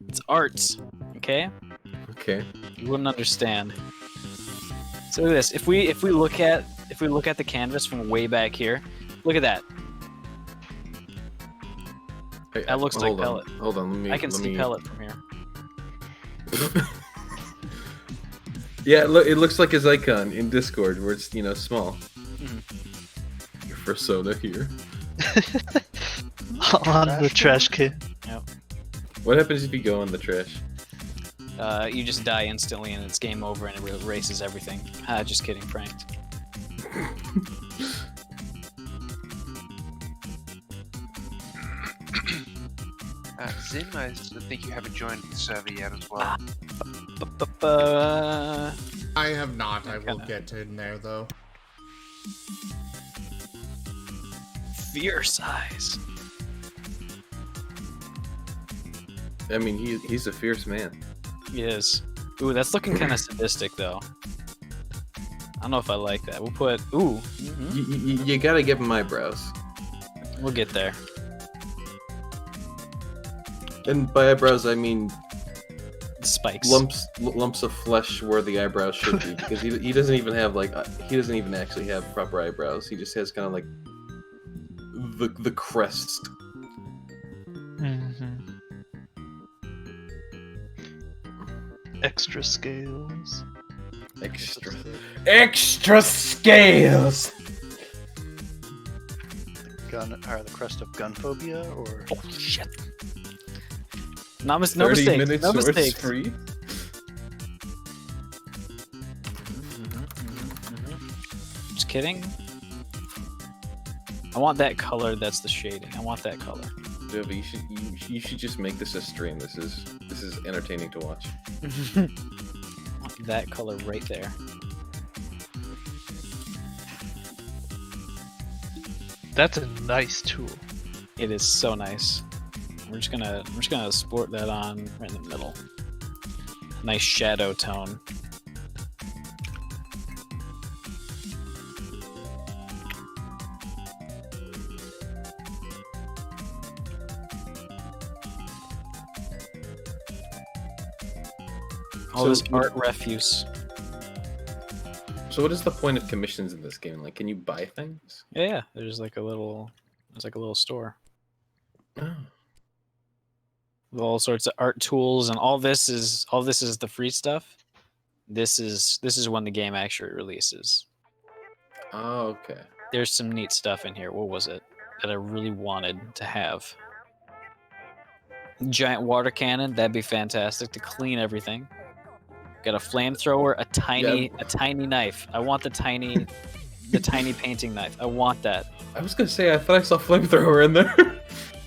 It's art, okay? Okay. You wouldn't understand. So look at this. If we look at the canvas from way back here, look at that. Hey, That looks like pellet. Hold on. I can see pellet from here. Yeah, it looks like his icon in Discord, where it's small. Your first soda here. On the trash can. Yep. What happens if you go in the trash? You just die instantly and it's game over and it erases everything. Just kidding, pranked. Zim, I think you haven't joined the server yet as well. I have not. I will get in there though. Fierce eyes. I mean, he's a fierce man. He is. Ooh, that's looking kind of sadistic though. I don't know if I like that. We'll put ooh. You gotta give him eyebrows. We'll get there. And by eyebrows, I mean Spikes. lumps of flesh where the eyebrows should be, because he doesn't even have he doesn't even actually have proper eyebrows. He just has kind of like the crest. Extra scales. Extra scales. The crest of gun phobia, or Oh shit. No 30 mistakes. minutes No source mistakes. free. Just kidding. I want that color. That's the shading. I want that color. Jovi, you should just make this a stream. This is entertaining to watch. That color right there. that's a nice tool. It is so nice. We're just gonna sport that on right in the middle. Nice shadow tone. All this art refuse. So what is the point of commissions in this game? Like, can you buy things? Yeah, there's like a little store Oh. with all sorts of art tools, and all this is the free stuff. This is when the game actually releases. Oh, okay. There's some neat stuff in here. What was it that I really wanted to have? Giant water cannon. That'd be fantastic to clean everything. Got a flamethrower, a tiny knife. I want the tiny painting knife. I want that. I was gonna say, I thought I saw flamethrower in there.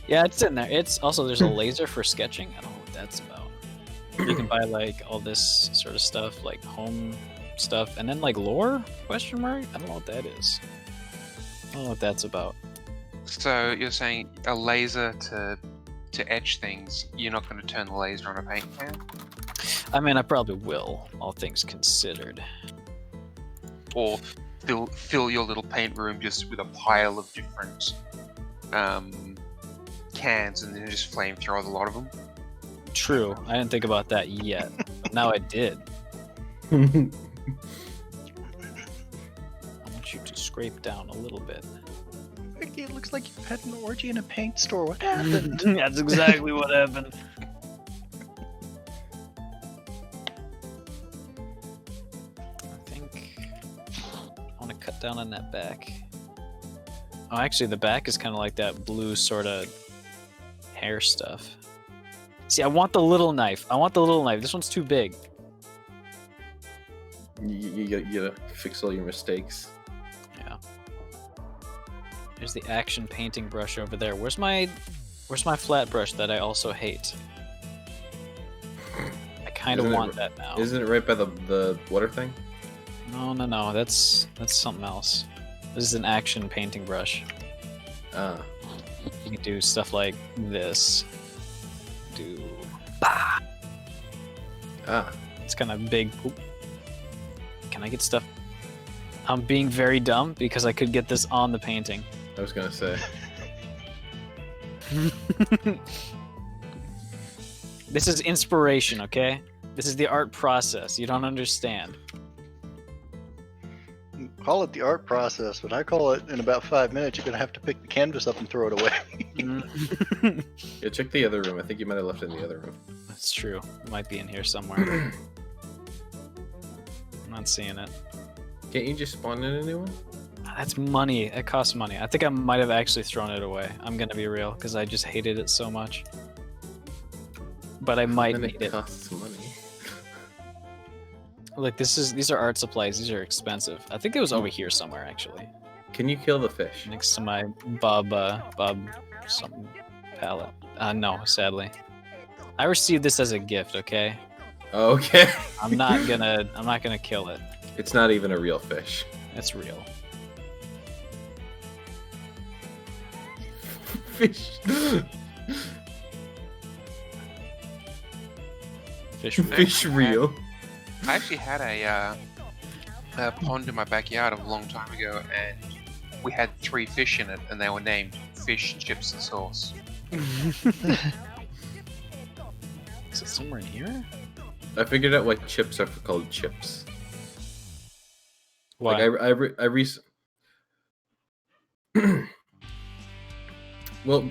Yeah, it's in there. It's also, there's a laser for sketching. I don't know what that's about. You can buy like all this sort of stuff, like home stuff, and then like lore? Question mark? I don't know what that is. I don't know what that's about. So you're saying a laser to etch things, you're not going to turn the laser on a paint can? I mean, I probably will, all things considered. Or fill your little paint room just with a pile of different cans and then just flamethrow a lot of them? True. I didn't think about that yet. Now I did. I want you to scrape down a little bit. It looks like you had an orgy in a paint store. What happened? That's exactly what happened. I think I want to cut down on that back. Oh, actually, the back is kind of like that blue sort of hair stuff. See, I want the little knife. This one's too big. You gotta fix all your mistakes. Yeah. There's the action painting brush over there. Where's my flat brush that I also hate? I kind of want that now. Isn't it right by the water thing? No. That's something else. This is an action painting brush. Ah. You can do stuff like this. Bah! Ah. It's kind of big. Oop. Can I get stuff? I'm being very dumb because I could get this on the painting. I was gonna say. This is inspiration, okay? This is the art process. You don't understand. Call it the art process, but I call it in about 5 minutes. You're gonna have to pick the canvas up and throw it away. Yeah, check the other room. I think you might have left it in the other room. That's true. It might be in here somewhere. I'm not seeing it. Can't you just spawn in a new one? That's money. It costs money. I think I might have actually thrown it away. I'm gonna be real, because I just hated it so much. But I might And need it it. costs money. Look, these are art supplies. These are expensive. I think it was over here somewhere, actually, Can you kill the fish? next to my Bob some palette. No, sadly. I received this as a gift. Okay, Okay. I'm not gonna kill it. It's not even a real fish. It's real. Fish. Fish. Fish real. I actually had a pond in my backyard a long time ago, and we had 3 fish in it, and they were named Fish, Chips, and Sauce. Is it somewhere in here? I figured out why chips are called chips. Why? Like well,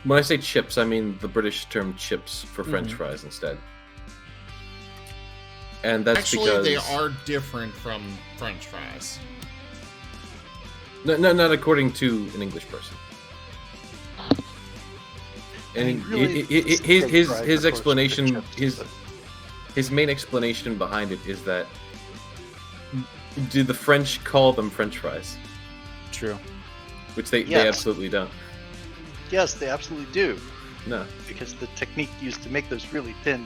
when I say chips, I mean the British term chips for French Mhm. fries instead. And that's Actually, because they are different from French fries. no, not according to an English person. And his explanation, his main explanation behind it is that do the French call them French fries, True. which they Yes. absolutely don't. Yes, they absolutely do, No, because the technique used to make those really thin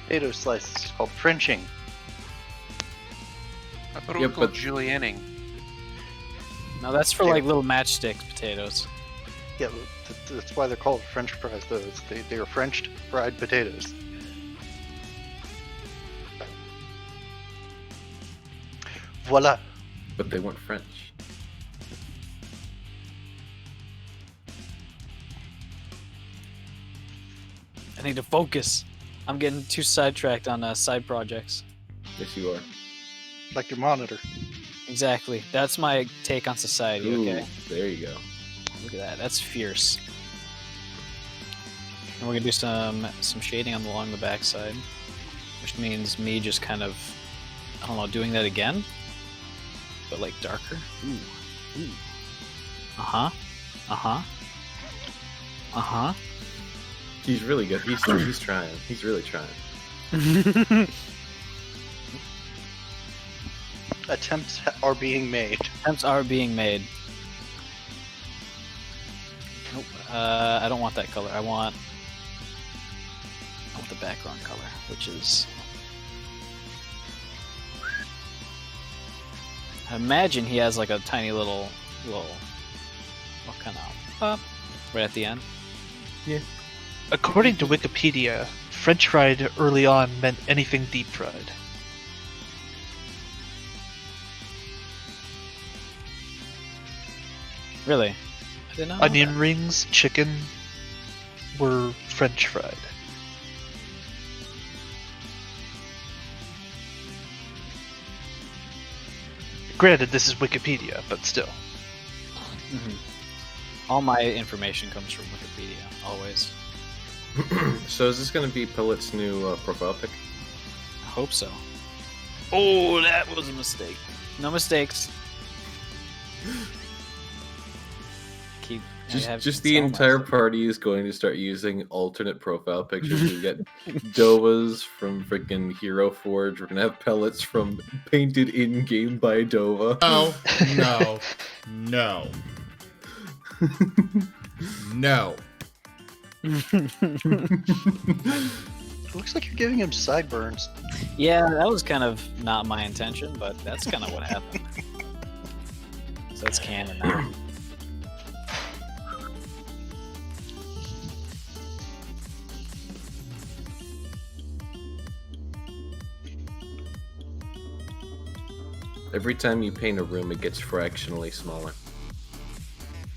potato slices is called Frenching. I thought it Yeah, was called but- julienning. No, that's for Yeah. like little matchstick potatoes. Yeah, that's why they're called French fries. Though they are Frenched fried potatoes. Voila. but they weren't French. I need to focus. I'm getting too sidetracked on side projects. Yes, you are. Like your monitor. Exactly. That's my take on society. Ooh, Okay. there you go. Look at that. That's fierce. And we're gonna do some shading along the backside, which means me just kind of, I don't know, doing that again, but like darker. Ooh. Ooh. Uh huh. Uh huh. Uh huh. He's really good. He's trying. He's really trying. Attempts are being made. Attempts are being made. Nope. I don't want that color. I want the background color, which is. I imagine he has like a tiny little what kind of pop right at the end. According to Wikipedia, French fried early on meant anything deep fried. Oh, Really? I didn't know. Onion rings, chicken were French fried. Granted, this is Wikipedia, but still. Mhm. All my information comes from Wikipedia, always. So is this going to be Pilot's new profile pic? I hope so. Oh, that was a mistake. No mistakes. Keep. I have- Just it's the all entire myself. party is going to start using alternate profile pictures. We get Dovas from freaking Hero Forge. We're gonna have Pellets from painted in game by Dova. No, no, no. It looks like you're giving him sideburns. Yeah, that was kind of not my intention, but that's kind of what happened. So that's canon now. Every time you paint a room, it gets fractionally smaller.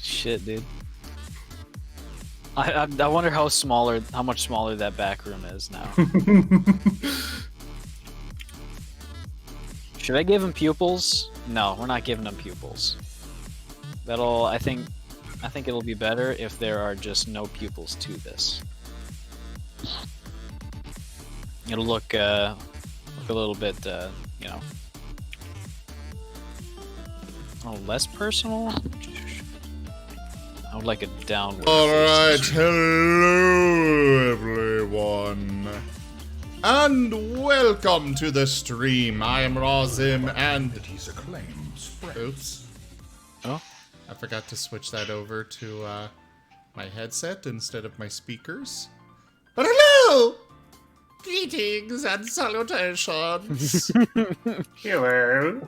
Shit, dude. I wonder how much smaller that back room is now. Should I give him pupils? No, we're not giving him pupils. I think it'll be better if there are just no pupils to this. It'll look a little bit, you know, less personal. I would like a downward. Alright, hello everyone. And welcome to the stream. I am Razim and... Oops. Oh? I forgot to switch that over to my headset instead of my speakers. But hello! Greetings and salutations. Hello.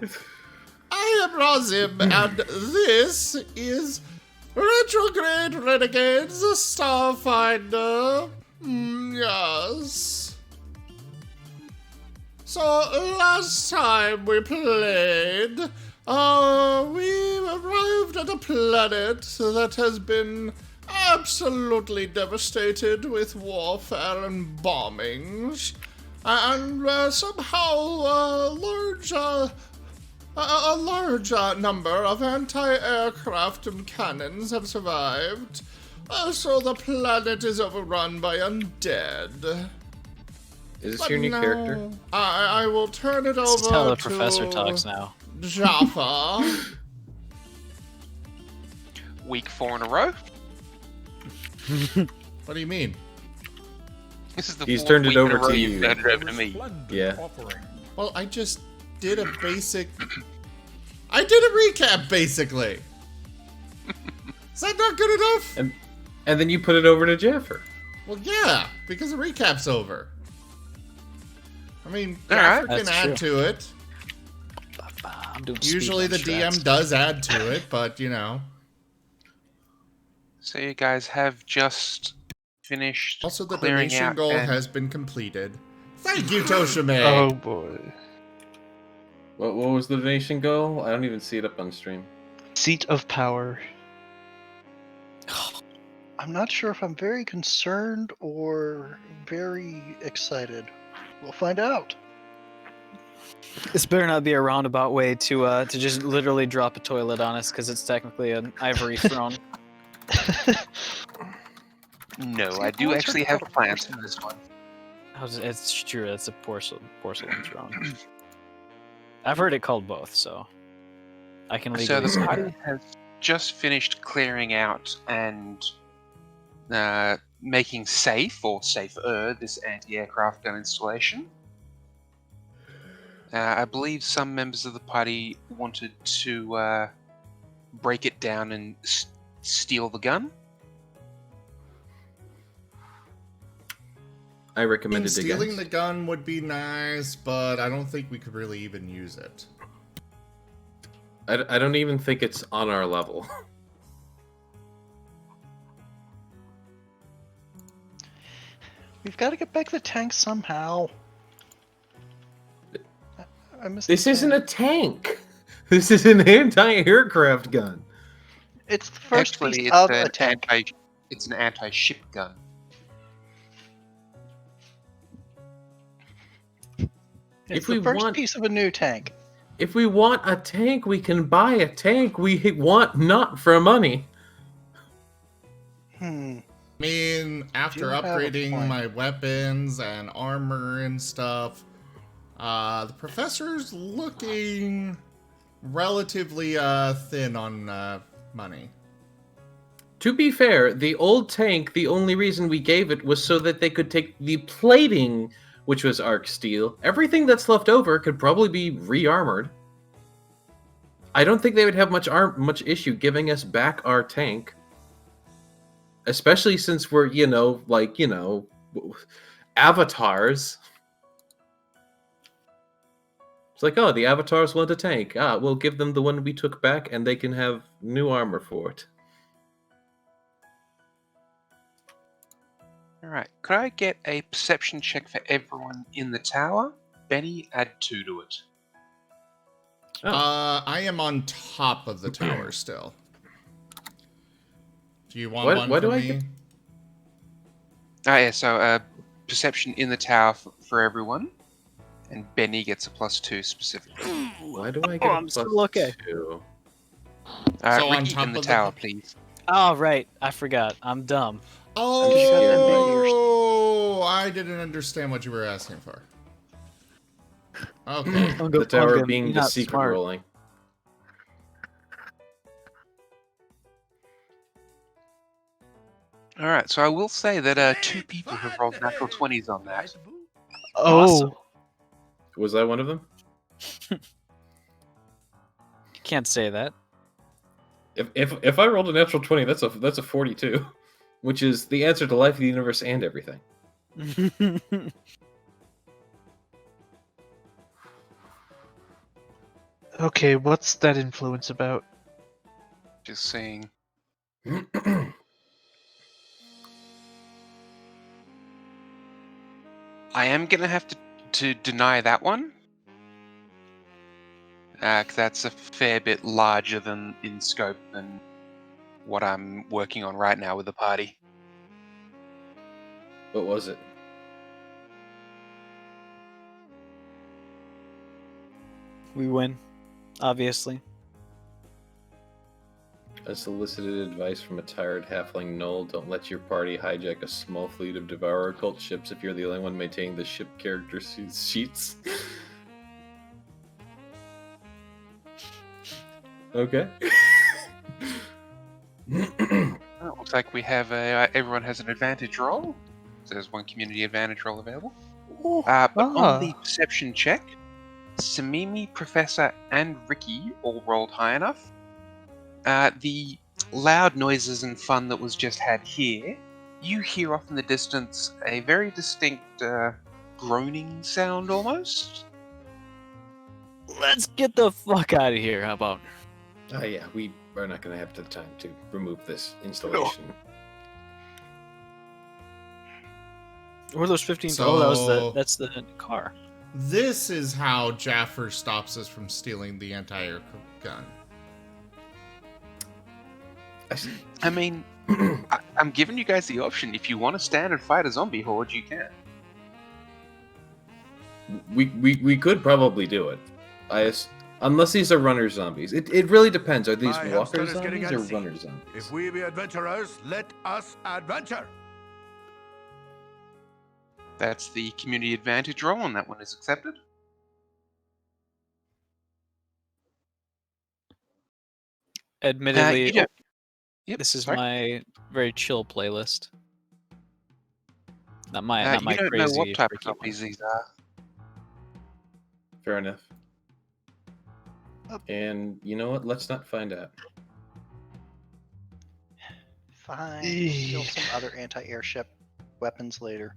I am Razim and this is... Retrograde Renegades, Starfinder. Yes. So, last time we played, we arrived at a planet that has been absolutely devastated with warfare and bombings. And somehow a large number of anti-aircraft cannons have survived, so the planet is overrun by undead. Is this your new character? I will turn it over This is how the to professor talks now. Jaffa. Week 4 in a row. What do you mean? This is the He's fourth turned it week in over a row to you've you. turned it over to me. Yeah. Well, I just did a basic... I did a recap, basically. Is that not good enough? And then you put it over to Jaffer. Well, yeah, because the recap's over. I mean, Alright, Jaffer can that's add to it. I'm doing Usually the speedrun DM strats. does add to it, but, you know. So you guys have just finished Also, the clearing donation out goal and- has been completed. Thank you, Toshime! Oh boy. What was the donation goal? I don't even see it up on stream. Seat of power. I'm not sure if I'm very concerned or very excited. We'll find out. This better not be a roundabout way to just literally drop a toilet on us, because it's technically an ivory throne. No, See, I I've do always actually heard have about a plans porcelain. for this one. It's true. It's a porcelain throne. I've heard it called both, so I can legally So the say party that. has just finished clearing out and making safe, or safer, this anti-aircraft gun installation. I believe some members of the party wanted to break it down and steal the gun. I recommended Stealing against. the gun would be nice, but I don't think we could really even use it. I don't even think it's on our level. We've got to get back the tank somehow. I missed This the isn't tank. a tank. This is an anti-aircraft gun. It's the first Actually, piece it's of an a tank. it's an anti-ship gun. It's If we the first want- piece of a new tank. If we want a tank, we can buy a tank we want not for money. Hmm. I mean, after You have a upgrading point. my weapons and armor and stuff, the professor's looking relatively thin on money. To be fair, the old tank, the only reason we gave it was so that they could take the plating, which was arc steel. Everything that's left over could probably be re-armored. I don't think they would have much issue giving us back our tank. Especially since we're, avatars. It's like, oh, the avatars want a tank. We'll give them the one we took back and they can have new armor for it. Alright, could I get a perception check for everyone in the tower? Benny, add 2 to it. Oh. I am on top of the tower still. Do you want What- one what from do I me? get? Yeah, so perception in the tower for everyone, and Benny gets a +2 specifically. Why do I get a I'm plus still okay. 2? So on Ricky top in the of the tower, pub- please. Oh, right. I forgot. I'm dumb. Oh, I didn't understand what you were asking for. Okay. The tower being You're the not secret smart. rolling. All right, so I will say that 2 people have rolled natural 20s on that. Awesome. Oh, Was I one of them? You can't say that. If I rolled a natural 20, that's a 42, which is the answer to life, the universe, and everything. okay. What's that influence about? Just saying. I am gonna have to deny that one. 'Cause that's a fair bit larger than in scope than what I'm working on right now with the party. What was it? We win, obviously. Unsolicited advice from a tired halfling Knoll. Don't let your party hijack a small fleet of Devourer cult ships if you're the only one maintaining the ship character sheets. Okay. Oh, looks like we have everyone has an advantage roll. So there's one community advantage roll available. But on the perception check, Samimi, Professor, and Ricky all rolled high enough. The loud noises and fun that was just had here, you hear off in the distance a very distinct groaning sound almost. Let's get the fuck out of here. How about? Oh yeah, we are not going to have the time to remove this installation. Where are those 15? So- that's the car. This is how Jaffer stops us from stealing the entire gun. I mean, I'm giving you guys the option. If you want to stand and fight a zombie horde, you can. We could probably do it. Unless these are runner zombies. It really depends. Are these My walker hamster is getting zombies or antsy. runner zombies? If we be adventurers, let us adventure. That's the community advantage roll, and that one is accepted. Admittedly, You don't- Yep, this is sorry. my very chill playlist. Not my You don't know crazy. what type of freaky one. zombies these are. Fair enough. Oh. And you know what? Let's not find out. Fine. Steal some other anti-airship weapons later.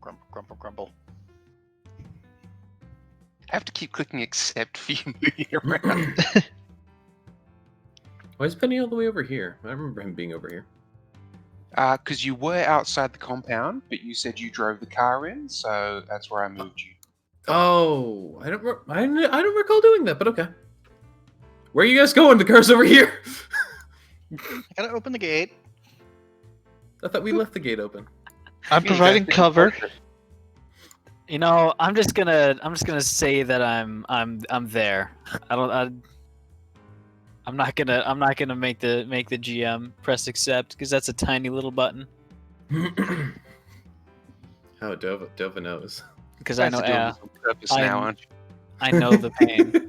Grumble, grumble, grumble. I have to keep clicking accept for you moving around. Why is Penny all the way over here? I remember him being over here. Because you were outside the compound, but you said you drove the car in, so that's where I moved you. Oh, I don't recall doing that, but okay. Where are you guys going? The car's over here. I gotta open the gate. I thought we left the gate open. I'm You providing guys didn't cover. close it. You know, I'm just gonna say that I'm there. I'm not gonna make the GM press accept because that's a tiny little button. How Dova knows. Because I Guys know, are doing yeah, this on purpose now, aren't you? I know the pain.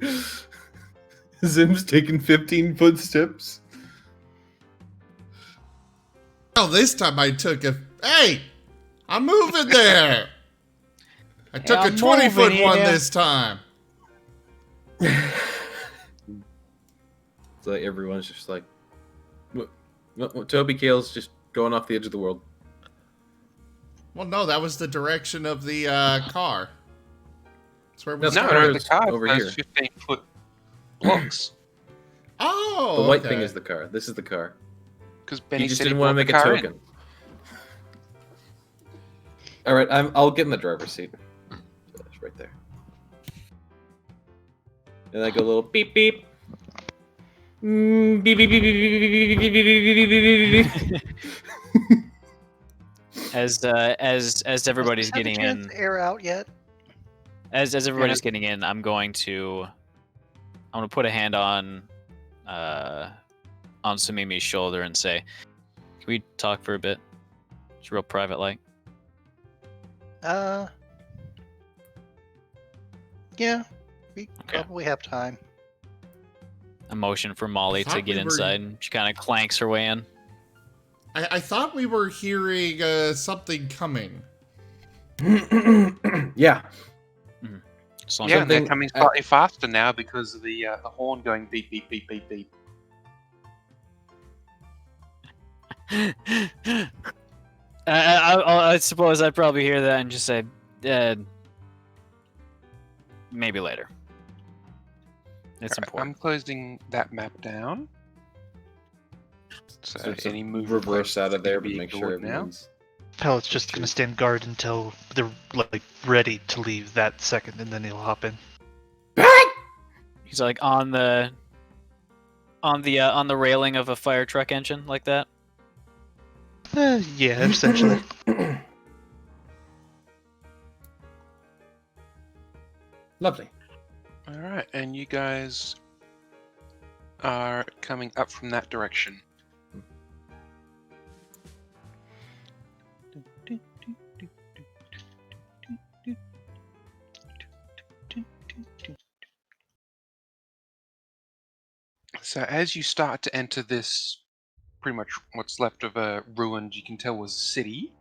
Zim's taking 15 footsteps. Oh, this time I took a... Hey! I'm moving there! I took I'm a 20-foot moving one here. this time. So everyone's just like, what, Toby Kale's just going off the edge of the world. Well, no, that was the direction of the car. That's where we No, No, started. the car over has here. 15-foot blocks. Oh, The white okay. thing is the car. This is the car. Because He Benny just said he didn't want to brought make the a car in. token. All right, I'll get in the driver's seat. It's right there. And I go a little beep beep. Beep beep beep beep beep beep beep beep beep. As everybody's Have a getting chance in, to air out yet? as everybody's getting in, I'm gonna put a hand on Sumimi's shoulder and say, "Can we talk for a bit? It's real private, like." Yeah, we probably have time. A motion for Molly to thought get we were- inside, and she kind of clanks her way in. I thought we were hearing something coming. Yeah. As long Yeah, as and they're Something- coming slightly faster now because of the horn going beep beep beep beep beep. I suppose I'd probably hear that and just say, maybe later. It's I'm important. closing that map down. So, So it's any a movement reverse out of there, but be make sure ignored now. everyone's. Pallet's just gonna stand guard until they're like ready to leave that second, and then he'll hop in. He's like on the railing of a fire truck engine, like that. Yeah, essentially. Lovely. All right, and you guys are coming up from that direction. So as you start to enter this, pretty much what's left of a ruined, you can tell was a city.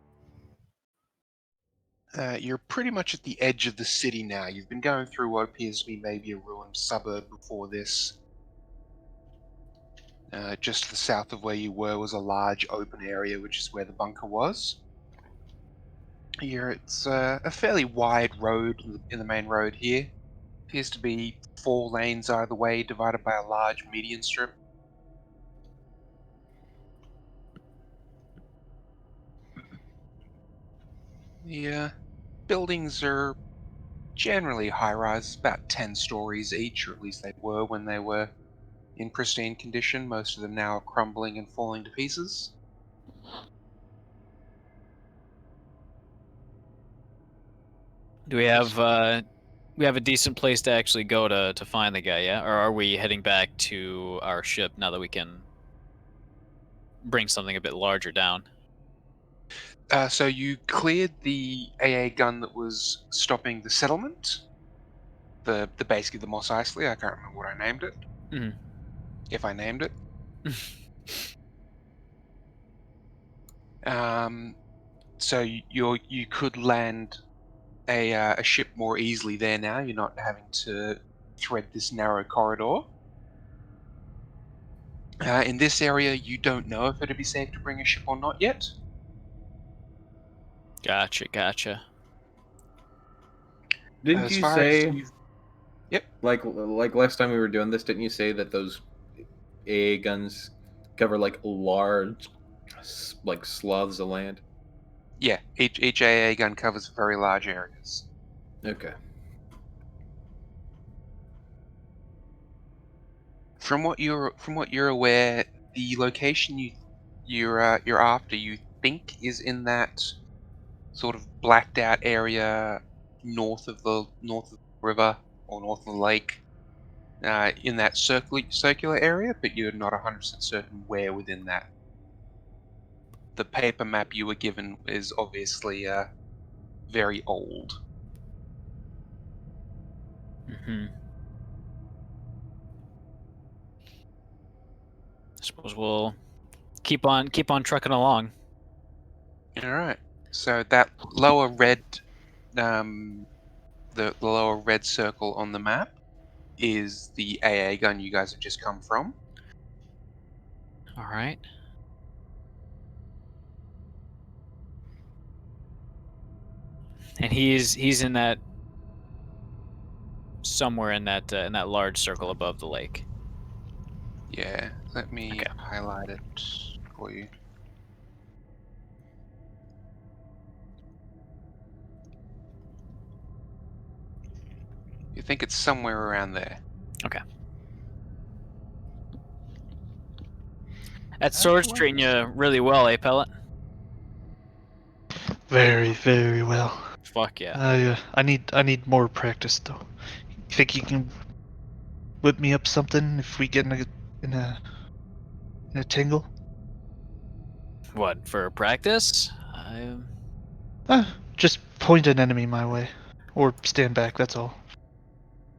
You're pretty much at the edge of the city now. You've been going through what appears to be maybe a ruined suburb before this. Just to the south of where you were was a large open area, which is where the bunker was. It's a fairly wide road in the main road here. Appears to be 4 lanes either way, divided by a large median strip. The buildings are generally high-rise, about 10 stories each, or at least they were when they were in pristine condition. Most of them now are crumbling and falling to pieces. Do we have a decent place to actually go to find the guy? Yeah, or are we heading back to our ship now that we can bring something a bit larger down? So you cleared the AA gun that was stopping the settlement. The basically the Mos Eisley. I can't remember what I named it. Mhm. If I named it. So you could land a ship more easily there now. You're not having to thread this narrow corridor. In this area, you don't know if it'd be safe to bring a ship or not yet. Gotcha. Didn't As you far as say? you've- Yep. Like last time we were doing this, didn't you say that those AA guns cover like large, like swaths of land? Yeah, each AA gun covers very large areas. Okay. From what you're aware, the location you're after, you think is in that sort of blacked out area north of the river or north of the lake, in that circular area, but you're not 100% certain where within that. The paper map you were given is obviously very old. Mm-hmm. I suppose we'll keep on trucking along. All right. So that lower red, the lower red circle on the map is the AA gun you guys have just come from. All right. And he's in that somewhere in that large circle above the lake. Yeah, let me Okay. highlight it for you. You think it's somewhere around there. Okay. That sword's treating you really well, eh, Pellet? Very, very well. Fuck yeah. I need more practice though. You think you can whip me up something if we get in a tingle? What, for practice? Just point an enemy my way, or stand back. That's all.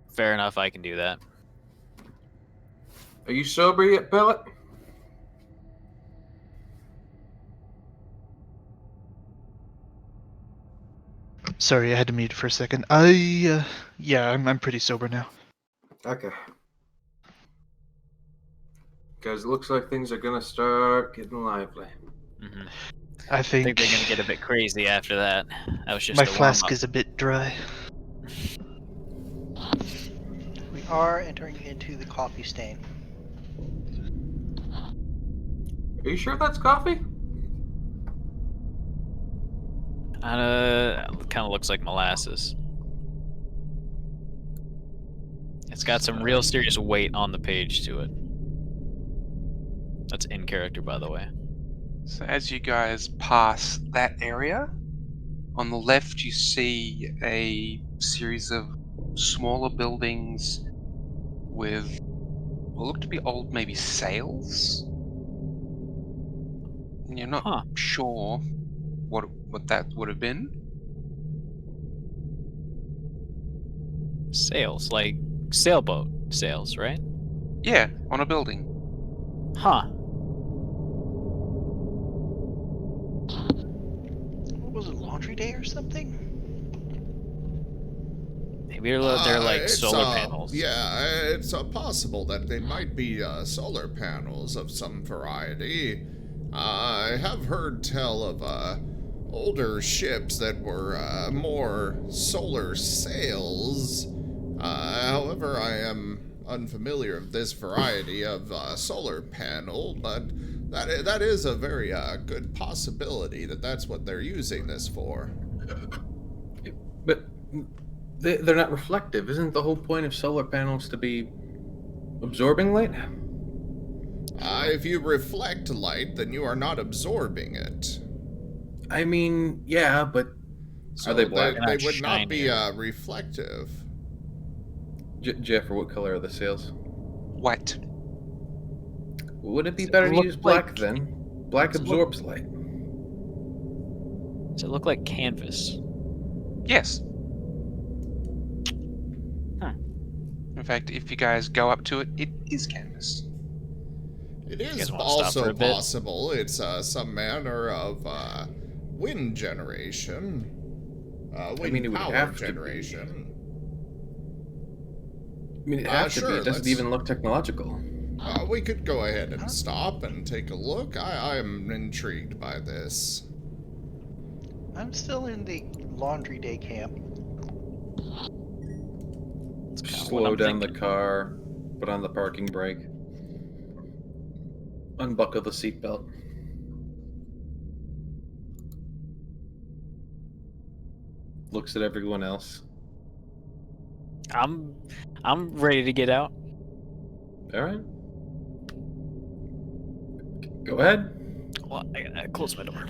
Fair enough, I can do that. Are you sober yet, Pellet? Sorry, I had to mute for a second. Yeah, I'm pretty sober now. Okay. Because it looks like things are gonna start getting lively. Mm-hmm. I I think think they're gonna get a bit crazy after that. That was just my a flask warm-up. is a bit dry. We are entering into the coffee stain. Are you sure that's coffee? Kind of looks like molasses. It's got some real serious weight on the page to it. That's in character, by the way. So as you guys pass that area, on the left you see a series of smaller buildings with what look to be old, maybe sails. And you're not Huh. sure what that would have been. Sails, like sailboat sails, right? Yeah, on a building. Huh. What was it, laundry day or something? Maybe they're like It's, solar panels. Yeah, it's possible that they might be solar panels of some variety. I have heard tell of older ships that were more solar sails. However, I am unfamiliar of this variety of solar panel, but that is a very good possibility that that's what they're using this for. But they're not reflective. Isn't the whole point of solar panels to be absorbing light? If you reflect light, then you are not absorbing it. I mean, yeah, but So are they black? They would not be shinier. reflective. Jeff, what color are the sails? White. Would it be Does it better to look use black like- then? Black does it look- absorbs light. Does it look like canvas? Yes. Huh. In fact, if you guys go up to it, it is canvas. It guys is wanna stop for also a bit? possible it's some manner of wind generation. Wind it would power have to be. generation. I mean, it has to be. Sure, It doesn't let's- even look technological. We could go ahead and stop and take a look. I am intrigued by this. I'm still in the laundry day camp. That's kinda what Slow I'm down the thinking. car, put on the parking brake, unbuckle the seatbelt. Looks at everyone else. I'm ready to get out. All right. Go ahead. Well, I gotta close my door.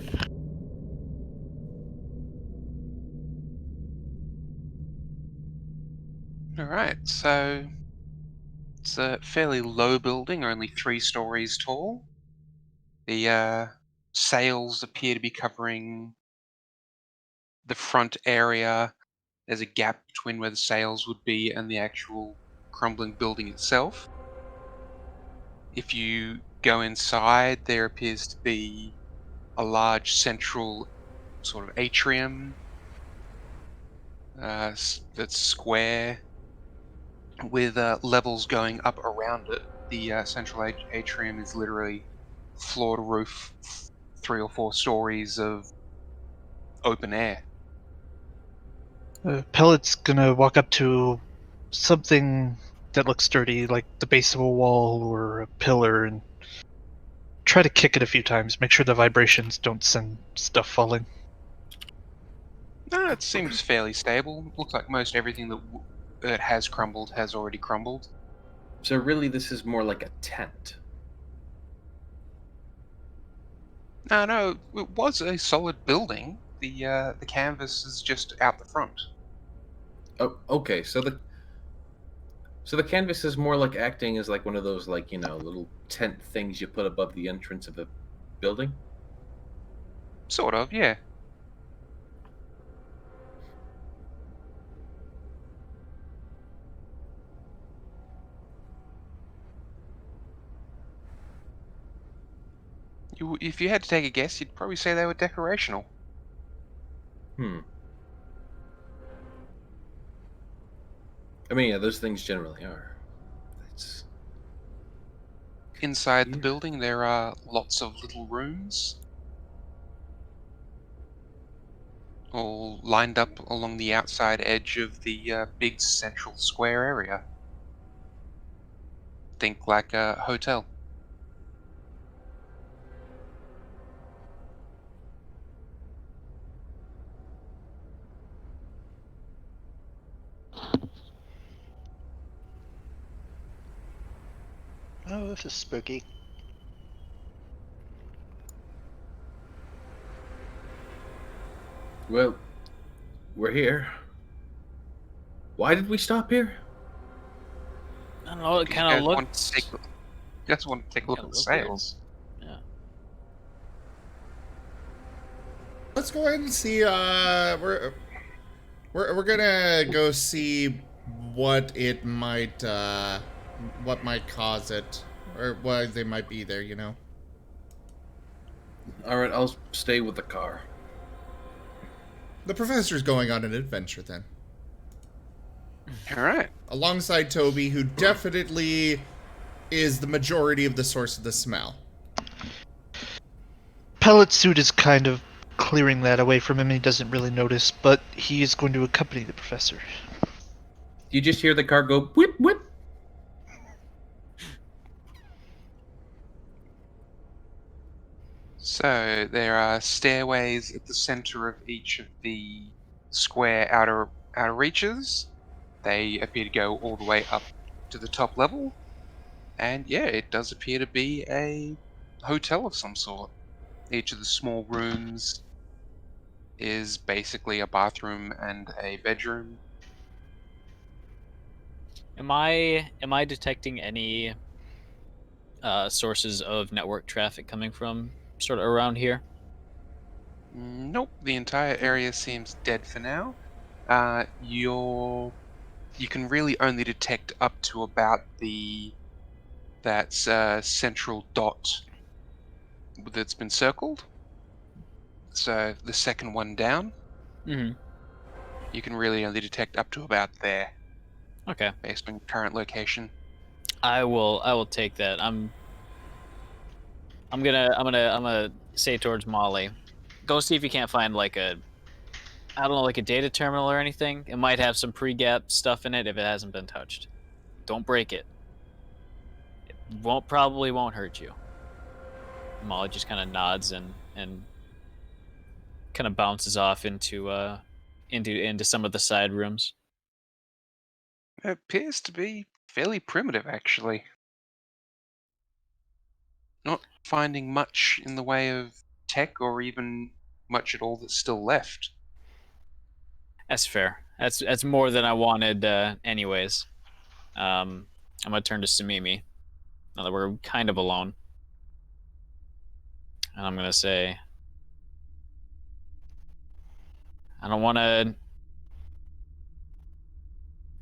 Alright, so it's a fairly low building, only 3 stories tall. The sails appear to be covering the front area. There's a gap between where the sails would be and the actual crumbling building itself. If you go inside, there appears to be a large central sort of atrium that's square with levels going up around it. The central atrium is literally floor to roof, 3 or 4 stories of open air. Pellet's gonna walk up to something that looks sturdy, like the base of a wall or a pillar, and try to kick it a few times. Make sure the vibrations don't send stuff falling. No, it seems fairly stable. Looks like most everything that that has crumbled has already crumbled. So really, this is more like a tent. No, it was a solid building. The canvas is just out the front. Oh, okay. So the canvas is more like acting as like one of those like little tent things you put above the entrance of a building. Sort of, yeah. If you had to take a guess, you'd probably say they were decorational. Hmm. I mean, yeah, those things generally are. It's Inside the Yeah. building, there are lots of little rooms, all lined up along the outside edge of the big central square area. Think like a hotel. Oh, this is spooky. Well, we're here. Why did we stop here? I don't know. It 'Cause kind of you looks. guys want to take a look Kinda at the look weird. sails. Yeah. Let's go ahead and see. We're gonna go see what it might what might cause it, or why they might be there. All right, I'll stay with the car. The professor's going on an adventure then, All right. alongside Toby, who definitely is the majority of the source of the smell. Pellet suit is kind of clearing that away from him, and he doesn't really notice, but he is going to accompany the professor. You just hear the car go whip whip. So there are stairways at the center of each of the square outer reaches. They appear to go all the way up to the top level, and yeah, it does appear to be a hotel of some sort. Each of the small rooms is basically a bathroom and a bedroom. Am I detecting any sources of network traffic coming from sort of around here? Nope, the entire area seems dead for now. You can really only detect up to about that central dot that's been circled. So the second one down, Mm-hmm. you can really only detect up to about there, Okay. based on your current location. I will take that. I'm gonna say towards Molly, go see if you can't find like I don't know, like a data terminal or anything. It might have some pre-gap stuff in it if it hasn't been touched. Don't break it. It probably won't hurt you. Molly just kind of nods and kind of bounces off into some of the side rooms. It appears to be fairly primitive, actually. Not finding much in the way of tech or even much at all that's still left. That's fair. That's more than I wanted, anyways. I'm gonna turn to Samimi now that we're kind of alone, and I'm gonna say, I don't want to.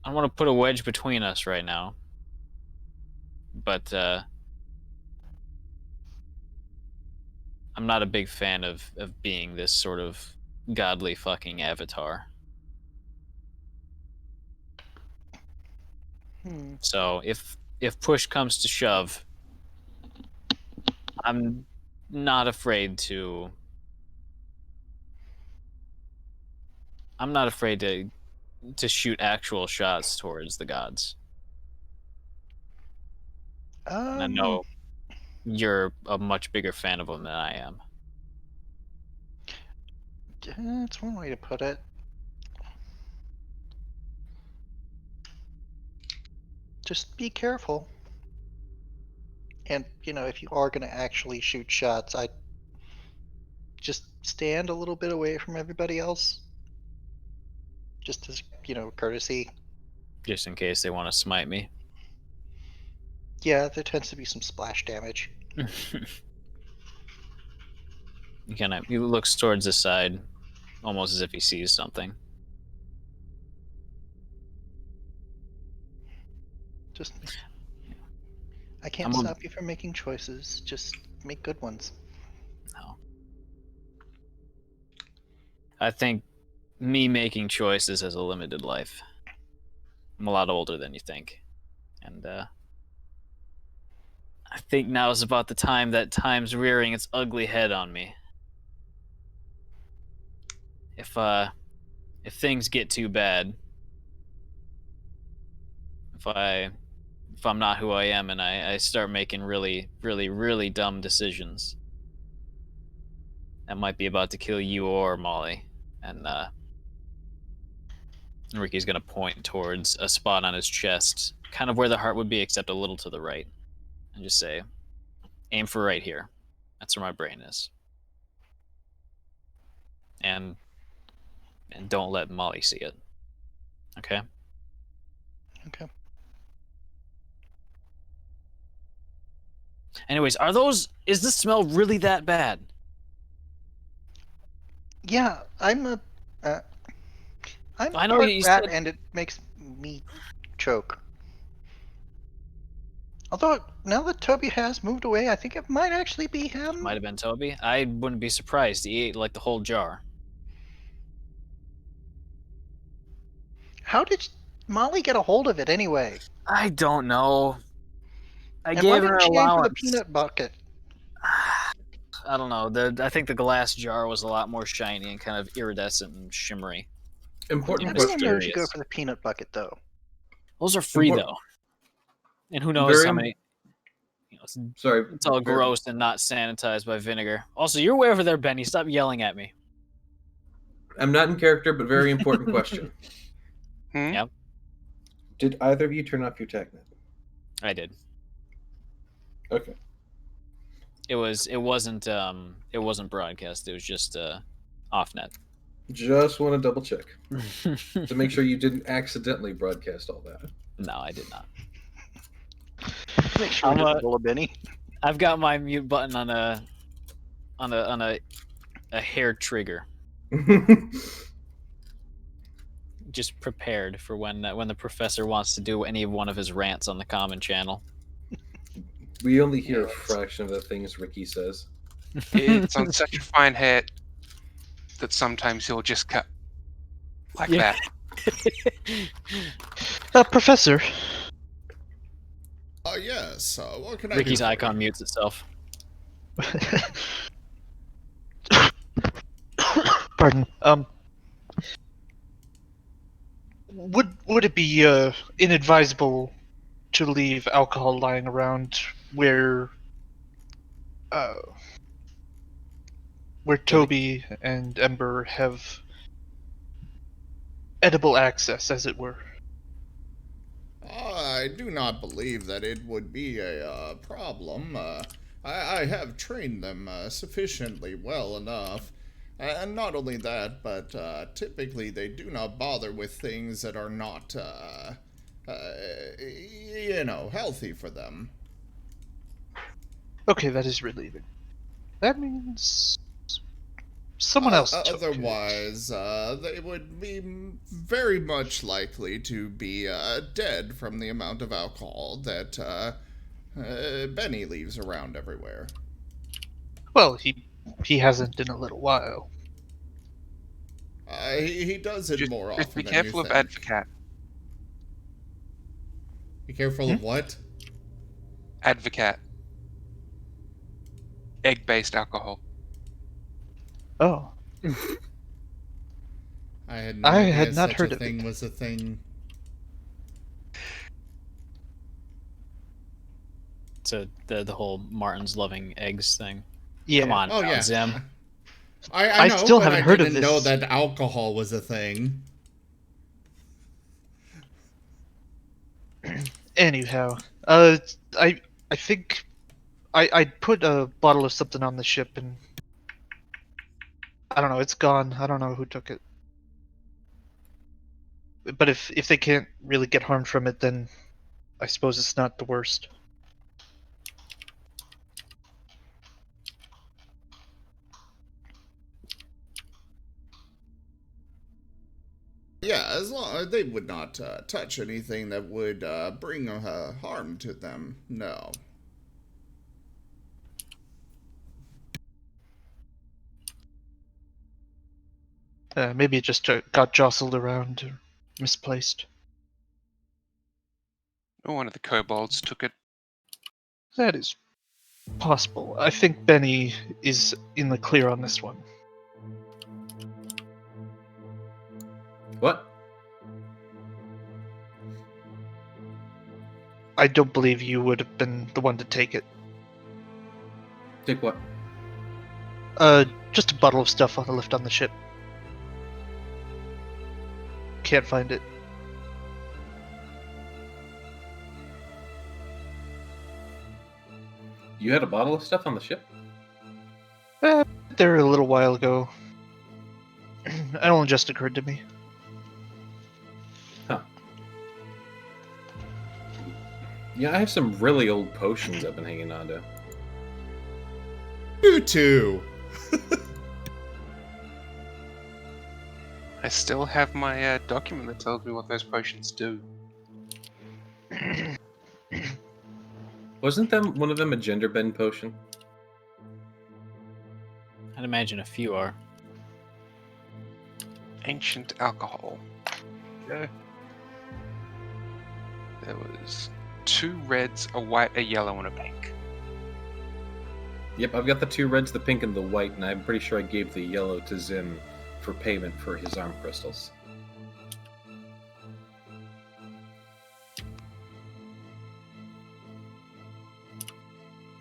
I don't want to put a wedge between us right now, but I'm not a big fan of being this sort of godly fucking avatar. Hmm. So if push comes to shove, I'm not afraid to. I'm not afraid to shoot actual shots towards the gods. And I Um, know you're a much bigger fan of them than I am. that's one way to put it. Just be careful. And, if you are going to actually shoot shots, I just stand a little bit away from everybody else. Just as, courtesy. Just in case they want to smite me. Yeah, there tends to be some splash damage. He looks towards the side, almost as if he sees something. Just, I can't stop you from making choices. Just make good ones. No. I think me making choices has a limited life. I'm a lot older than you think. And I think now is about the time that time's rearing its ugly head on me. If things get too bad, if I'm not who I am and I start making really, really, really dumb decisions, that might be about to kill you or Molly. And Ricky's gonna point towards a spot on his chest, kind of where the heart would be, except a little to the right, and just say, aim for right here. That's where my brain is. And don't let Molly see it. Okay? Okay. Anyways, is the smell really that bad? Yeah, I'm I know part you rat, said- and it makes me choke. Although, now that Toby has moved away, I think it might actually be him. Might have been Toby. I wouldn't be surprised. He ate like the whole jar. How did Molly get a hold of it anyway? I don't know. I And gave why her didn't she aim for the allowance. peanut bucket? I don't know. I think the glass jar was a lot more shiny and kind of iridescent and shimmery. Important I'm just Everyone knows question. you go for the peanut bucket, though. Those are free Impor- though, and who knows Very how im- many. Sorry. It's all very- gross and not sanitized by vinegar. Also, you're way over there, Benny. Stop yelling at me. I'm not in character, but very important question. Yep, Did either of you turn off your TACnet? I did. Okay. It wasn't broadcast. It was just off net. Just want to double check to make sure you didn't accidentally broadcast all that. No, I did not. Make sure it doesn't roll a Benny. I've got my mute button on a hair trigger, just prepared for when the professor wants to do any one of his rants on the common channel. We only hear a fraction of the things Ricky says. It's on such a fine head that sometimes he'll just cut like Yeah. that. Professor. Yes. What can I Ricky's do for icon you? mutes itself. Pardon. Would it be inadvisable to leave alcohol lying around where Toby and Ember have edible access, as it were? I do not believe that it would be a problem. I have trained them sufficiently well enough. And not only that, but typically they do not bother with things that are not, healthy for them. Okay, that is relieving. That means someone else took it. Otherwise, they would be very much likely to be dead from the amount of alcohol that Benny leaves around everywhere. Well, he hasn't in a little while. He does it more often Just be than careful you of think. Advocat. Be careful of what? Advocat. Egg-based alcohol. Oh. I had no I idea had not such heard a of thing it. was a thing. To the whole Martin's loving eggs thing. Yeah. Come on, Oh now, yeah. Zim. I know, still but haven't I heard of didn't know this. that alcohol was a thing. Anyhow, I think I put a bottle of something on the ship, and I don't know. It's gone. I don't know who took it. But if they can't really get harmed from it, then I suppose it's not the worst. Yeah, as long as they would not touch anything that would bring harm to them. No. Maybe it just got jostled around or misplaced. One of the kobolds took it. That is possible. I think Benny is in the clear on this one. What? I don't believe you would have been the one to take it. Take what? Just a bottle of stuff on the lift on the ship. Can't find it. You had a bottle of stuff on the ship? There a little while ago. It only just occurred to me. Huh. Yeah, I have some really old potions I've been hanging on to. You too. I still have my document that tells me what those potions do. Wasn't one of them a gender bend potion? I'd imagine a few are. Ancient alcohol. Yeah. There was 2 reds, a white, a yellow, and a pink. Yep, I've got the 2 reds, the pink, and the white, and I'm pretty sure I gave the yellow to Zim for payment for his arm crystals.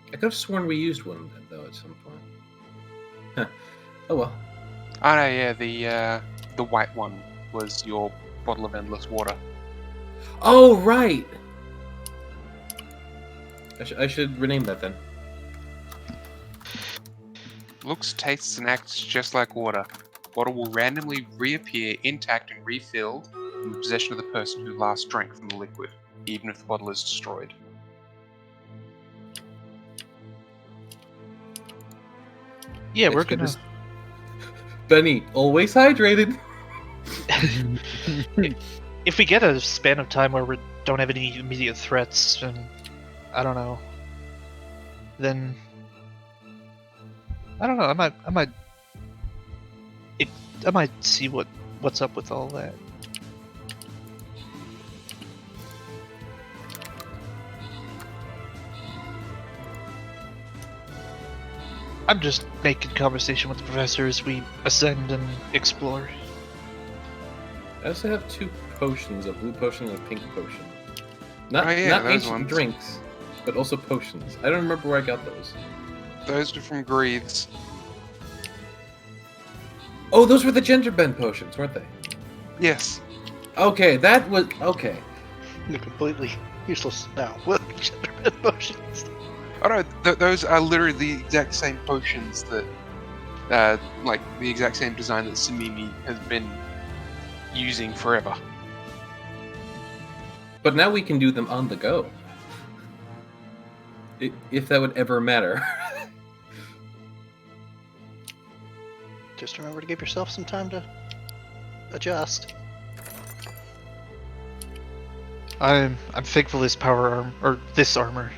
I could have sworn we used one of them, though, at some point. Huh. Oh well. Oh no, yeah, the white one was your bottle of endless water. Oh, right! I should rename that then. Looks, tastes, and acts just like water. Bottle will randomly reappear intact and refilled in the possession of the person who last drank from the liquid, even if the bottle is destroyed. Yeah, we're It's good gonna. to Benny, always hydrated. If we get a span of time where we don't have any immediate threats, and I don't know, then I don't know. I might see what's up with all that. I'm just making conversation with the professor as we ascend and explore. I also have 2 potions, a blue potion and a pink potion. Not Oh, yeah, not those ancient ones. drinks, but also potions. I don't remember where I got those. Those are from Greaves. Oh, those were the gender bend potions, weren't they? Yes. Okay, that was okay. They're completely useless now. What gender potions? Oh no, those are literally the exact same potions that, like the exact same design that Samimi has been using forever. But now we can do them on the go. If that would ever matter. Just remember to give yourself some time to adjust. I'm thankful this this armor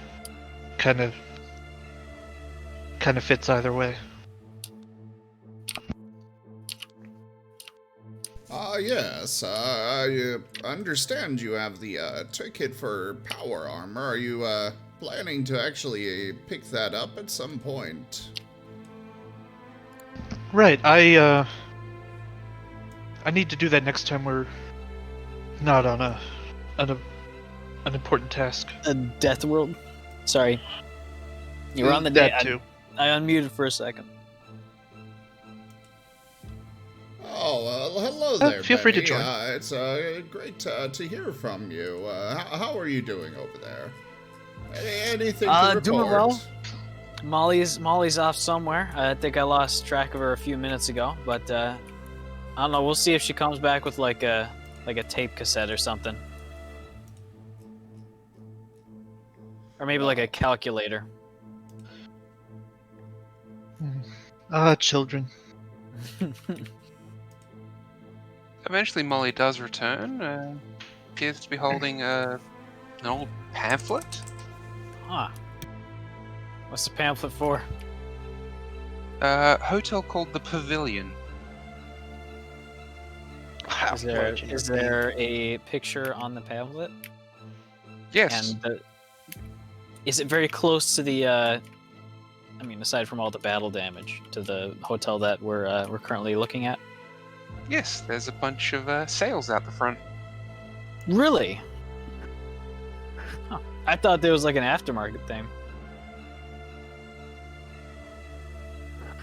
kind of fits either way. Yes, I understand you have the ticket for power armor. Are you planning to actually pick that up at some point? Right, I need to do that next time we're not on an important task. A death world? Sorry. You were on the that day. too. I unmuted for a second. Oh, hello there, feel free to Benny. join. It's great to hear from you. How are you doing over there? Anything to report? Doing well. Molly's off somewhere. I think I lost track of her a few minutes ago, but I don't know. We'll see if she comes back with like a tape cassette or something, or maybe like a calculator. Children. Eventually, Molly does return. Appears to be holding an old pamphlet. Huh. What's the pamphlet for? Hotel called the Pavilion. Is there a picture on the pamphlet? Yes. And is it very close to the? I mean, aside from all the battle damage, to the hotel that we're currently looking at. Yes, there's a bunch of sails out the front. Really? Huh. I thought there was like an aftermarket thing.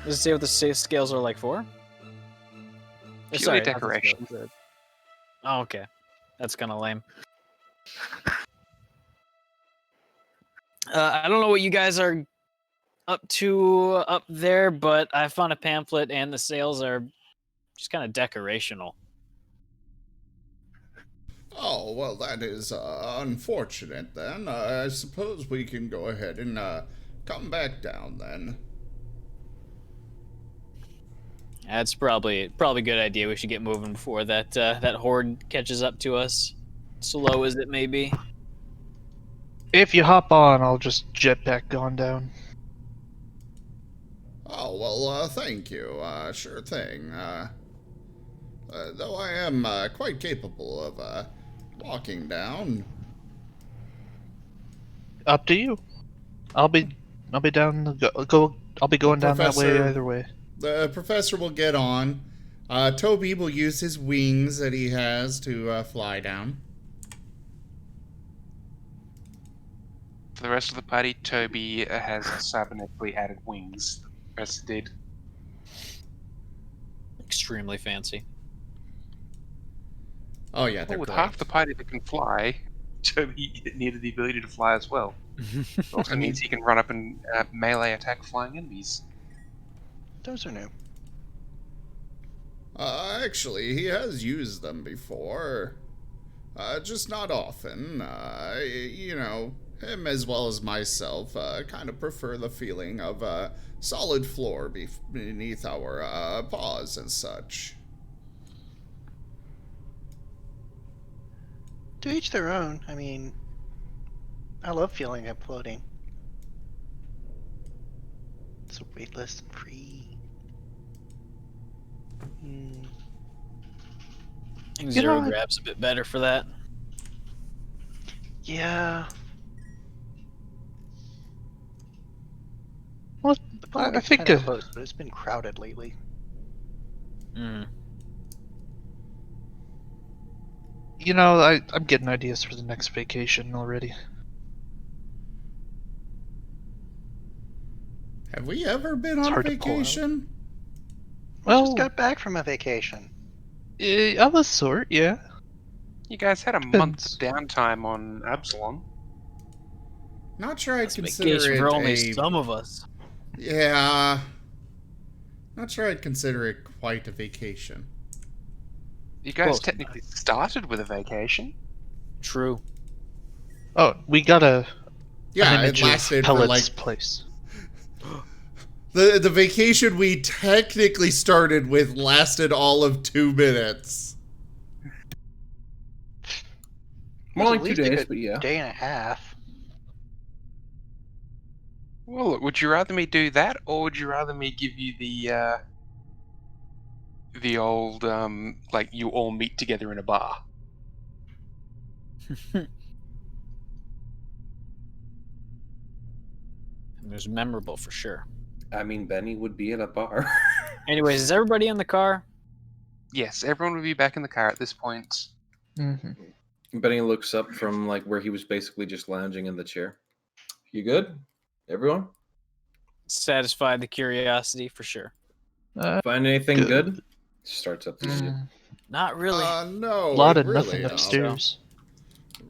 Does it say what the scales are like for? Purely not the decoration. scales, Oh, okay. That's kind of lame. I don't know what you guys are up to up there, but I found a pamphlet and the sails are just kind of decorational. Oh, well, that is unfortunate then. I suppose we can go ahead and come back down then. That's probably a good idea. We should get moving before that horde catches up to us, slow as it may be. If you hop on, I'll just jetpack on down. Oh, well, thank you. Sure thing. Though I am quite capable of walking down. Up to you. I'll be down. I'll be going down that way Professor- either way. The professor will get on. Toby will use his wings that he has to fly down. For the rest of the party, Toby has cybernetically added wings. The rest did. Extremely fancy. Oh, yeah, they're With great. half the party that can fly, Toby needed the ability to fly as well. It also means he can run up and melee attack flying enemies. Those are new. Actually, he has used them before. Just not often. You know, him as well as myself kind of prefer the feeling of solid floor beneath our paws and such. To each their own. I mean, I love feeling I'm floating. It's weightless and free. I think Zero Grab's a bit better for that. Yeah. Well, The phone I gets think kinda close, but it's been crowded lately. you know, I'm getting ideas for the next vacation already. Have we ever been It's on hard to pull out. vacation? Well, Just got back from a vacation. of a sort, yeah. You guys had a month of downtime on Absalom. Not sure I'd That's consider vacation it for only a... some of us. Yeah. Not sure I'd consider it quite a vacation. You guys Close technically started with a vacation. True. Oh, we got an Yeah, it image of lasted for Pellet's like... place. The vacation we technically started with lasted all of 2 minutes. More It was like at 2 least a days, good but yeah. day and a half. Well, look, would you rather me do that, or would you rather me give you the old like you all meet together in a bar? It was memorable for sure. I mean, Benny would be in a bar. Anyways, is everybody in the car? Yes, everyone would be back in the car at this point. Mm-hmm. Benny looks up from like where he was basically just lounging in the chair. You good? Everyone? Satisfied the curiosity for sure. Find anything good? Starts up the engine. Not really. No, A lot it of really, nothing upstairs.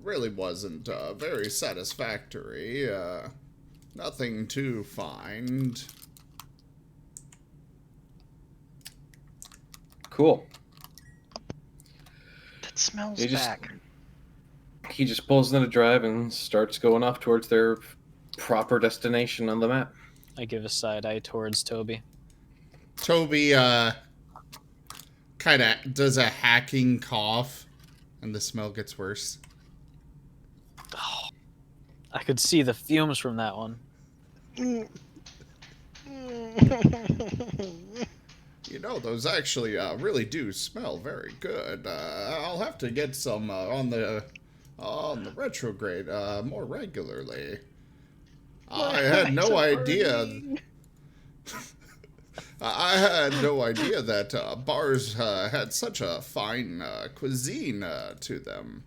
really wasn't very satisfactory. Nothing to find. Cool. That smells They just- back. He just pulls into drive and starts going off towards their proper destination on the map. I give a side eye towards Toby. Toby kind of does a hacking cough, and the smell gets worse. Oh, I could see the fumes from that one. You know, those actually really do smell very good. I'll have to get some on the retrograde more regularly. I had no idea. I had no idea that bars had such a fine cuisine to them.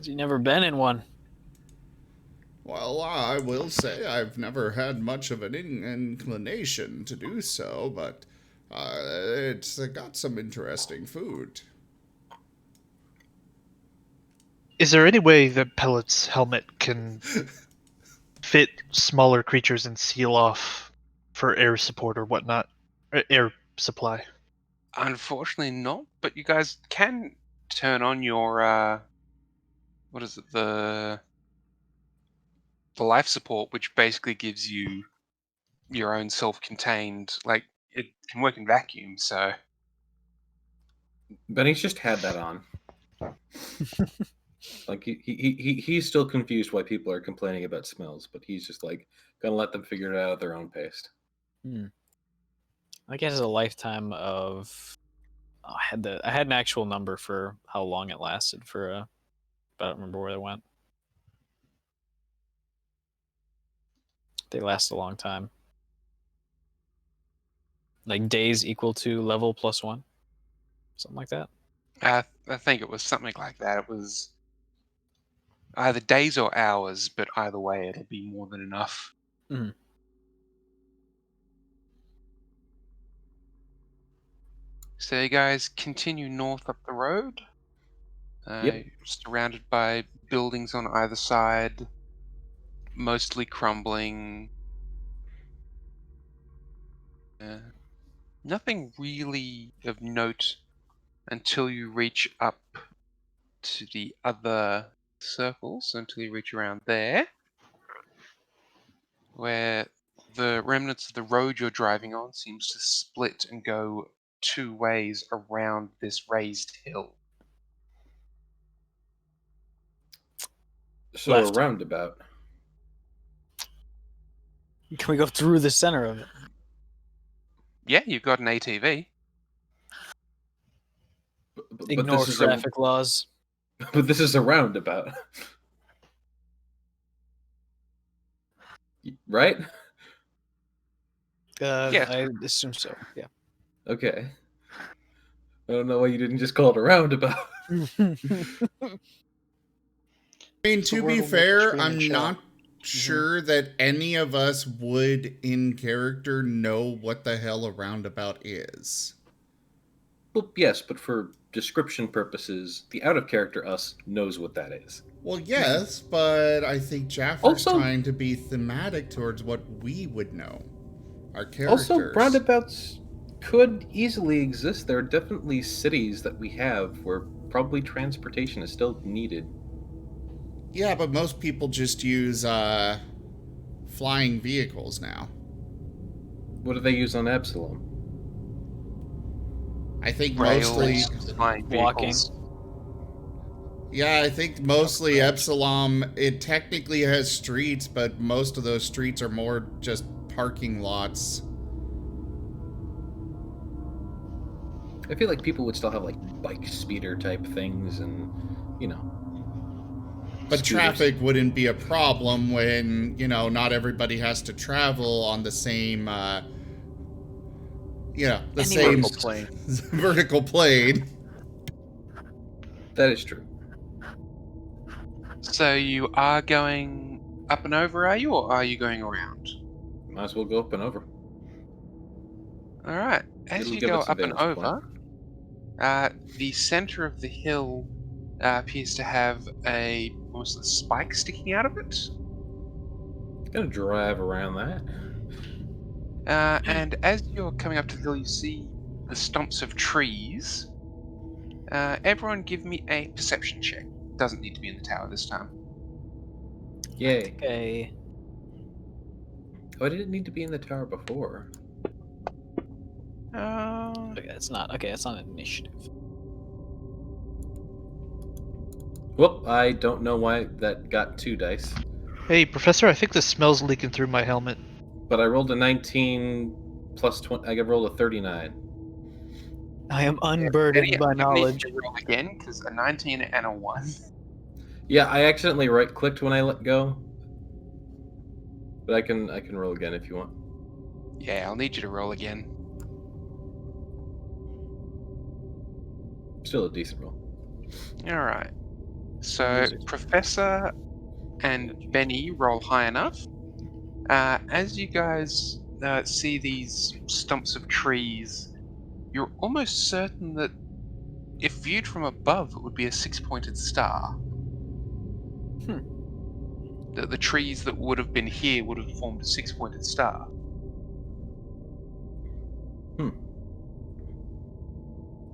You never been in one. Well, I will say I've never had much of an inclination to do so, but it's got some interesting food. Is there any way that Pellet's helmet can fit smaller creatures and seal off for air support or whatnot? Air supply. Unfortunately not, but you guys can turn on your, what is it, the life support, which basically gives you your own self-contained, like, it can work in vacuum, so... Benny's just had that on. Like he's still confused why people are complaining about smells, but he's just like gonna let them figure it out at their own pace. I guess a lifetime of. Oh, I had an actual number for how long it lasted for. But I don't remember where they went. They last a long time. Like days equal to level +1, something like that. I think it was something like that. It was either days or hours, but either way, it'll be more than enough. So you guys continue north up the road. Yep. Surrounded by buildings on either side, mostly crumbling. Nothing really of note until you reach up to the other circles, until you reach around there, where the remnants of the road you're driving on seems to split and go two ways around this raised hill. So Left. a roundabout. Can we go through the center of it? Yeah, you've got an ATV. Ignore this traffic laws. But this is a roundabout. Right? Yeah. I assume so. Yeah. Okay. I don't know why you didn't just call it a roundabout. I mean, So to word be will make a fair, screaming I'm shout. not sure that any of us would, in character, know what the hell a roundabout is. Well, yes, but for description purposes, the out-of-character us knows what that is. Well, yes, but I think Jaffer's Also- trying to be thematic towards what we would know. Our characters. Also, roundabouts could easily exist. There are definitely cities that we have where probably transportation is still needed. Yeah, but most people just use flying vehicles now. What do they use on Absalom? I think Rails, mostly... flying Walking. vehicles. Yeah, I think mostly Epsilon, it technically has streets, but most of those streets are more just parking lots. I feel like people would still have like bike speeder type things and, you know. But scooters. traffic wouldn't be a problem when, you know, not everybody has to travel on the same, the same Vertical plane. vertical plane. That is true. So you are going up and over, are you, or are you going around? Might as well go up and over. All right. as It'll you give go us a up and vantage point. over, the center of the hill appears to have almost a spike sticking out of it. Gonna drive around that. And as you're coming up to the hill, you see the stumps of trees. Everyone give me a perception check. Doesn't need to be in the tower this time. Yay. Okay. Oh, I didn't need to be in the tower before. Okay, it's not. Okay, it's not an initiative. Whoop, I don't know why that got 2 dice. Hey, Professor, I think the smell's leaking through my helmet. But I rolled a 19 plus 20. I rolled a 39. I am unburdened by I need knowledge. to roll again because a 19 and a 1. Yeah, I accidentally right-clicked when I let go. But I can roll again if you want. Yeah, I'll need you to roll again. Still a decent roll. All right. So Professor and Benny roll high enough. As you guys see these stumps of trees, you're almost certain that if viewed from above, it would be a 6-pointed star. That the trees that would have been here would have formed a 6-pointed star.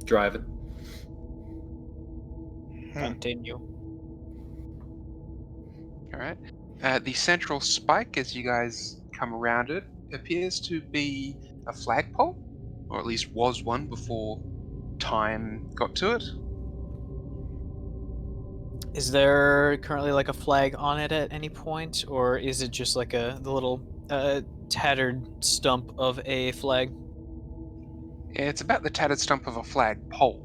Driving. Continue. All right. The central spike, as you guys come around it, appears to be a flagpole, or at least was one before time got to it. Is there currently like a flag on it at any point, or is it just like the little tattered stump of a flag? It's about the tattered stump of a flagpole.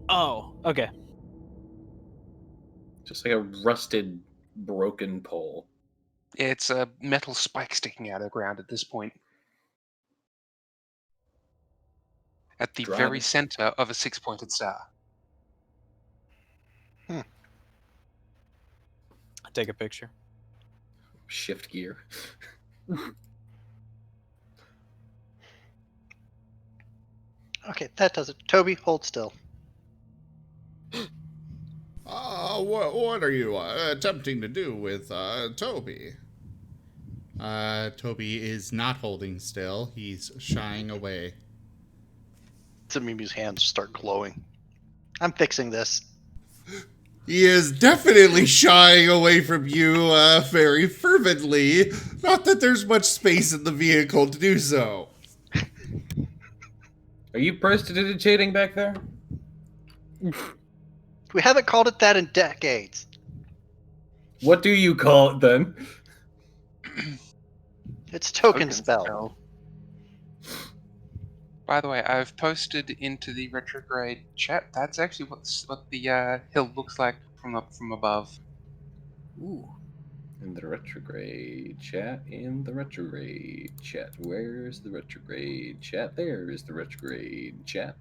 Oh, okay. Just like a rusted, broken pole. It's a metal spike sticking out of the ground at this point. At the very Driving. center of a 6-pointed star. Take a picture. Shift gear. Okay, that does it. Toby, hold still. What are you attempting to do with Toby? Toby is not holding still. He's shying away. Mimi's hands start glowing. I'm fixing this. He is definitely shying away from you very fervently. Not that there's much space in the vehicle to do so. Are you prestidigitating back there? We haven't called it that in decades. What do you call it then? It's token spell. By the way, I've posted into the retrograde chat. That's actually what the hill looks like from above. Ooh. In the retrograde chat, Where's the retrograde chat? There's the retrograde chat.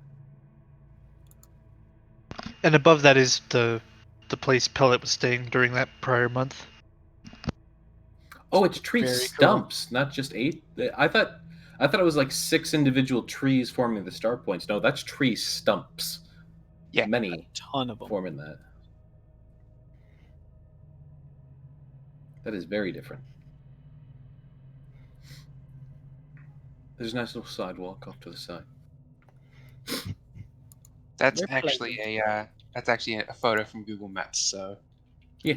And above that is the place Pellet was staying during that prior month. Oh, it's tree Very stumps, not just 8. I thought it was like 6 individual trees forming the star points. No, that's tree stumps. Yeah, Many A ton of them. forming that. That is very different. There's a nice little sidewalk off to the side. That's They're actually a photo from Google Maps. So Yeah.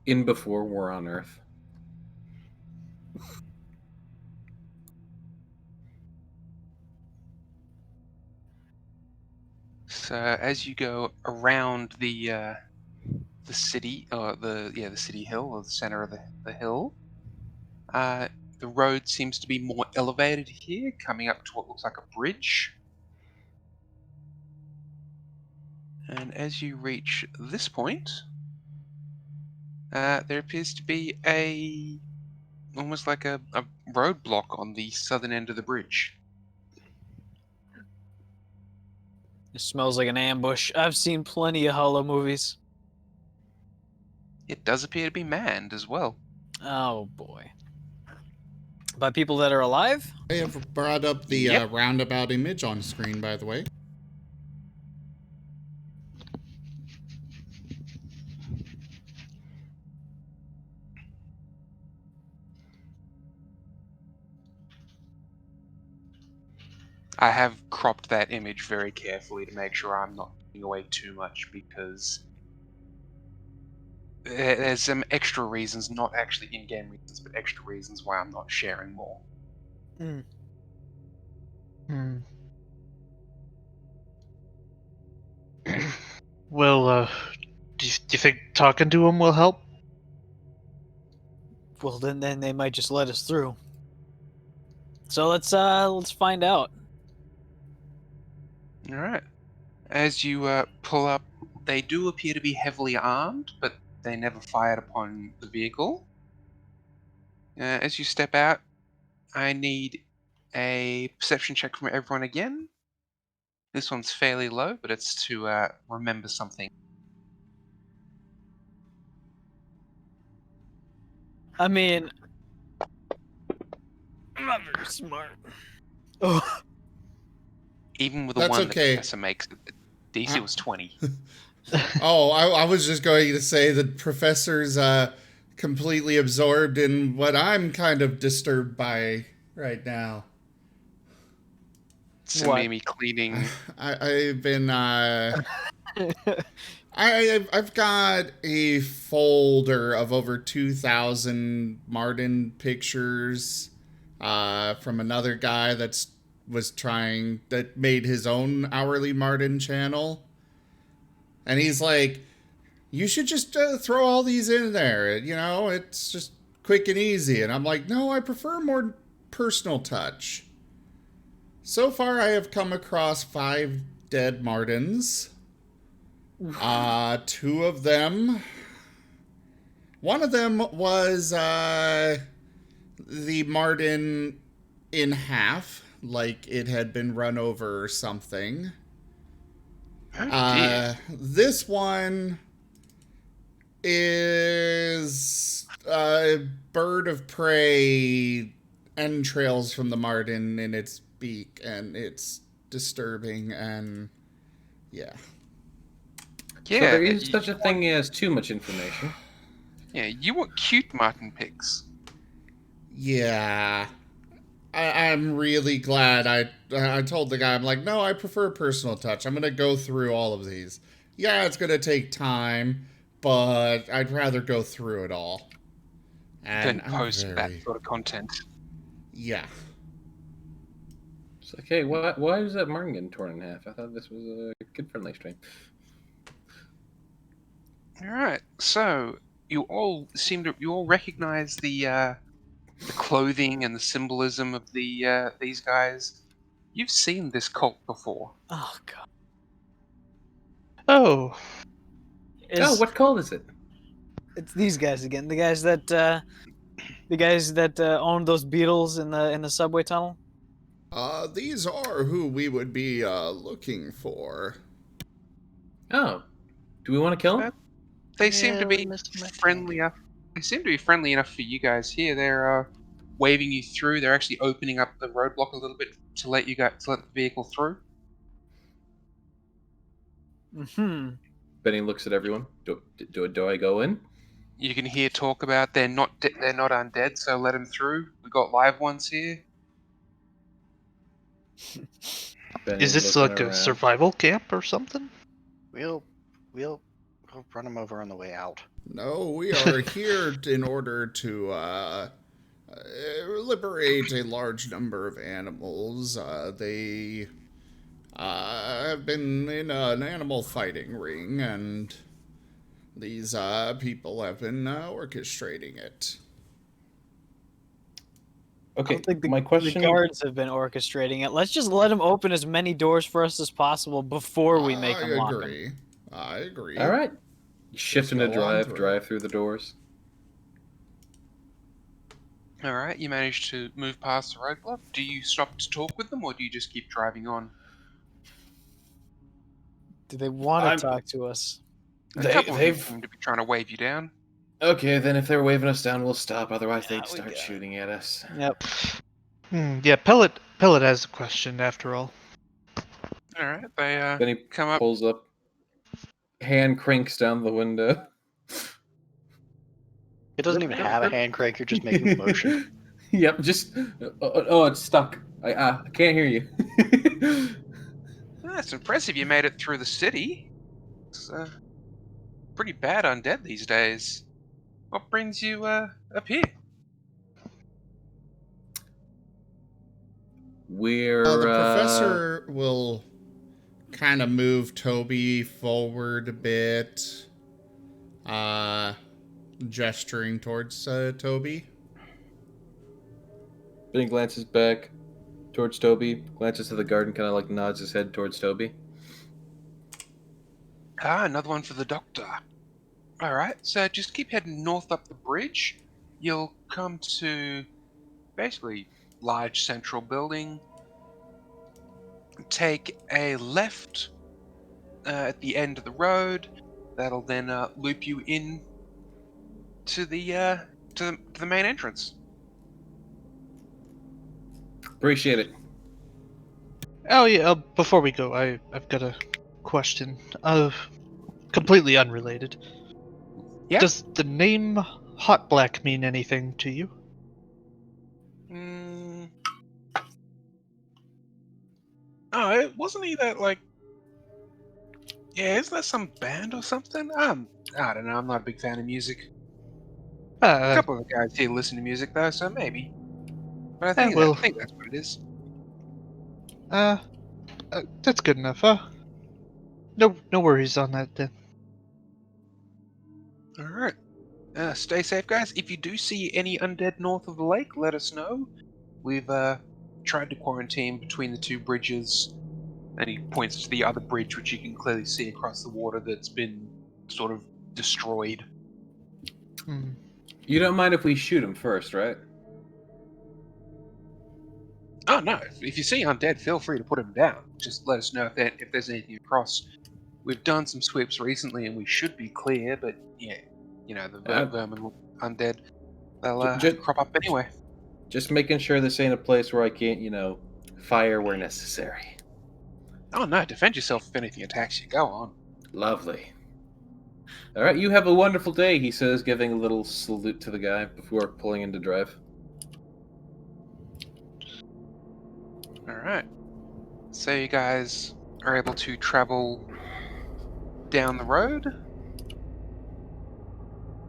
In before War on Earth. as you go around the city, or the city hill, or the center of the hill, the road seems to be more elevated here, coming up to what looks like a bridge. And as you reach this point, there appears to be almost like a roadblock on the southern end of the bridge. It smells like an ambush. I've seen plenty of Hollow movies. It does appear to be manned as well. Oh boy. By people that are alive? I have brought up the Yep. roundabout image on screen, by the way. I have cropped that image very carefully to make sure I'm not giving away too much, because there's some extra reasons, not actually in-game reasons, but extra reasons why I'm not sharing more. Hmm. Well, do you think talking to him will help? Well, then they might just let us through. So let's find out. All right. As you pull up, they do appear to be heavily armed, but they never fired upon the vehicle. As you step out, I need a perception check from everyone again. This one's fairly low, but it's to remember something. I mean, I'm not very smart. Oh, Even with the That's one okay. the professor makes, DC was 20. Oh, I was just going to say the professor's completely absorbed in what I'm kind of disturbed by right now. Samimi cleaning. I've been I've got a folder of over 2,000 Martin pictures from another guy that made his own hourly Martin channel, and he's like, "You should just throw all these in there. You know, it's just quick and easy." And I'm like, "No, I prefer more personal touch." So far, I have come across 5 dead Martins. 2 of them. One of them was the Martin in half, like it had been run over or something. This one is a bird of prey entrails from the Martin in its beak, and it's disturbing, and yeah. So there is such a thing as too much information. Yeah, you want cute Martin pics. Yeah. I'm really glad I told the guy, I'm like, no, I prefer personal touch. I'm going to go through all of these. Yeah, it's going to take time, but I'd rather go through it all. And Then post that sort of content. Yeah. It's like, hey, why was that Martin getting torn in half? I thought this was a kid-friendly stream. Alright, so you all recognize the clothing and the symbolism of these guys. You've seen this cult before. oh god. Oh, What call is it? It's these guys again. The guys that owned those beetles in the subway tunnel. These are who we would be looking for. Oh, do we want to kill him? They seem to be Mr. friendly enough. They seem to be friendly enough for you guys here. They're waving you through. They're actually opening up the roadblock a little bit to let the vehicle through. Hmm. Benny looks at everyone. Do I go in? You can hear talk about they're not undead, so let them through. We got live ones here. Benny is this looking like a around. survival camp or something? We'll run them over on the way out. No, we are here in order to liberate a large number of animals. They have been in an animal fighting ring, and these people have been orchestrating it. I Okay, don't think my question. the guards have been orchestrating it. Let's just let them open as many doors for us as possible before we make them lock them. I agree. All right. Shift into go on through. drive through the doors. Alright, you managed to move past the roadblock. Do you stop to talk with them, or do you just keep driving on? Do they want to talk to us? A couple of them They've seem to be trying to wave you down. Okay, then if they're waving us down, we'll stop. Otherwise, Yeah, they'd we start got it. shooting at us. Yep. Yeah, Pellet has a question after all. All right, they Then he come up. pulls up, hand cranks down the window. It doesn't even have a hand crank. You're just making the motion. Yep, just oh, it's stuck. I can't hear you. That's impressive. You made it through the city. It's pretty bad undead these days. What brings you up here? We're The professor will kind of move Toby forward a bit, gesturing towards Toby. Benny glances back towards Toby, glances to the garden, kind of like nods his head towards Toby. Ah, another one for the doctor. All right, so just keep heading north up the bridge. You'll come to basically large central building. Take a left at the end of the road. That'll then loop you in to the main entrance. Appreciate it. Oh yeah, before we go, I've got a question. Completely unrelated. Yeah. Does the name Hot Black mean anything to you? Oh, wasn't he that like? Yeah, isn't that some band or something? I don't know. I'm not a big fan of music. A couple of the guys here listen to music though, so maybe. But I think well, I think that's what it is. That's good enough. No worries on that then. All right. Stay safe, guys. If you do see any undead north of the lake, let us know. We've tried to quarantine between the two bridges, and he points to the other bridge, which you can clearly see across the water that's been sort of destroyed. You don't mind if we shoot him first, right? Oh no! If you see undead, feel free to put him down. Just let us know if there's anything across. We've done some sweeps recently, and we should be clear. But yeah, you know the vermin undead, they'll crop up anyway. Just making sure this ain't a place where I can't, fire where necessary. Oh no! Defend yourself if anything attacks you. Go on. Lovely. All right, you have a wonderful day, he says, giving a little salute to the guy before pulling into drive. All right. So you guys are able to travel down the road,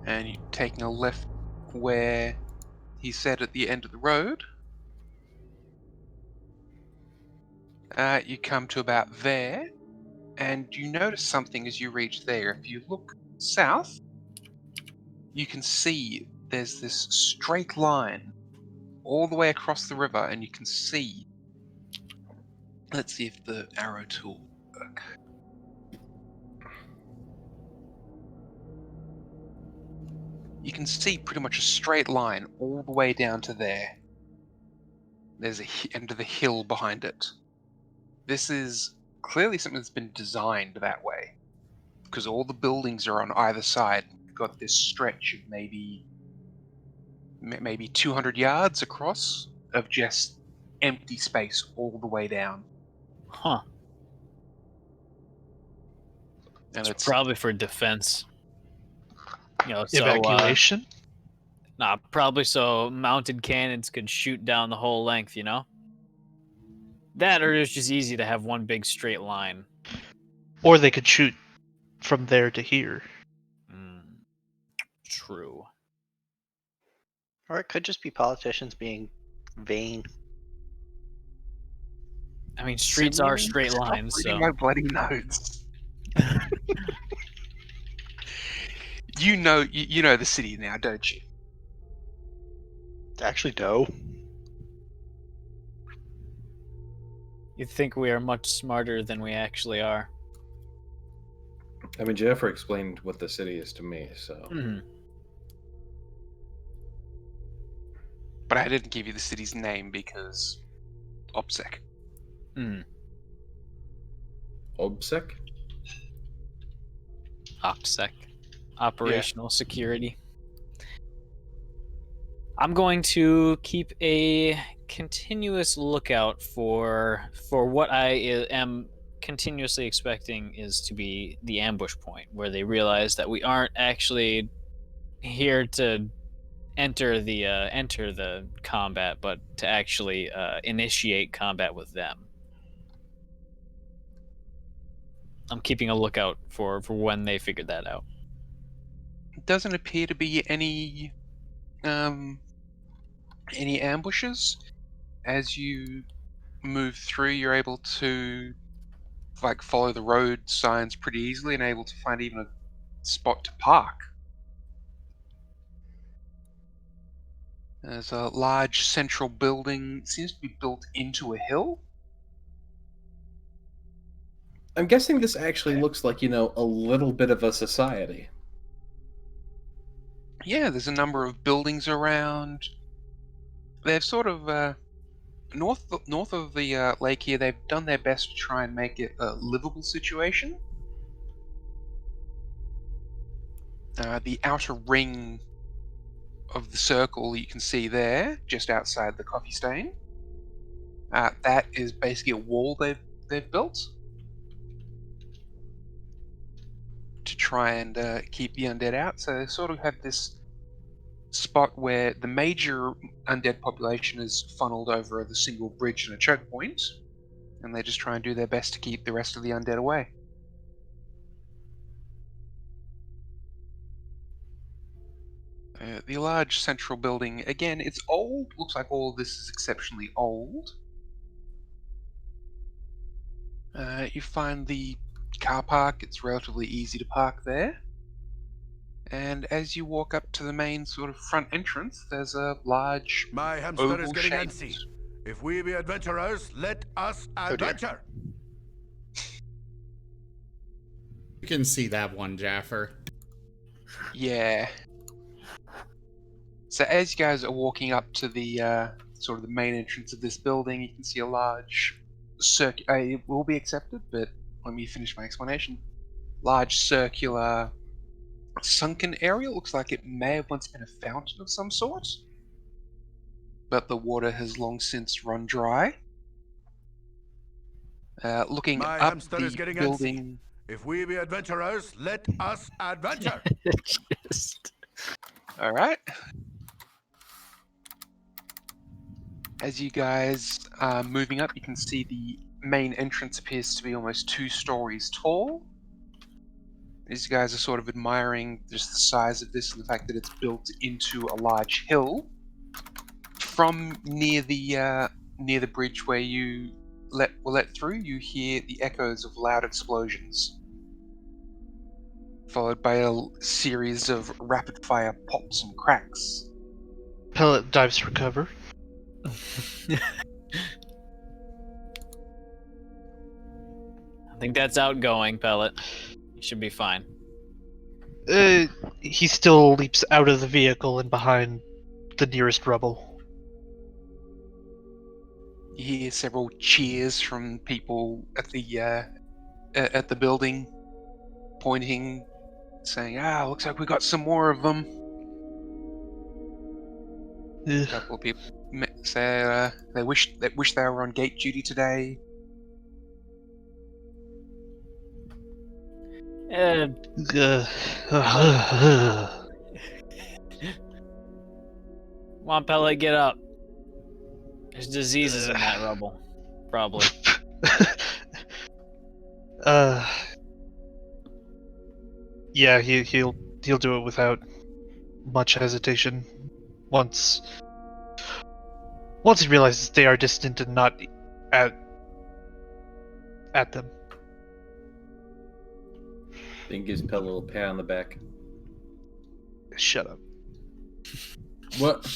and you're taking a left where he said at the end of the road. You come to about there, and you notice something as you reach there. If you look south, you can see there's this straight line all the way across the river, and you can see. Let's see if the arrow tool will work. You can see pretty much a straight line all the way down to there. There's end of the hill behind it. This is clearly something that's been designed that way, because all the buildings are on either side. You've got this stretch of maybe 200 yards across of just empty space all the way down. Huh. And it's probably for defense. So, evacuation? Nah, probably so mounted cannons could shoot down the whole length, That, or it's just easy to have one big straight line. Or they could shoot from there to here. True. Or it could just be politicians being vain. I mean, streets are straight lines, so... my bloody notes. You know the city now, don't you? Actually, no. You think we are much smarter than we actually are. I mean, Jennifer explained what the city is to me, so... But I didn't give you the city's name because... OPSEC. OBSEC? OPSEC. Operational Security. I'm going to keep a continuous lookout for what I am continuously expecting is to be the ambush point, where they realize that we aren't actually here to enter the combat, but to actually initiate combat with them. I'm keeping a lookout for when they figured that out. It doesn't appear to be any ambushes. As you move through, you're able to follow the road signs pretty easily and able to find even a spot to park. There's a large central building, seems to be built into a hill. I'm guessing this actually looks like, a little bit of a society. Yeah, there's a number of buildings around. They've sort of north of the lake here. They've done their best to try and make it a livable situation. The outer ring of the circle you can see there, just outside the coffee stain. That is basically a wall they've built to try and keep the undead out. So they sort of have this spot where the major undead population is funneled over the single bridge and a choke point, and they just try and do their best to keep the rest of the undead away. The large central building, again, it's old. Looks like all of this is exceptionally old. You find the car park. It's relatively easy to park there. And as you walk up to the main sort of front entrance, there's a large My hamster is getting oval-shaped... antsy. If we be adventurers, let us adventure. You can see that one, Jaffer. Yeah. So as you guys are walking up to the sort of the main entrance of this building, you can see a large it will be accepted, but let me finish my explanation. Large circular sunken area. Looks like it may have once been a fountain of some sort, but the water has long since run dry. Looking My up hamster the is getting building... If we be adventurers, let us adventure. Alright. As you guys are moving up, you can see the main entrance appears to be almost 2 stories tall. These guys are sort of admiring just the size of this and the fact that it's built into a large hill. From near the bridge where you were let through, you hear the echoes of loud explosions, followed by a series of rapid-fire pops and cracks. Pellet dives for cover. I think that's outgoing, Pellet. You should be fine. He still leaps out of the vehicle and behind the nearest rubble. You hear several cheers from people at the building, pointing, saying, looks like we got some more of them. A couple of people say they wish they were on gate duty today. Come on, Pellet, get up. There's diseases in that rubble. Probably. Yeah, he'll do it without much hesitation. Once he realizes they are distant and not at them. Then gives Pell a little pat on the back. Shut up. What?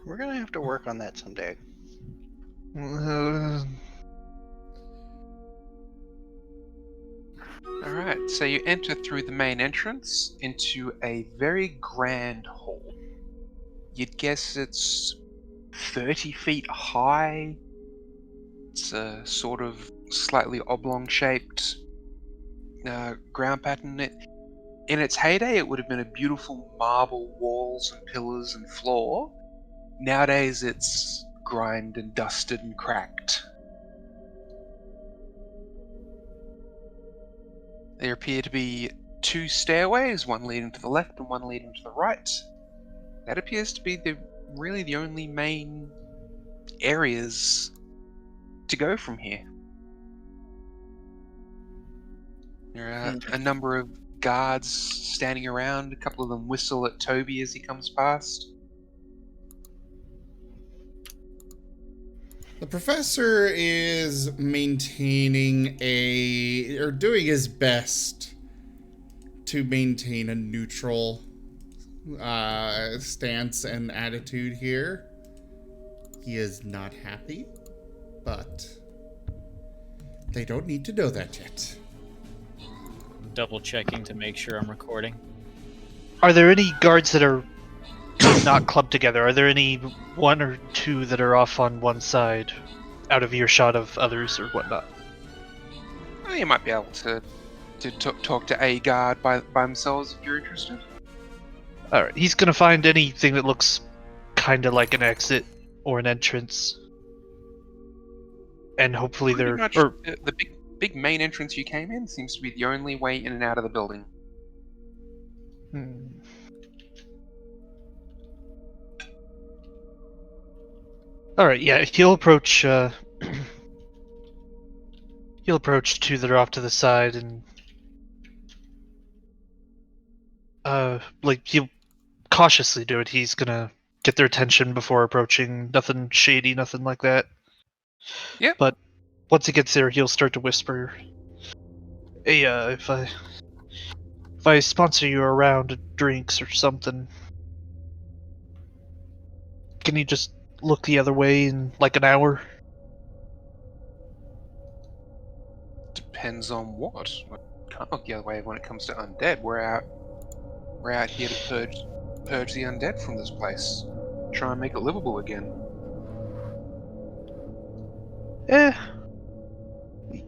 We're gonna have to work on that someday. Alright, so you enter through the main entrance into a very grand hall. You'd guess it's 30 feet high. It's a sort of slightly oblong-shaped ground pattern. In its heyday, it would have been a beautiful marble walls and pillars and floor, nowadays it's grimed and dusted and cracked. There appear to be 2 stairways, one leading to the left and one leading to the right. That appears to be really the only main areas to go from here. There are a number of guards standing around. A couple of them whistle at Toby as he comes past. The professor is maintaining or doing his best to maintain a neutral stance and attitude here. He is not happy, but they don't need to know that yet. Double checking to make sure I'm recording. Are there any guards that are not clubbed together? Are there any 1 or 2 that are off on one side, out of earshot of others or whatnot? Well, you might be able to talk to a guard by themselves if you're interested. Alright, he's gonna find anything that looks kinda like an exit or an entrance. And hopefully Pretty they're... much Or, the big main entrance you came in seems to be the only way in and out of the building. Alright, yeah, he'll approach, he'll approach 2 that are off to the side and... he'll cautiously do it. He's gonna get their attention before approaching. Nothing shady, nothing like that. Yep. But once he gets there, he'll start to whisper, "Hey, if I sponsor you a round of drinks or something, can you just look the other way in like an hour?" Depends on what. Can't look the other way when it comes to undead. We're out here to purge the undead from this place. Try and make it livable again.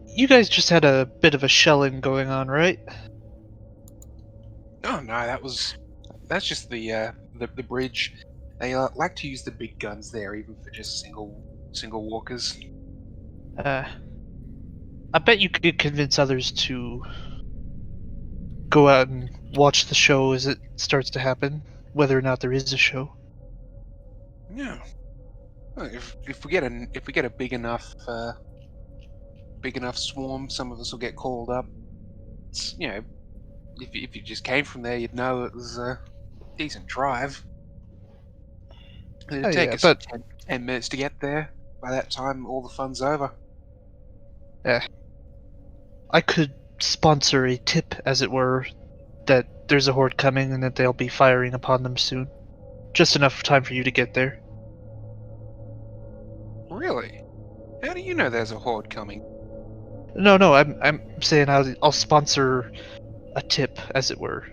You guys just had a bit of a shelling going on, right? Oh no, that's just the bridge. They like to use the big guns there, even for just single walkers. I bet you could convince others to go out and watch the show as it starts to happen, whether or not there is a show. Yeah. Well, if we get a big enough swarm, some of us will get called up. It's, if you just came from there, you'd know it was a decent drive. It'd take us 10 minutes to get there. By that time, all the fun's over. I could sponsor a tip, as it were, that there's a horde coming and that they'll be firing upon them soon. Just enough time for you to get there. Really? How do you know there's a horde coming? No, I'm saying I'll sponsor a tip, as it were.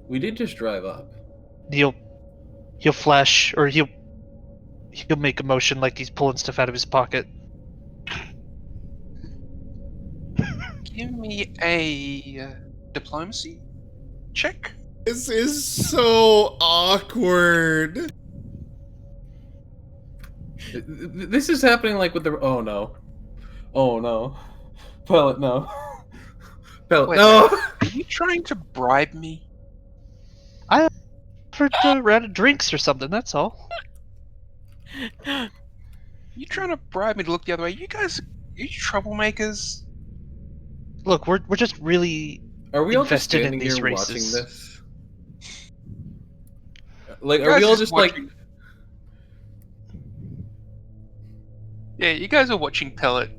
We did just drive up. He'll flash, or he'll make a motion like he's pulling stuff out of his pocket. Give me a diplomacy check. This is so awkward. This is happening like with the... Oh no. Oh no. Pellet, no. Pellet, Wait, no! Are you trying to bribe me? I offered a round of drinks or something, that's all. You trying to bribe me to look the other way? You guys, are you troublemakers? Look, we're just really Are we all just invested in standing these here watching races. this? Like, You are guys we all just just watching- like... Yeah, you guys are watching Pellet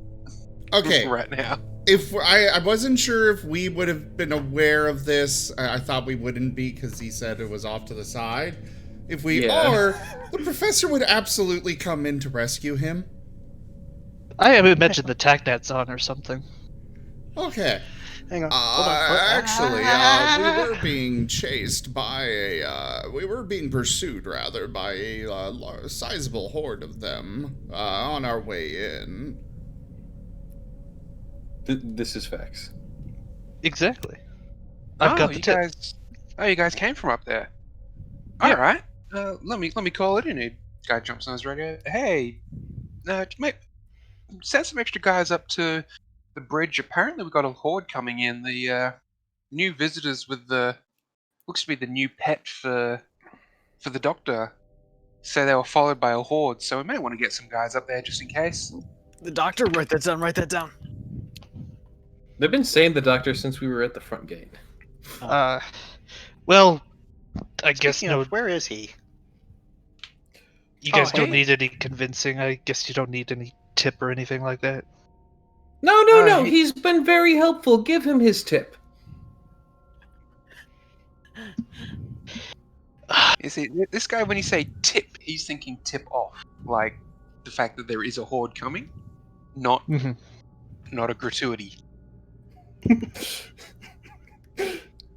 Okay, right now. if I wasn't sure if we would have been aware of this. I thought we wouldn't be because he said it was off to the side. If we are, the professor would absolutely come in to rescue him. I imagine the tac net's on or something. Okay. Hang on. Hold on. Actually, we were being chased by we were being pursued, rather, by a sizable horde of them on our way in. This is facts. Exactly. I've got the tip. You guys came from up there. Yeah. All right. Let me call it in. Guy jumps on his radio. Hey, mate, send some extra guys up to the bridge. Apparently, we've got a horde coming in. The new visitors with the looks to be the new pet for the doctor. So they were followed by a horde. So we may want to get some guys up there just in case. The doctor, write that down. Write that down. They've been saying the doctor since we were at the front gate. Well, I guess Speaking no. of, where is he? You guys Oh, don't hey. need any convincing. I guess you don't need any tip or anything like that. No, Hey. he's been very helpful. Give him his tip. You see, this guy, when you say tip, he's thinking tip off, like the fact that there is a horde coming, not Mhm. not a gratuity.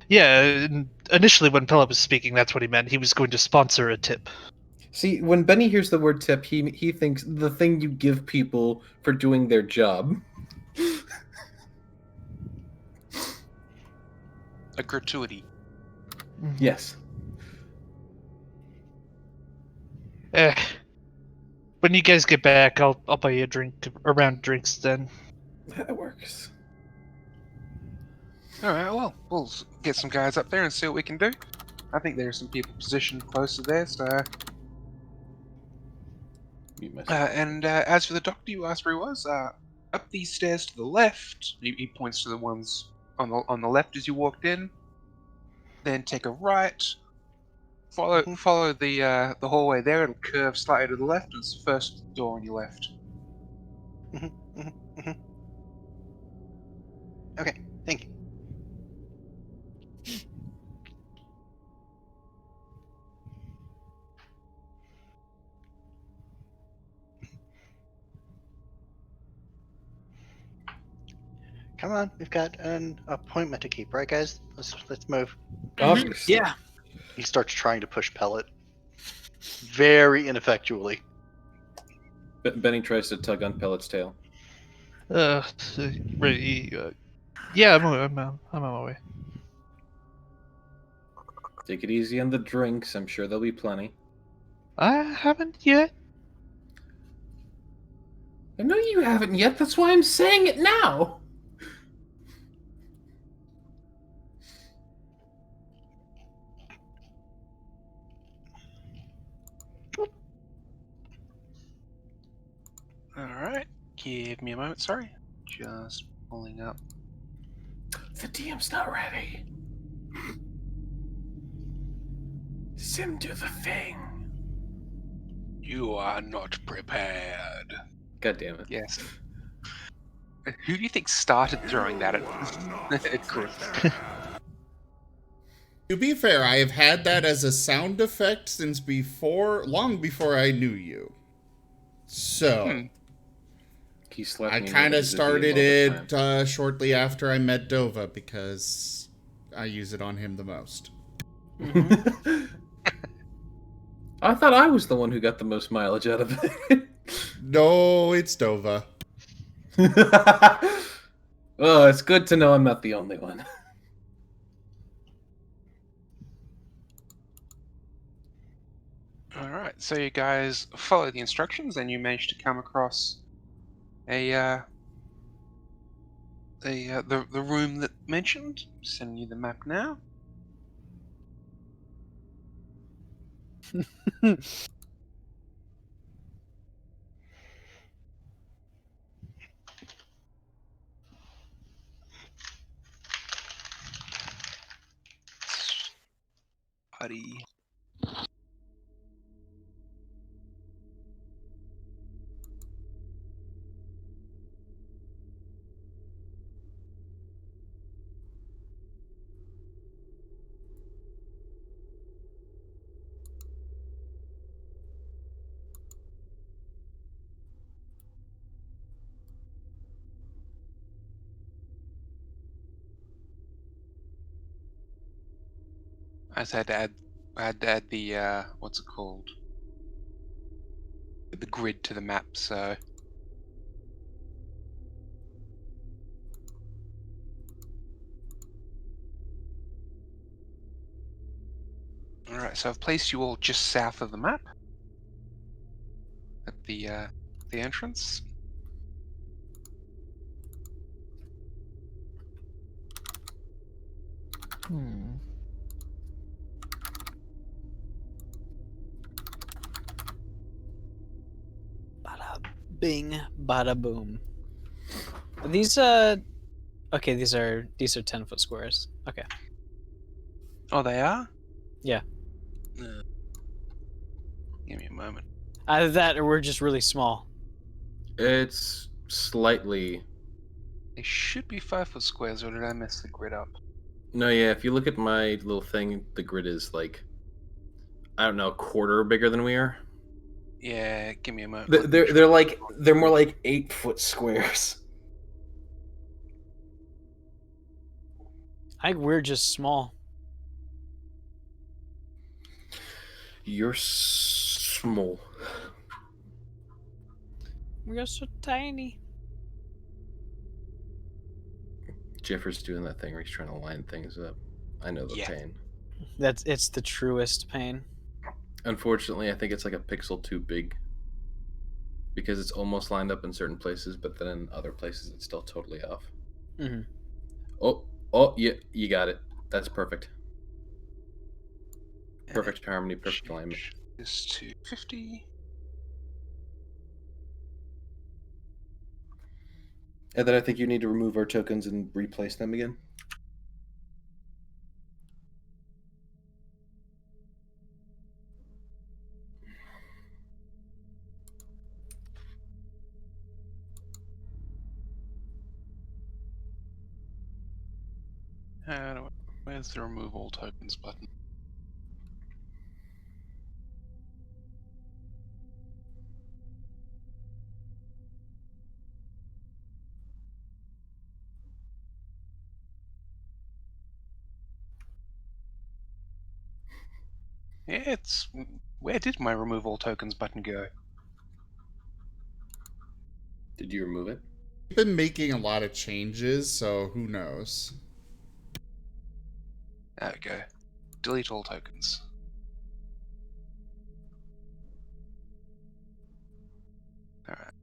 Yeah, initially when Pella was speaking, that's what he meant. He was going to sponsor a tip. See, when Benny hears the word tip, he thinks the thing you give people for doing their job. A gratuity. Yes. When you guys get back, I'll buy you a drink, a round of drinks then. That works. Alright, well, we'll get some guys up there and see what we can do. I think there are some people positioned close to there, so... as for the doctor, you asked where he was. Up these stairs to the left. He points to the ones on the left as you walked in. Then take a right. Follow the hallway there. It'll curve slightly to the left. And it's the first door on your left. Okay, thank you. Come on, we've got an appointment to keep, right, guys? Let's move. Obviously. Yeah. He starts trying to push Pellet, very ineffectually. Benny tries to tug on Pellet's tail. Ready? Yeah, I'm on my way. Take it easy on the drinks. I'm sure there'll be plenty. I haven't yet. I know you haven't yet. That's why I'm saying it now. Alright. Give me a moment, sorry. Just pulling up. The DM's not ready. Sim do the thing. You are not prepared. God damn it. Yes. Who do you think started throwing that at Chris? To be fair, I have had that as a sound effect since long before I knew you. So, He slapped I me kind in of the started DM all the time. it shortly after I met Dova because I use it on him the most. I thought I was the one who got the most mileage out of it. No, it's Dova. Oh, it's good to know I'm not the only one. Alright, so you guys follow the instructions and you manage to come across the room that mentioned. Sending you the map now. Buddy. I just had to add the what's it called? The grid to the map, so alright, so I've placed you all just south of the map. the entrance. Hmm. Bada bing, bada boom. Are these okay, these are 10-foot squares. Okay. Oh, they are? Yeah. Give me a moment. Either that or we're just really small. It's slightly. They should be 5-foot squares, or did I mess the grid up? No, yeah. If you look at my little thing, the grid is like, I don't know, a quarter bigger than we are. Yeah, give me a moment. They're more like 8-foot squares. I think we're just small. You're small. We're so tiny. Jeffers doing that thing where he's trying to line things up. I know the Yeah. pain. It's the truest pain. Unfortunately, I think it's like a pixel too big. Because it's almost lined up in certain places, but then in other places it's still totally off. Mm-hmm. Oh, yeah, you got it. That's perfect. Perfect harmony, perfect alignment. Change this to 50. And then I think you need to remove our tokens and replace them again. Where's the remove all tokens button? Yeah, where did my remove all tokens button go? Did you remove it? We've been making a lot of changes, so who knows? There we go. Delete all tokens. Alright.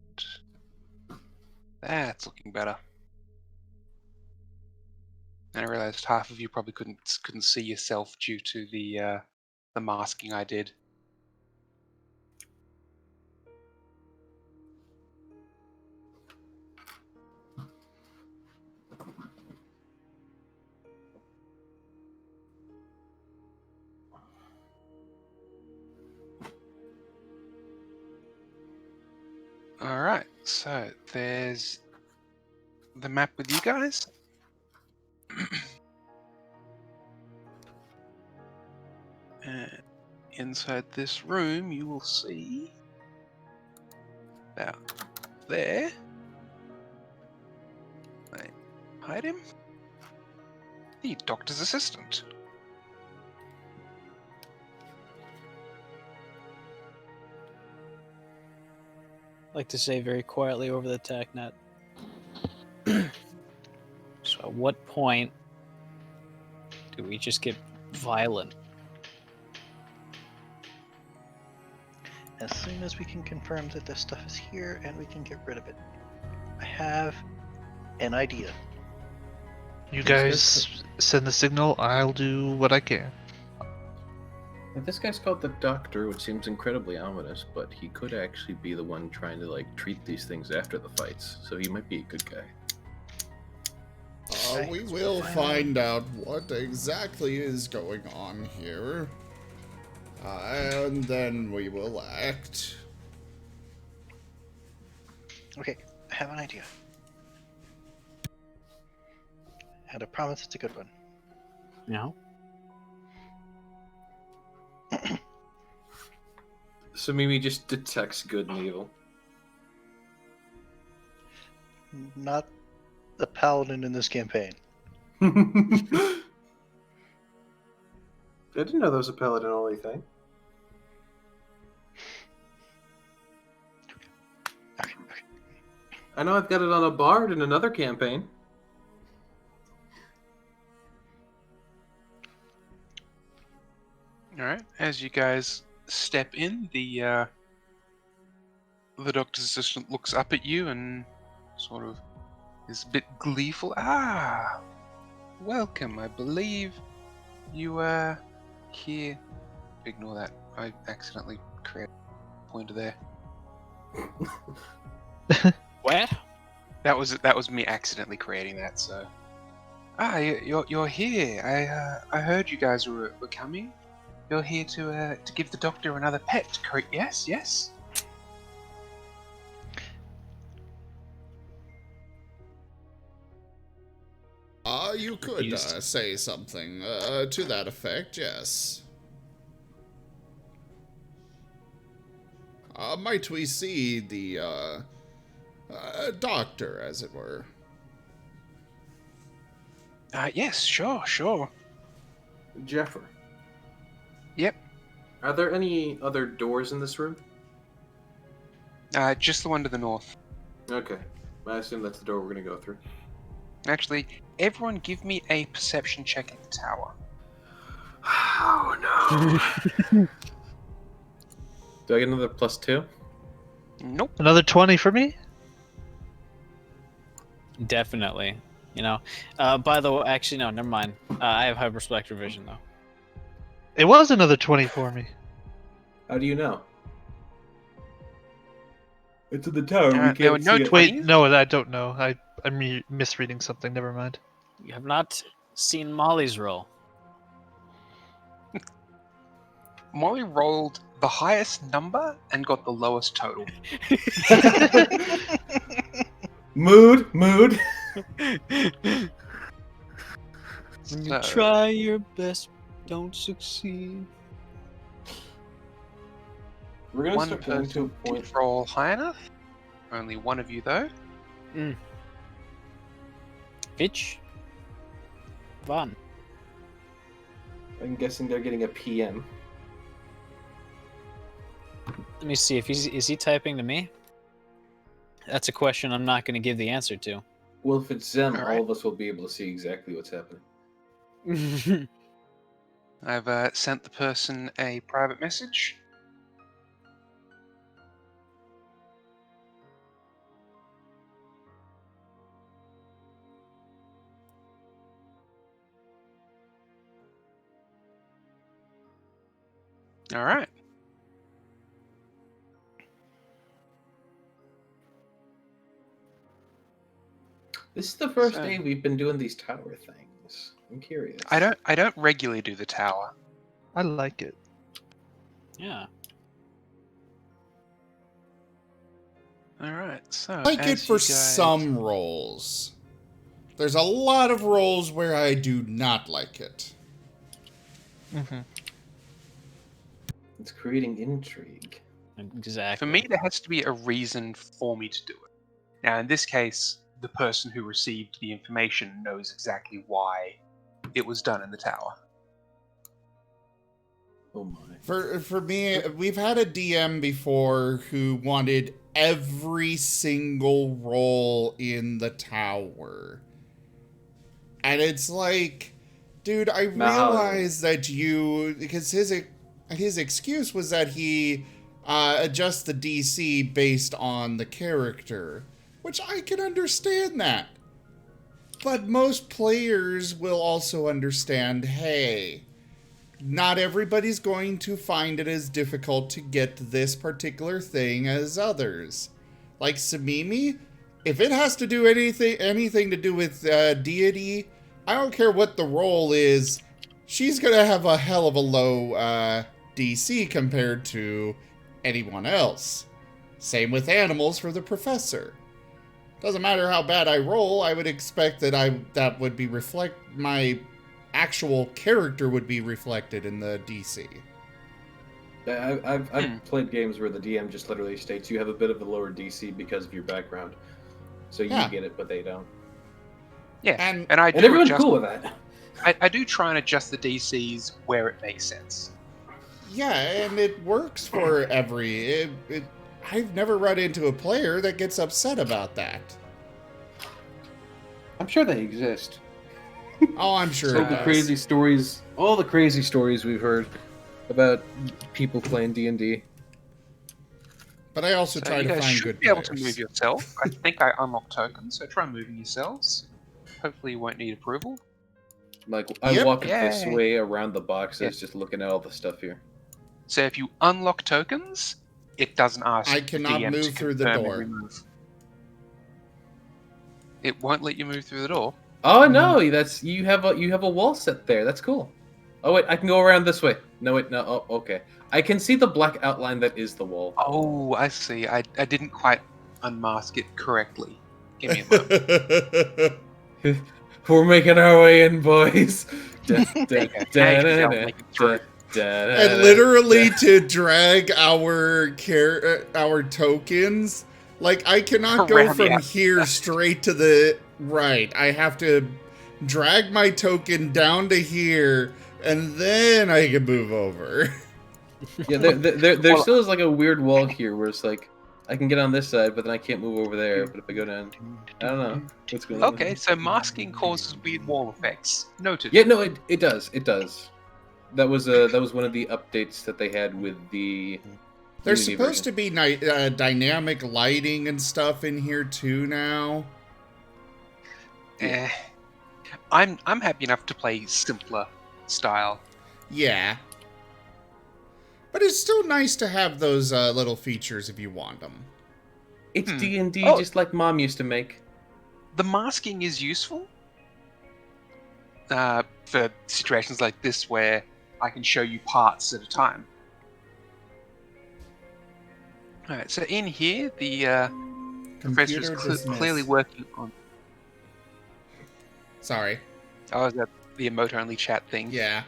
That's looking better. And I realized half of you probably couldn't see yourself due to the masking I did. Alright, so there's the map with you guys. And inside this room you will see about there. Wait, hide him? The doctor's assistant. Like to say very quietly over the TACnet. So at what point do we just get violent? As soon as we can confirm that this stuff is here and we can get rid of it. I have an idea. You guys send the signal, I'll do what I can. This guy's called the Doctor, which seems incredibly ominous, but he could actually be the one trying to like treat these things after the fights, so he might be a good guy. We will find out what exactly is going on here. And then we will act. Okay, I have an idea. And I promise it's a good one. No. So Mimi just detects good and evil. Not the paladin in this campaign. I didn't know there was a paladin only thing. Okay. I know I've got it on a bard in another campaign. Alright, as you guys step in, the The doctor's assistant looks up at you and sort of is a bit gleeful. Ah, welcome. I believe you are here. Ignore that. I accidentally created a pointer there. What? That was me accidentally creating that. So, you're here. I heard you guys were coming. You're here to give the doctor another pet, correct? Yes, yes. You could say something to that effect, yes. Might we see the doctor, as it were? Yes, sure. Jeffrey. Yep. Are there any other doors in this room? Just the one to the north. Okay. I assume that's the door we're gonna go through. Actually, everyone give me a perception check at the tower. Oh no. Do I get another +2? Nope. Another 20 for me? Definitely. You know. By the way, actually, no, never mind. I have hyperspectral vision, though. It was another 20 for me. How do you know? It's in the tower. We There were can't no see it. Wait, no, I don't know. I'm misreading something. Never mind. You have not seen Molly's roll. Molly rolled the highest number and got the lowest total. Mood. When you So- try your best, don't succeed. We're gonna One start going to a person point. didn't roll high enough. Only one of you, though. Bitch. Van. I'm guessing they're getting a PM. Let me see if is he typing to me? That's a question I'm not going to give the answer to. Well, if it's them, All right. all of us will be able to see exactly what's happening. I've sent the person a private message. All right. This is the first So- day we've been doing these tower things. I'm curious. I don't regularly do the tower. I like it. Yeah. All right. So Like it as for you guys- some roles. There's a lot of roles where I do not like it. Mm-hmm. It's creating intrigue. Exactly. For me, there has to be a reason for me to do it. Now, in this case, the person who received the information knows exactly why it was done in the tower. Oh my. For me, we've had a DM before who wanted every single role in the tower. And it's like, dude, I realize that because his excuse was that he adjusts the DC based on the character, which I can understand that. But most players will also understand, hey, not everybody's going to find it as difficult to get this particular thing as others. Like Samimi, if it has to do anything to do with deity, I don't care what the role is, she's gonna have a hell of a low DC compared to anyone else. Same with animals for the professor. Doesn't matter how bad I roll, I would expect that would be my actual character would be reflected in the DC. I've played games where the DM just literally states you have a bit of a lower DC because of your background. So you get it, but they don't. Yeah, And I do And everyone's adjust, cool with that. I do try and adjust the DCs where it makes sense. yeah, and it works for I've never run into a player that gets upset about that. I'm sure they exist. Oh, I'm sure All it the does. crazy stories we've heard about people playing D&D. But I also So try you to guys find should good be able to move players. yourself. I think I unlocked tokens, so try moving yourselves. Hopefully you won't need approval. Like, I Yep. walk this Yay. way around the boxes, Yeah. just looking at all the stuff here. So if you unlock tokens, it doesn't ask I the cannot DM move to through the confirm door. every move. It won't let you move through the door. Oh no, that's you have a wall set there. That's cool. Oh wait, I can go around this way. No wait, no. Oh, okay. I can see the black outline that is the wall. Oh, I see. I didn't quite unmask it correctly. Give me a moment. We're making our way in, boys. There you go. Now you should be able to make it through. And literally to drag our tokens, like I cannot go Around the from outside. here straight to the right. I have to drag my token down to here, and then I can move over. Yeah, there Well- still is like a weird wall here where it's like I can get on this side, but then I can't move over there. But if I go down, I don't know what's going on. Okay, so masking causes weird wall effects. Noted. Yeah, no, it does. It does. That was one of the updates that they had with the. There's Unity supposed version. to be dynamic lighting and stuff in here too now. I'm happy enough to play simpler style. Yeah. But it's still nice to have those little features if you want them. It's D&D, Oh. just like Mom used to make. The masking is useful for situations like this where I can show you parts at a time. Alright, so in here, the professor is Computer dismiss. clearly working on... Sorry. Oh, is that the emote-only chat thing? Yeah.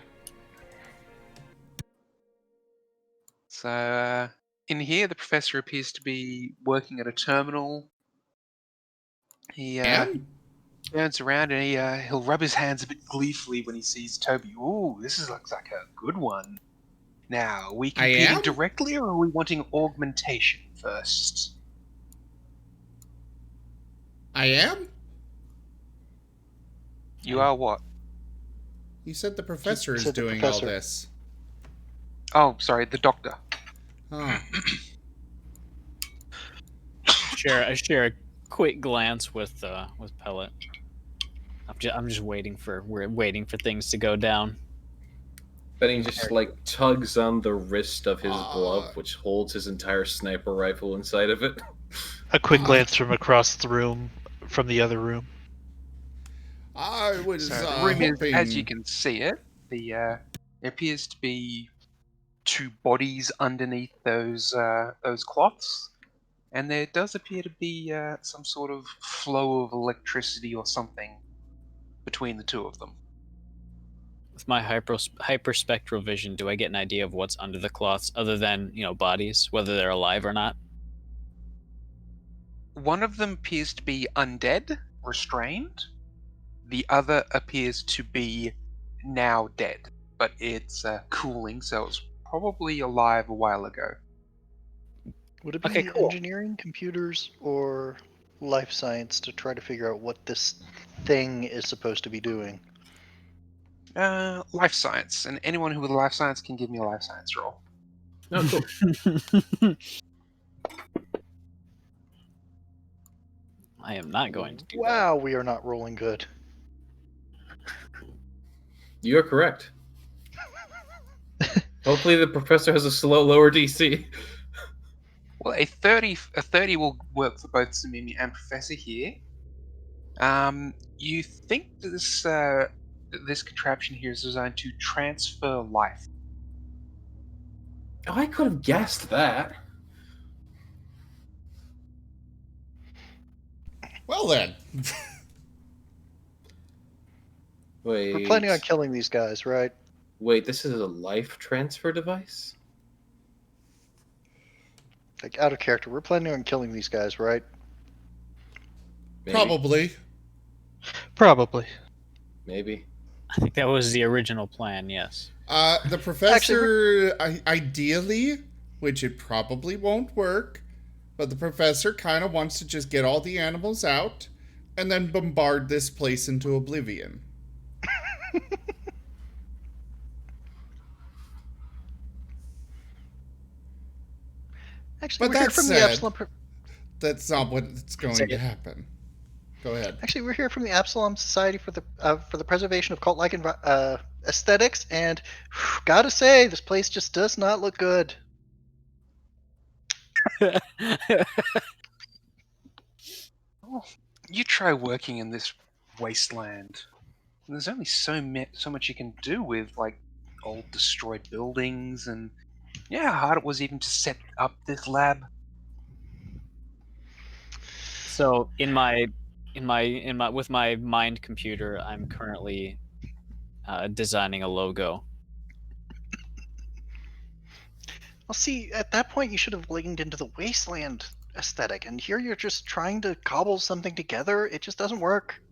So, in here, the professor appears to be working at a terminal. He And turns around and he'll rub his hands a bit gleefully when he sees Toby. Ooh, this looks like a good one. Now, are we competing am? directly, or are we wanting augmentation first? I am? You are what? You said the professor is said the doing professor. all this. Oh, sorry, the doctor. Oh. I share a quick glance with Pellet. I'm just we're waiting for things to go down. Benny just like tugs on the wrist of his glove, Ah. which holds his entire sniper rifle inside of it. A quick glance from across the room, from the other room. I was So the room hoping... is, as you can see it, there appears to be two bodies underneath those cloths, and there does appear to be some sort of flow of electricity or something between the two of them. With my hyperspectral vision, do I get an idea of what's under the cloths, other than bodies, whether they're alive or not? One of them appears to be undead, restrained. The other appears to be now dead, but it's cooling, so it's probably alive a while ago. Would it be Okay, cool. engineering, computers, or life science to try to figure out what this thing is supposed to be doing? Life science, and anyone who with life science can give me a life science roll. Oh, cool. I am not going to do Wow, we are not rolling good. You are correct. Hopefully, the professor has a lower DC. Well, a 30 will work for both Samimi and Professor here. You think that this contraption here is designed to transfer life? Oh, I could have guessed that. Well then. Wait. We're planning on killing these guys, right? Wait, this is a life transfer device? Like, out of character, we're planning on killing these guys, right? Maybe. Probably. Probably. Maybe. I think that was the original plan. Yes. The professor, ideally, which it probably won't work, but the professor kind of wants to just get all the animals out and then bombard this place into oblivion. Actually, But we're here that from the said, Absalom. that's not what's going to happen. Go ahead. Actually, we're here from the Absalom Society for the preservation of cult-like aesthetics, and gotta say, this place just does not look good. Oh, you try working in this wasteland. There's only so much you can do with like old destroyed buildings, and yeah, how hard it was even to set up this lab. So with my mind computer, I'm currently designing a logo. Well, see, at that point, you should have leaned into the wasteland aesthetic, and here you're just trying to cobble something together. It just doesn't work.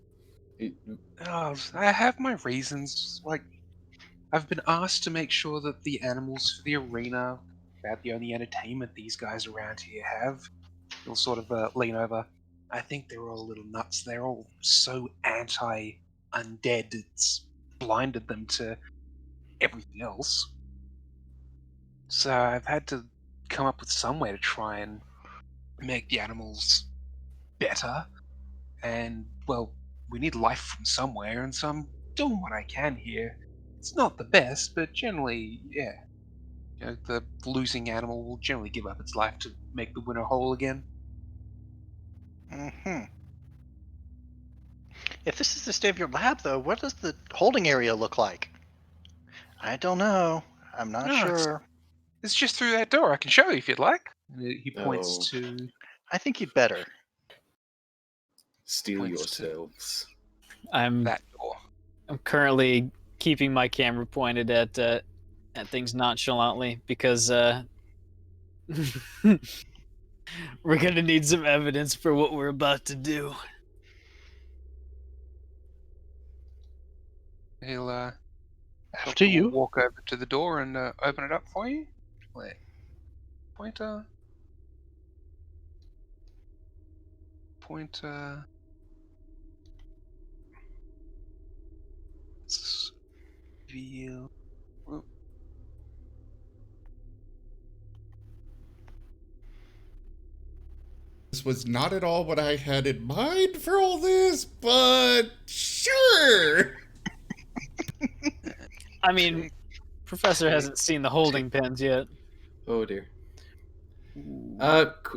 Oh, I have my reasons. Like, I've been asked to make sure that the animals for the arena, about the only entertainment these guys around here have, they'll sort of lean over. I think they're all a little nuts. They're all so anti-undead. It's blinded them to everything else. So I've had to come up with some way to try and make the animals better. And, well, we need life from somewhere, and so I'm doing what I can here. It's not the best, but generally, yeah. You know, the losing animal will generally give up its life to make the winner whole again. Hmm. If this is the state of your lab, though, what does the holding area look like? I don't know. I'm not No, sure. it's just through that door. I can show you if you'd like. And he points Oh. to I think you'd better. Steel Points to- yourselves. I'm that door. I'm currently keeping my camera pointed at things nonchalantly because we're gonna need some evidence for what we're about to do. He'll After you. walk over to the door and open it up for you. Wait. Pointer. Pointer. View. This was not at all what I had in mind for all this, but sure. I mean, Professor hasn't seen the holding pens yet. Oh dear.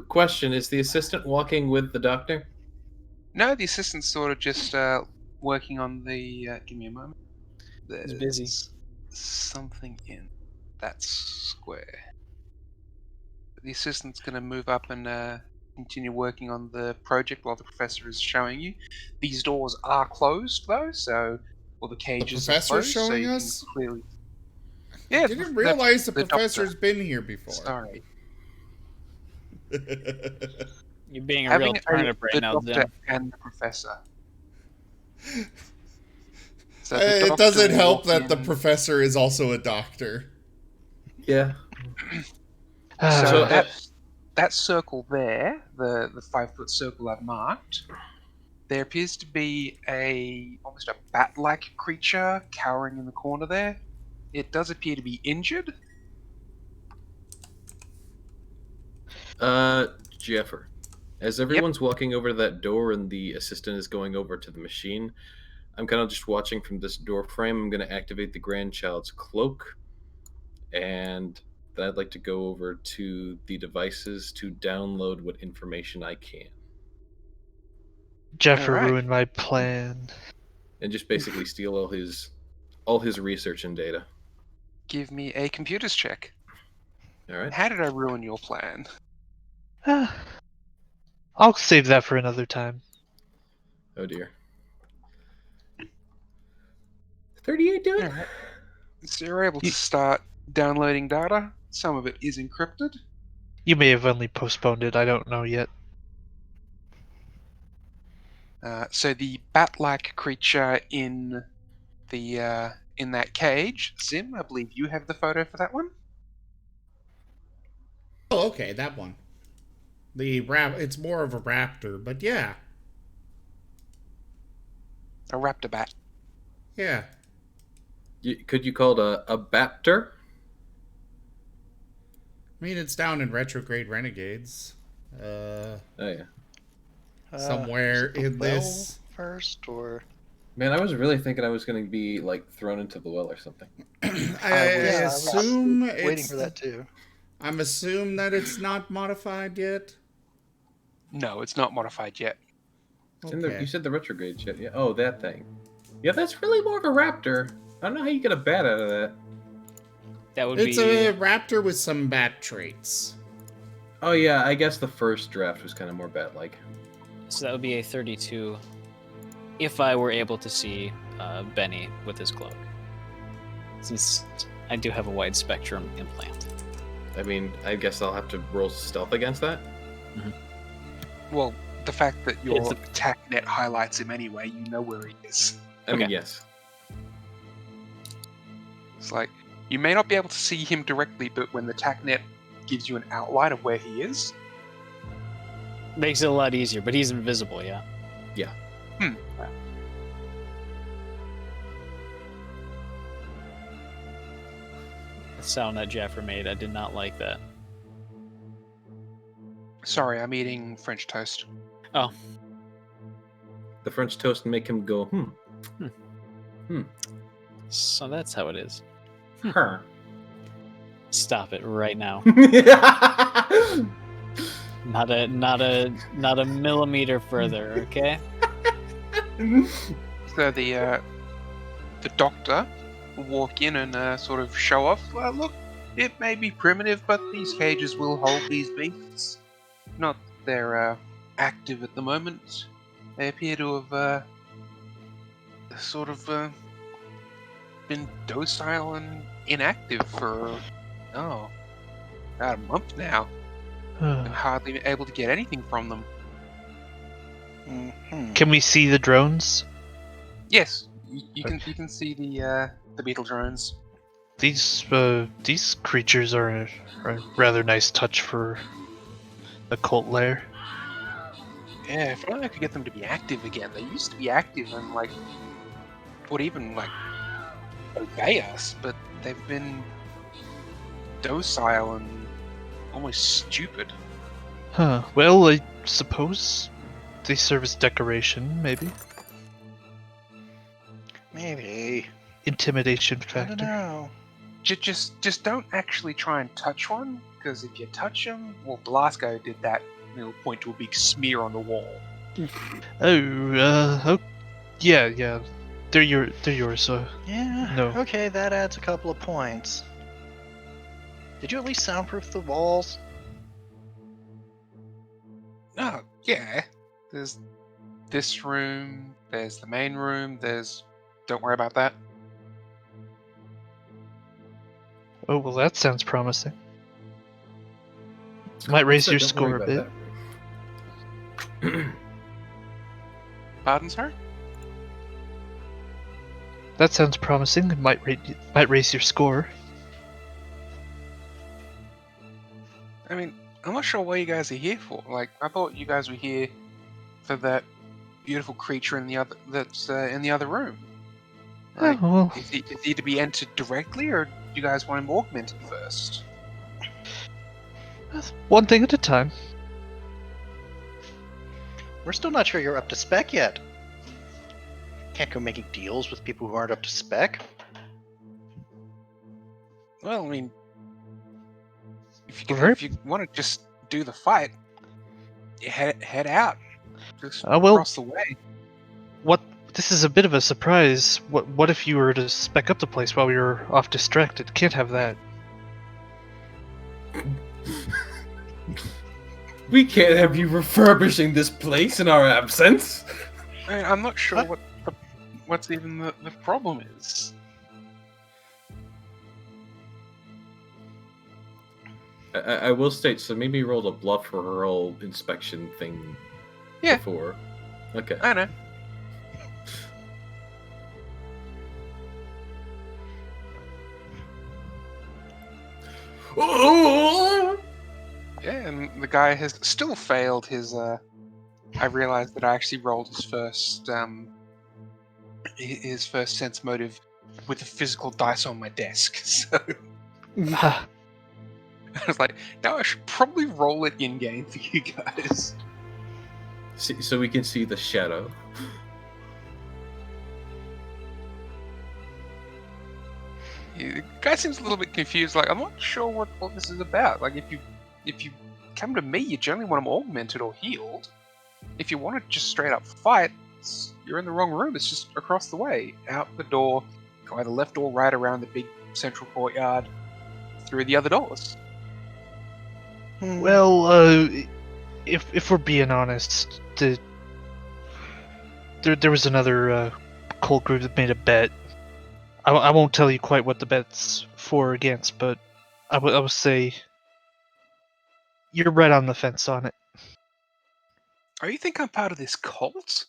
Question: is the assistant walking with the doctor? No, the assistant's sort of just working on the. Give me a moment. He's busy. There's something in that square. The assistant's going to move up and continue working on the project while the professor is showing you. These doors are closed, though, so all the cages are professor's closed, so showing you us? can clearly. I Yeah, didn't realize the doctor. professor's been here before. Sorry. You're being a Having real turnip the right now, doctor Zen. and the professor. So It doctor doesn't will help walk that the in- professor is also a doctor. Yeah. So Ah, that circle there, the 5-foot circle I've marked, there appears to be almost a bat-like creature cowering in the corner there. It does appear to be injured. Jeffer, as everyone's walking over to that door and the assistant is going over to the machine, I'm kind of just watching from this door frame. I'm going to activate the grandchild's cloak, and then I'd like to go over to the devices to download what information I can, Jeffer Alright. ruined my plan. and just basically steal all his research and data. Give me a computers check. All right. How did I ruin your plan? Ah, I'll save that for another time. Oh dear. 38 do it? Alright. So you're able to start downloading data. Some of it is encrypted. You may have only postponed it, I don't know yet. So the bat-like creature in that cage, Zim, I believe you have the photo for that one. Oh, okay, that one. It's more of a raptor, but yeah. A raptor bat. Yeah. Could you call it a bapter? I mean, it's down in Retrograde Renegades. Oh yeah. Somewhere is it the in well this. first, or Man, I was really thinking I was going to be like thrown into the well or something. I assume I was waiting it's for that too. I'm assuming that it's not modified yet. No, it's not modified yet. It's in the, you said the retrograde shit. Yeah. Oh, that thing. Yeah, that's really more of a raptor. I don't know how you get a bat out of that. That would It's be a raptor with some bat traits. Oh yeah, I guess the first draft was kind of more bat-like. so that would be a 32 if I were able to see Benny with his cloak. Since I do have a wide spectrum implant. I mean, I guess I'll have to roll stealth against that. Well, the fact that your It's a- attack net highlights him anyway, you know where he is. I mean, Okay. yes. It's like, you may not be able to see him directly, but when the attack net gives you an outline of where he is, Makes it a lot easier, but he's invisible, yeah. Yeah. The sound that Jaffer made, I did not like that. sorry, I'm eating French toast. Oh, The French toast make him go, so that's how it is. Her. Stop it right now. Not a millimeter further, okay? So the doctor will walk in and sort of show off. Well, look, it may be primitive, but these cages will hold these beasts. Not that they're active at the moment. They appear to have sort of been docile and inactive for about a month now. I'm hardly able to get anything from them. Mhm. Can we see the drones? Yes, you can see the beetle drones. These creatures are a rather nice touch for a cult lair. Yeah, if only I could get them to be active again. They used to be active and would even obey us, but they've been docile and almost stupid. Huh. Well, I suppose they serve as decoration, maybe. Maybe. Intimidation I don't factor. know. Just don't actually try and touch one, because if you touch them, well, Blasco did that. He'll point to a big smear on the wall. Oh, yeah. They're yours. So Yeah. No. Okay, that adds a couple of points. Did you at least soundproof the walls? Oh, yeah. There's this room, there's the main room, don't worry about that. oh well, that sounds promising. Might raise your Don't worry score a bit. about that. Pardon, sir? That sounds promising. It might raise your score. I mean, I'm not sure what you guys are here for. I thought you guys were here for that beautiful creature in the other in the other room. Oh, well, Is he to be entered directly, or do you guys want him augmented first? one thing at a time. We're still not sure you're up to spec yet. Can't go making deals with people who aren't up to spec. Well, I mean, We're very- if you want to just do the fight, you head out. Just well- across the way. What? This is a bit of a surprise. What if you were to spec up the place while we were off distracted? Can't have that. We can't have you refurbishing this place in our absence. I mean, I'm not sure what's even the problem is. I will state, so maybe rolled a bluff for her whole inspection thing Yeah. before. Okay. I know. Oh! Yeah, and the guy has still failed his. I realized that I actually rolled his first sense motive with a physical dice on my desk. So Ah, I was like, no, I should probably roll it in game for you guys. So we can see the shadow. Yeah, the guy seems a little bit confused. Like, I'm not sure what this is about. Like, if you come to me, you generally want them augmented or healed. If you want to just straight up fight, you're in the wrong room. It's just across the way, out the door, go either left or right around the big central courtyard, through the other doors. Well, if we're being honest, there was another cult group that made a bet. I won't tell you quite what the bet's for or against, but I would say you're right on the fence on it. Oh, you think I'm part of this cult?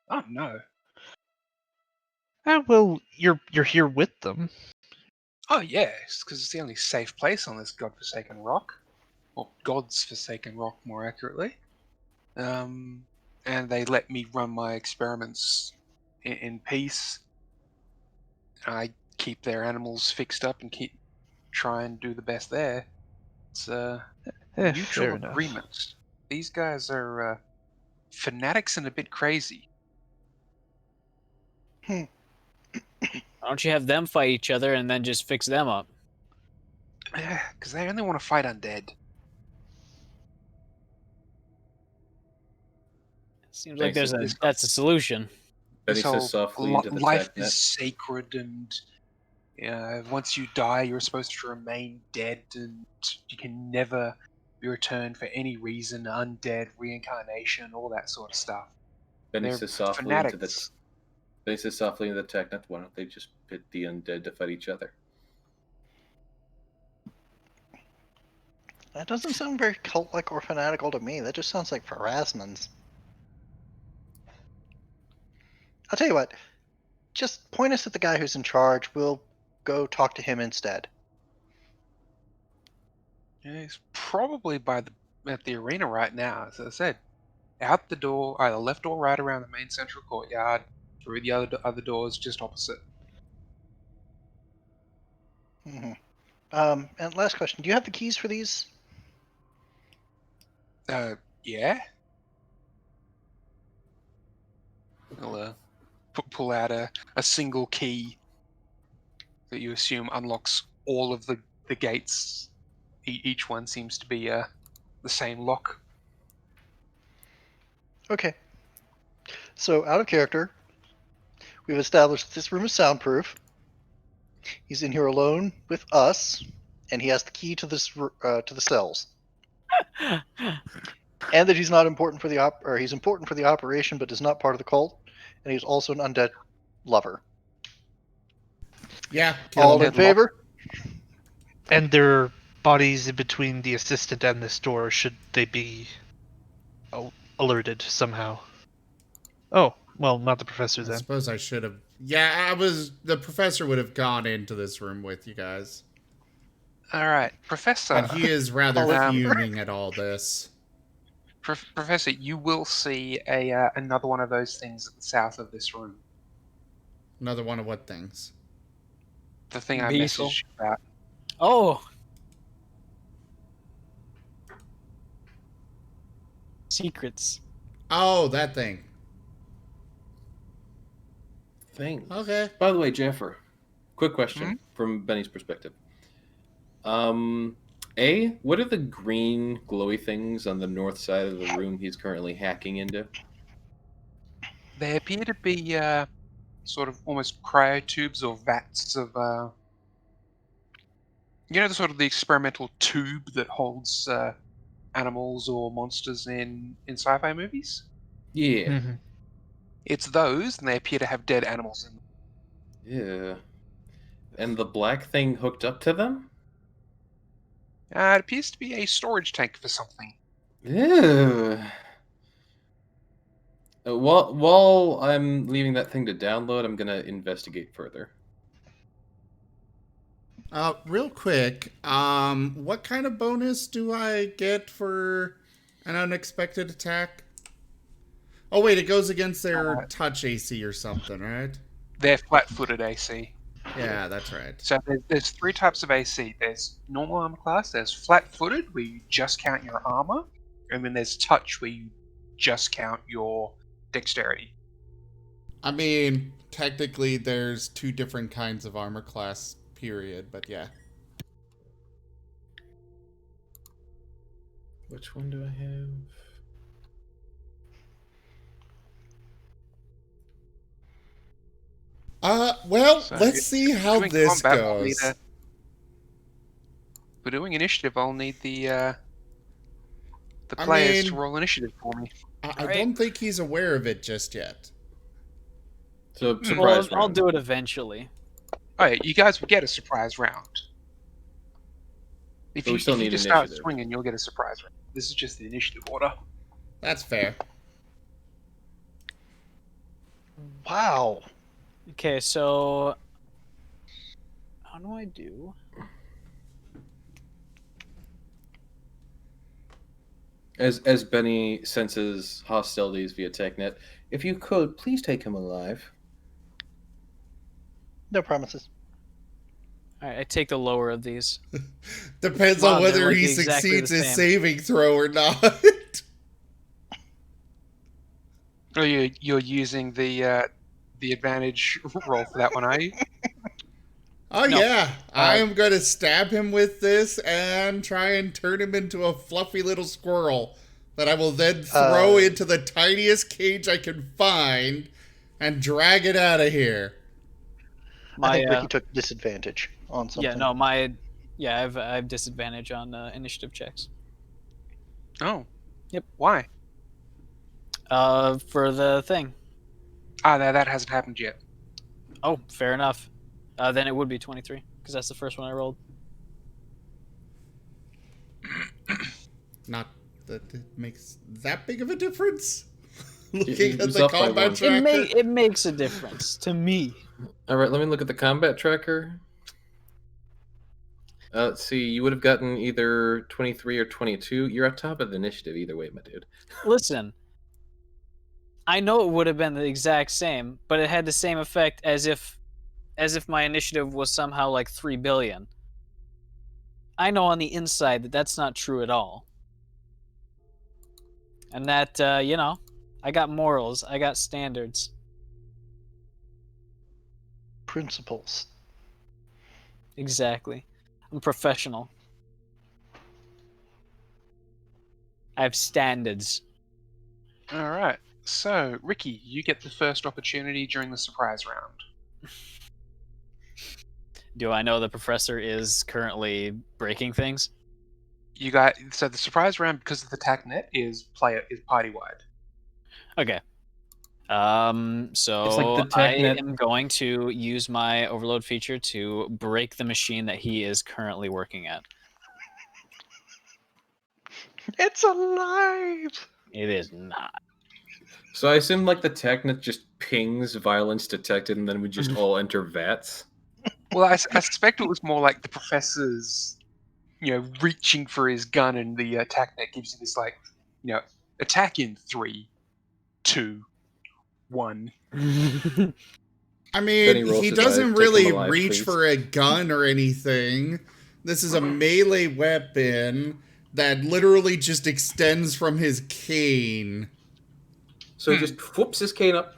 Oh no. Well, you're here with them. Oh yes, because it's the only safe place on this godforsaken rock, or God's forsaken rock, more accurately. And they let me run my experiments in peace. I keep their animals fixed up and try and do the best there. It's a Fair mutual enough. agreement. These guys are fanatics and a bit crazy. Why don't you have them fight each other and then just fix them up? Yeah, because they only want to fight undead. Seems like Thanks, that's a solution. Benny So says softly into the life tech net. is sacred, and once you die, you're supposed to remain dead, and you can never be returned for any reason. Undead, reincarnation, all that sort of stuff. Benny They're says softly fanatics. into the tech net. Why don't they just pit the undead to fight each other? That doesn't sound very cult-like or fanatical to me. That just sounds like harassment. I'll tell you what. Just point us at the guy who's in charge. We'll go talk to him instead. Yeah, he's probably at the arena right now. As I said, out the door, either left or right around the main central courtyard, through the other doors just opposite. Mm-hmm. And last question: do you have the keys for these? Yeah. I'll pull out a single key that you assume unlocks all of the gates. Each one seems to be the same lock. Okay. So, out of character, we've established that this room is soundproof. He's in here alone with us, and he has the key to the cells. And that he's not important for he's important for the operation, but is not part of the cult. And he's also an undead lover. Yeah. All in favor? And there are bodies in between the assistant and this door, should they be alerted somehow. Oh, well, not the professor I then. suppose I should have. Yeah, the professor would have gone into this room with you guys. All right, Professor. And he is rather fuming at all this. Professor, you will see another one of those things at the south of this room. Another one of what things? The thing I Beetle. messaged you about. Oh! Secrets. Oh, that thing. Okay. By the way, Jaffer, quick question from Benny's perspective. What are the green glowy things on the north side of the room he's currently hacking into? They appear to be sort of almost cryotubes or vats of the sort of the experimental tube that holds animals or monsters in sci-fi movies. Yeah. Mm-hmm. It's those, and they appear to have dead animals in them. Yeah. And the black thing hooked up to them? It appears to be a storage tank for something. Yeah. While I'm leaving that thing to download, I'm gonna investigate further. Real quick, what kind of bonus do I get for an unexpected attack? Oh wait, it goes against their touch AC or something, right? They're flat-footed AC. Yeah, that's right. So there's 3 types of AC. There's normal armor class, there's flat-footed, where you just count your armor, and then there's touch, where you just count your dexterity. I mean, technically, there's 2 different kinds of armor class, period, but yeah. Which one do I have? Well, So let's see how doing this combat, I'll need goes. For doing initiative, I'll need the I players to mean- roll initiative for me. I don't think he's aware of it just yet. So, surprise Well, round. I'll do it eventually. Alright, you guys will get a surprise round. If But we you, still if you need just start initiative. swinging, you'll get a surprise round. This is just the initiative order. That's fair. Wow. Okay, so how do I do? As Benny senses hostilities via TechNet, if you could, please take him alive. No promises. All right, I take the lower of these. Depends Wow, on they're, whether like, he exactly succeeds the his same. saving throw or not. Oh, you're using the advantage roll for that one, are you? Oh No. yeah, I am going to stab him with this and try and turn him into a fluffy little squirrel that I will then throw into the tiniest cage I can find and drag it out of here. I think Ricky took disadvantage on something. Yeah, no, I have disadvantage on initiative checks. Oh. Yep. Why? For the thing. That hasn't happened yet. Oh, fair enough. Then it would be 23 because that's the first one I rolled. Not that it makes that big of a difference. He Looking at was the up by combat one. tracker. It makes a difference to me. All right, let me look at the combat tracker. Let's see. You would have gotten either 23 or 22. You're at top of the initiative either way, my dude. Listen, I know it would have been the exact same, but it had the same effect as if my initiative was somehow like 3 billion. I know on the inside that that's not true at all. And that, I got morals, I got standards. Principles. Exactly. I'm professional. I have standards. All right. So, Ricky, you get the first opportunity during the surprise round. Do I know the professor is currently breaking things? So the surprise round, because of the TAC net, is party wide. Okay. So It's like the I TechNet- am going to use my overload feature to break the machine that he is currently working at. It's alive! It is not. So I assume like the TechNet just pings violence detected, and then we just all enter VATS. Well, I suspect it was more like the professor's, reaching for his gun, and the attack net gives you this, attack in 3, 2, 1. I Then he mean, rolls he his doesn't eyes. Take really him alive, reach please. for a gun or anything. This is a melee weapon that literally just extends from his cane. So he just whoops his cane up.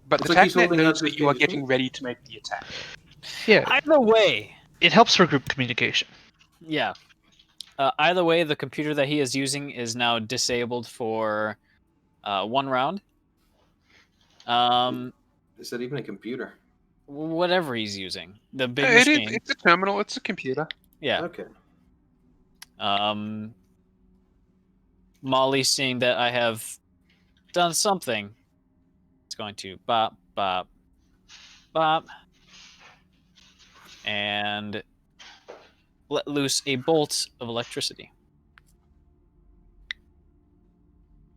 But Looks the like he's attack net holding knows onto that you are his- getting ready to make the attack. Yeah, Either way, it helps for group communication. yeah. Either way, the computer that he is using is now disabled for 1 round. Is that even a computer? Whatever he's using, the big It is, machine. it's a terminal, it's a computer. Yeah. Okay. Molly, seeing that I have done something, it's going to bop, bop, bop, and let loose a bolt of electricity.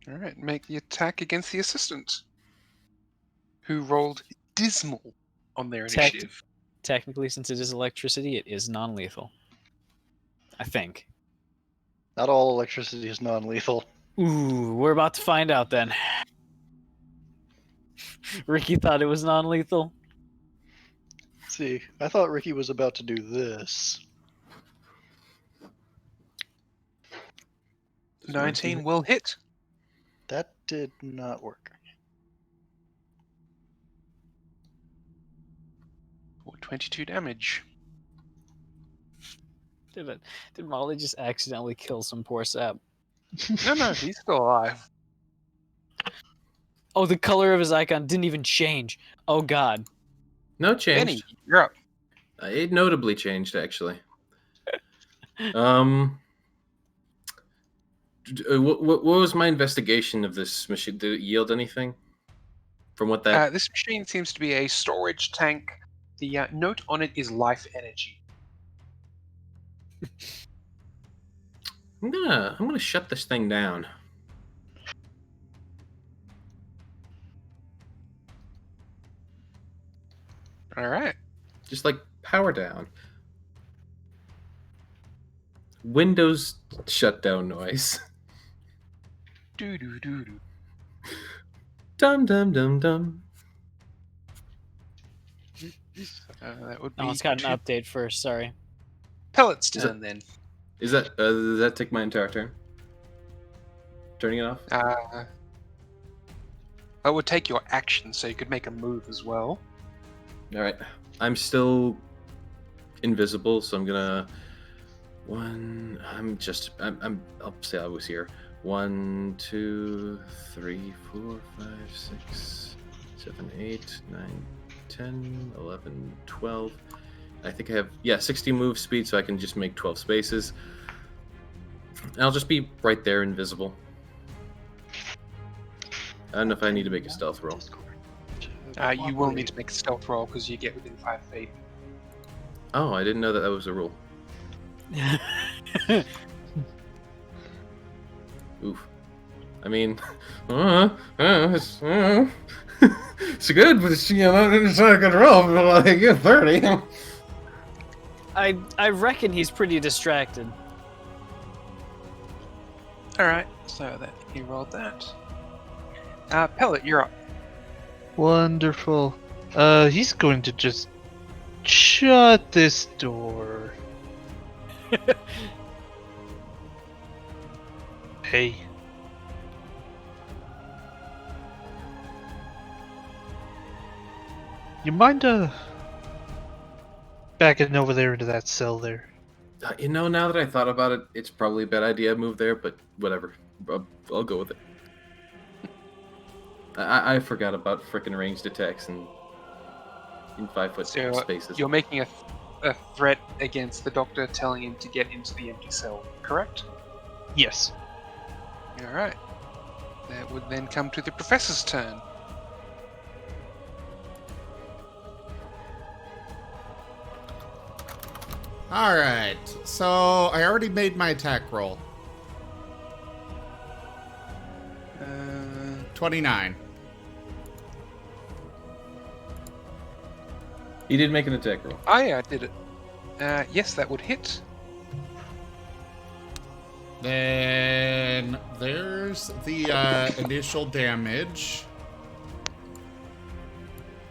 Alright, make the attack against the assistant, who rolled dismal on their Tech- initiative. Technically, since it is electricity, it is non-lethal. I think. Not all electricity is non-lethal. Ooh, we're about to find out then. Ricky thought it was non-lethal. see. I thought Ricky was about to do this. 19 will hit. That did not work. For 22 damage. Did Molly just accidentally kill some poor sap? No, he's still alive. Oh, the color of his icon didn't even change. Oh god. No Benny, change. you're up. It notably changed, actually. What was my investigation of this machine? Did it yield anything? From what that... This machine seems to be a storage tank. The note on it is life energy. I'm gonna shut this thing down. All right. Just like power down. Windows shutdown noise. Do do do do. Dum dum dum dum. That would be. Oh, it's got an update first. Sorry. Pellet's turn then. Does that take my entire turn? Turning it off? That would take your action, so you could make a move as well. All right. I'm still invisible, so I'm gonna. I'll say I was here. 1, 2, 3, 4, 5, 6, 7, 8, 9, 10, 11, 12. I think I have 60 move speed, so I can just make 12 spaces. And I'll just be right there, invisible. I don't know if I need to make a stealth roll. You will need to make a stealth roll because you get within 5 feet. Oh, I didn't know that was a rule. Oof. I mean, it's good, but it's not a good roll. But like, you're 30. I reckon he's pretty distracted. Alright, so that he rolled that. Pellet, you're up. Wonderful. He's going to just shut this door. Hey. You mind, backing over there into that cell there? Now that I thought about it, it's probably a bad idea to move there, but whatever. I'll go with it. I forgot about frickin' ranged attacks and in 5-foot spaces. You're making a threat against the doctor, telling him to get into the empty cell, correct? Yes. Alright. That would then come to the professor's turn. Alright, so I already made my attack roll. 29. He did make an attack roll. Oh yeah, I did it. Yes, that would hit. Then there's the initial damage.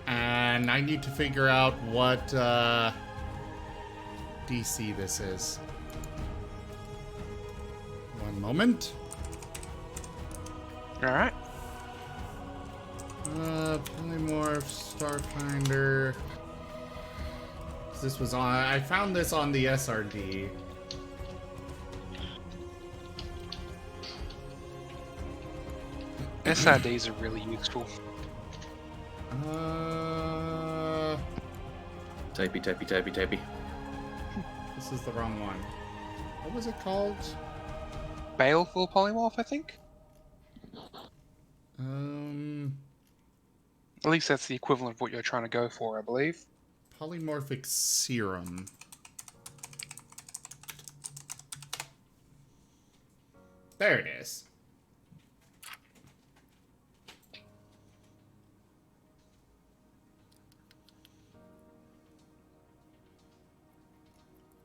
And I need to figure out what DC this is. One moment. Alright. Polymorph, Starfinder. This was on. I found this on the SRD. SRDs are really useful. Typey. This is the wrong one. What was it called? Baleful polymorph, I think? At least that's the equivalent of what you're trying to go for, I believe. Polymorphic serum. There it is.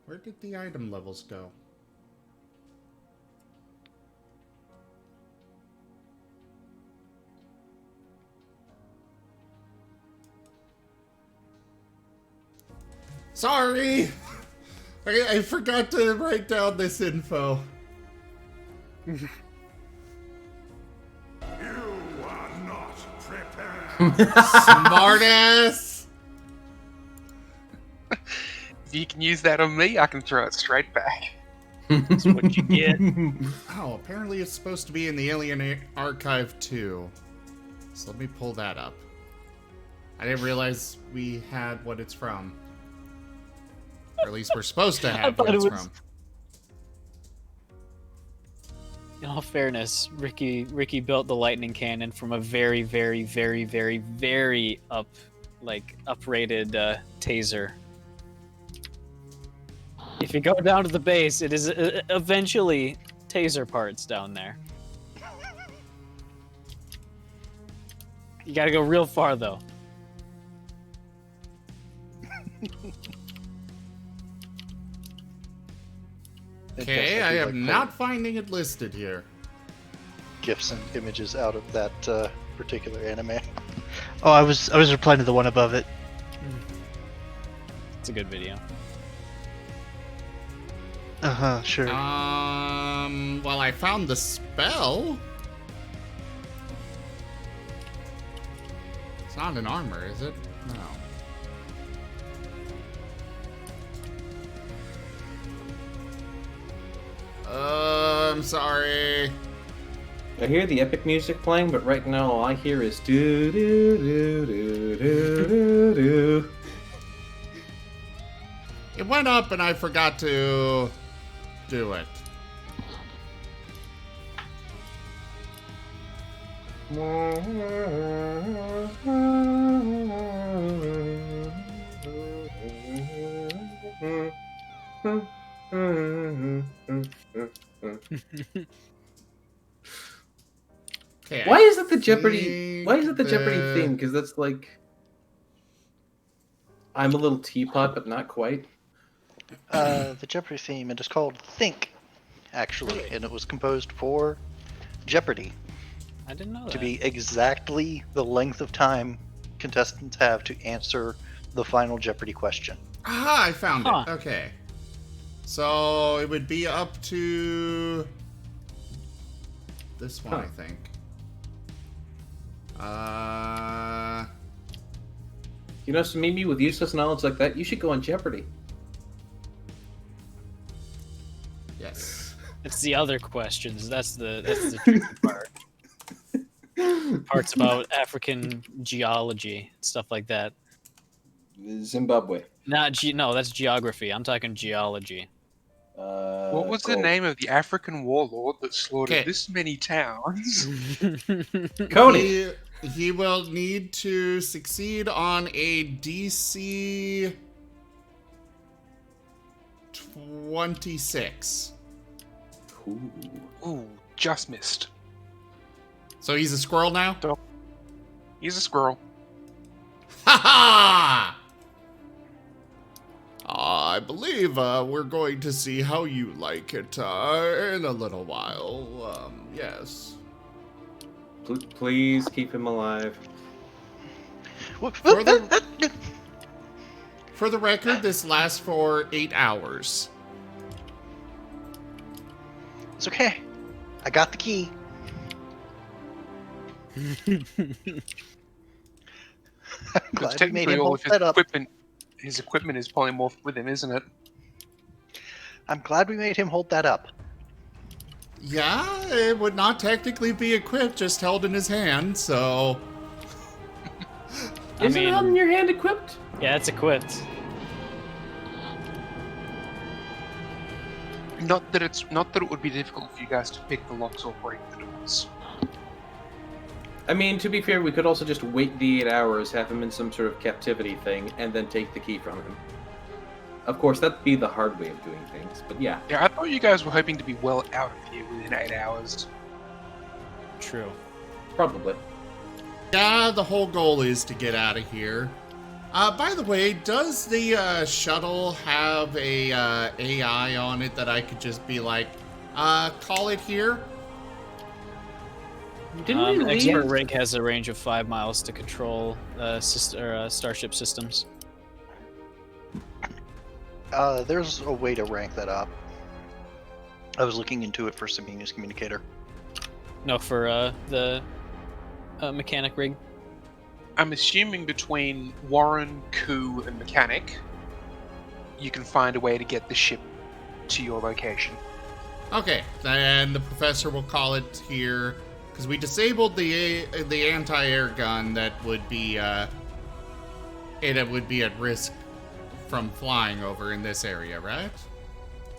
Where did the item levels go? Sorry! I forgot to write down this info. You are not prepared. Smartass! If you can use that on me, I can throw it straight back. That's what you get. Oh, apparently it's supposed to be in the Alien Archive too. So let me pull that up. I didn't realize we had what it's from. Or at least we're supposed to have what it's from. In all fairness, Ricky built the lightning cannon from a very, very, very, very, very uprated taser. If you go down to the base, it is eventually taser parts down there. You gotta go real far though. Okay, I am not finding it listed here. GIFs and images out of that particular anime. Oh, I was replying to the one above it. It's a good video. Sure. Well, I found the spell. It's not an armor, is it? No. I'm sorry. I hear the epic music playing, but right now all I hear is do do do do do do do. It went up and I forgot to do it. Okay. Why is it the Jeopardy? Why is it the Jeopardy theme? Because that's like, I'm a little teapot, but not quite. The Jeopardy theme, it is called Think, actually, and it was composed for Jeopardy. I didn't know that. To be exactly the length of time contestants have to answer the final Jeopardy question. Aha, I found it. Okay. So it would be up to this one, I think. You know, Samimi, with useless knowledge like that, you should go on Jeopardy. Yes. It's the other questions. That's the tricky part. Parts about African geology, stuff like that. Zimbabwe. No, that's geography. I'm talking geology. What was the name of the African warlord that slaughtered this many towns? Coney. He will need to succeed on a DC 26. Ooh, just missed. So he's a squirrel now? He's a squirrel. Ha ha! I believe we're going to see how you like it in a little while. Yes. Please keep him alive. For the record, this lasts for 8 hours. It's okay. I got the key. I'm glad we made Technically, him all hold of that up. his equipment is polymorphed with him, isn't it? I'm glad we made him hold that up. Yeah, it would not technically be equipped, just held in his hand, so... Isn't it in your hand equipped? Yeah, it's equipped. Not that it would be difficult for you guys to pick the locks or break the doors. I mean, to be fair, we could also just wait the 8 hours, have him in some sort of captivity thing, and then take the key from him. Of course, that'd be the hard way of doing things, but yeah. Yeah, I thought you guys were hoping to be well out of here within 8 hours. True. Probably. Yeah, the whole goal is to get out of here. By the way, does the shuttle have a AI on it that I could just be like, call it here? Didn't we leave? Expert Rig has a range of 5 miles to control starship systems. There's a way to rank that up. I was looking into it for Samini's communicator. No, for the mechanic rig. I'm assuming between Warren, Koo, and Mechanic, you can find a way to get the ship to your location. Okay, then the professor will call it here because we disabled the anti-air gun that would be it would be at risk from flying over in this area, right?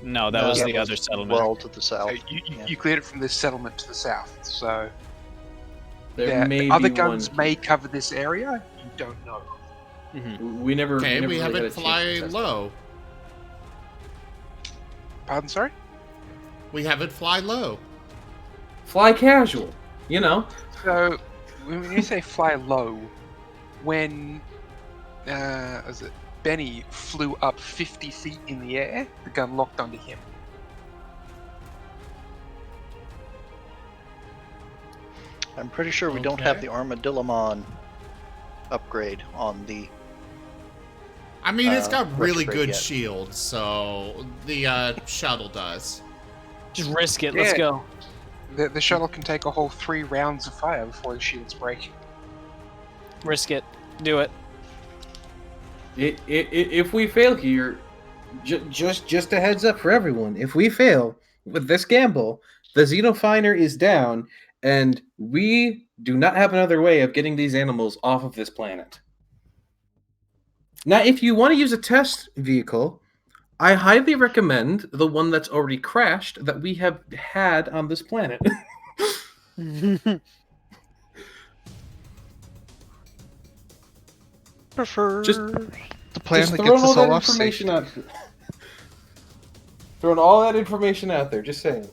No, that was the other settlement. Well, to the south. So you cleared it from this settlement to the south, so There may the other be guns one. may cover this area. You don't know. We never. Okay, never we have really it had a fly chance to test low. Pardon, sorry? We have it fly low. it. Fly casual, you know. So, when you say fly low, when was it Benny flew up 50 feet in the air, the gun locked onto him. I'm pretty sure we don't have the Armadillomon upgrade on the. I mean, it's got really retrograde good yet. shields, so the shuttle does. Just risk it. Let's Yeah. go. The shuttle can take a whole 3 rounds of fire before the shields break. Risk it. Do it. If we fail here, just a heads up for everyone. If we fail with this gamble, the Xenofinder is down, and we do not have another way of getting these animals off of this planet. Now, if you want to use a test vehicle, I highly recommend the one that's already crashed that we have had on this planet. Prefer Just- the plan Just that throwing gets all us all that off information safe. out. Throwing all that information out there. Just saying.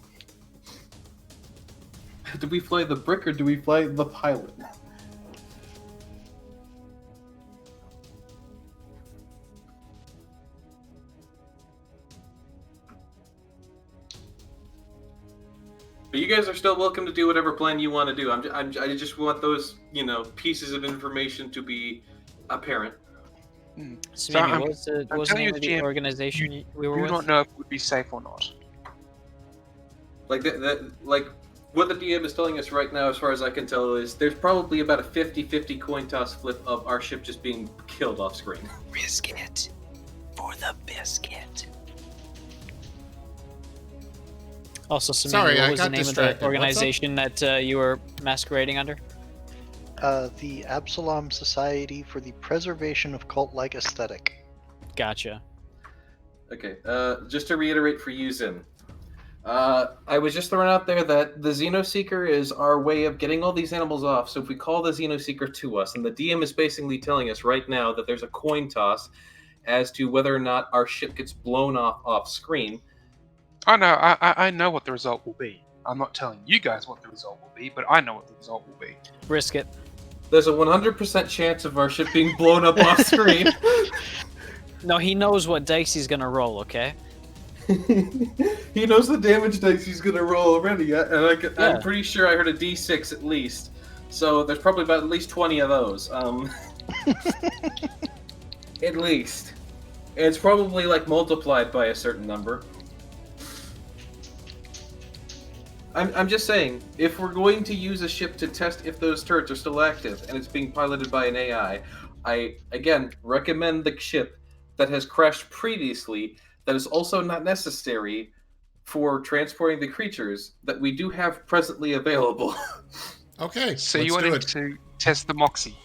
Do we fly the brick or do we fly the pilot? But you guys are still welcome to do whatever plan you want to do. I just want those, pieces of information to be apparent. Samini, I'm- what was the, I'm what was the telling name you, of the GM, organization we were We do with? not know if it would be safe or not. Like what the DM is telling us right now, as far as I can tell, is there's probably about a 50-50 coin toss flip of our ship just being killed off screen. Risk it for the biscuit. Also, Samini, Sorry, what I was the got name distracted. of the organization that you were masquerading under? The Absalom Society for the Preservation of Cult-like Aesthetic. Gotcha. Okay, just to reiterate for you, Zin. I was just throwing out there that the Xenoseeker is our way of getting all these animals off. So if we call the Xenoseeker to us, and the DM is basically telling us right now that there's a coin toss as to whether or not our ship gets blown off screen. Oh no, I know what the result will be. I'm not telling you guys what the result will be, but I know what the result will be. Risk it. There's a 100% chance of our ship being blown up off screen. No, he knows what dice he's gonna roll, okay? He knows the damage dice he's gonna roll already, and Yeah. I'm pretty sure I heard a D6 at least. So there's probably about at least 20 of those. At least. And it's probably multiplied by a certain number. I'm just saying, if we're going to use a ship to test if those turrets are still active and it's being piloted by an AI, I again recommend the ship that has crashed previously that is also not necessary for transporting the creatures that we do have presently available. Okay, So let's you do wanted it. to test the Moxie?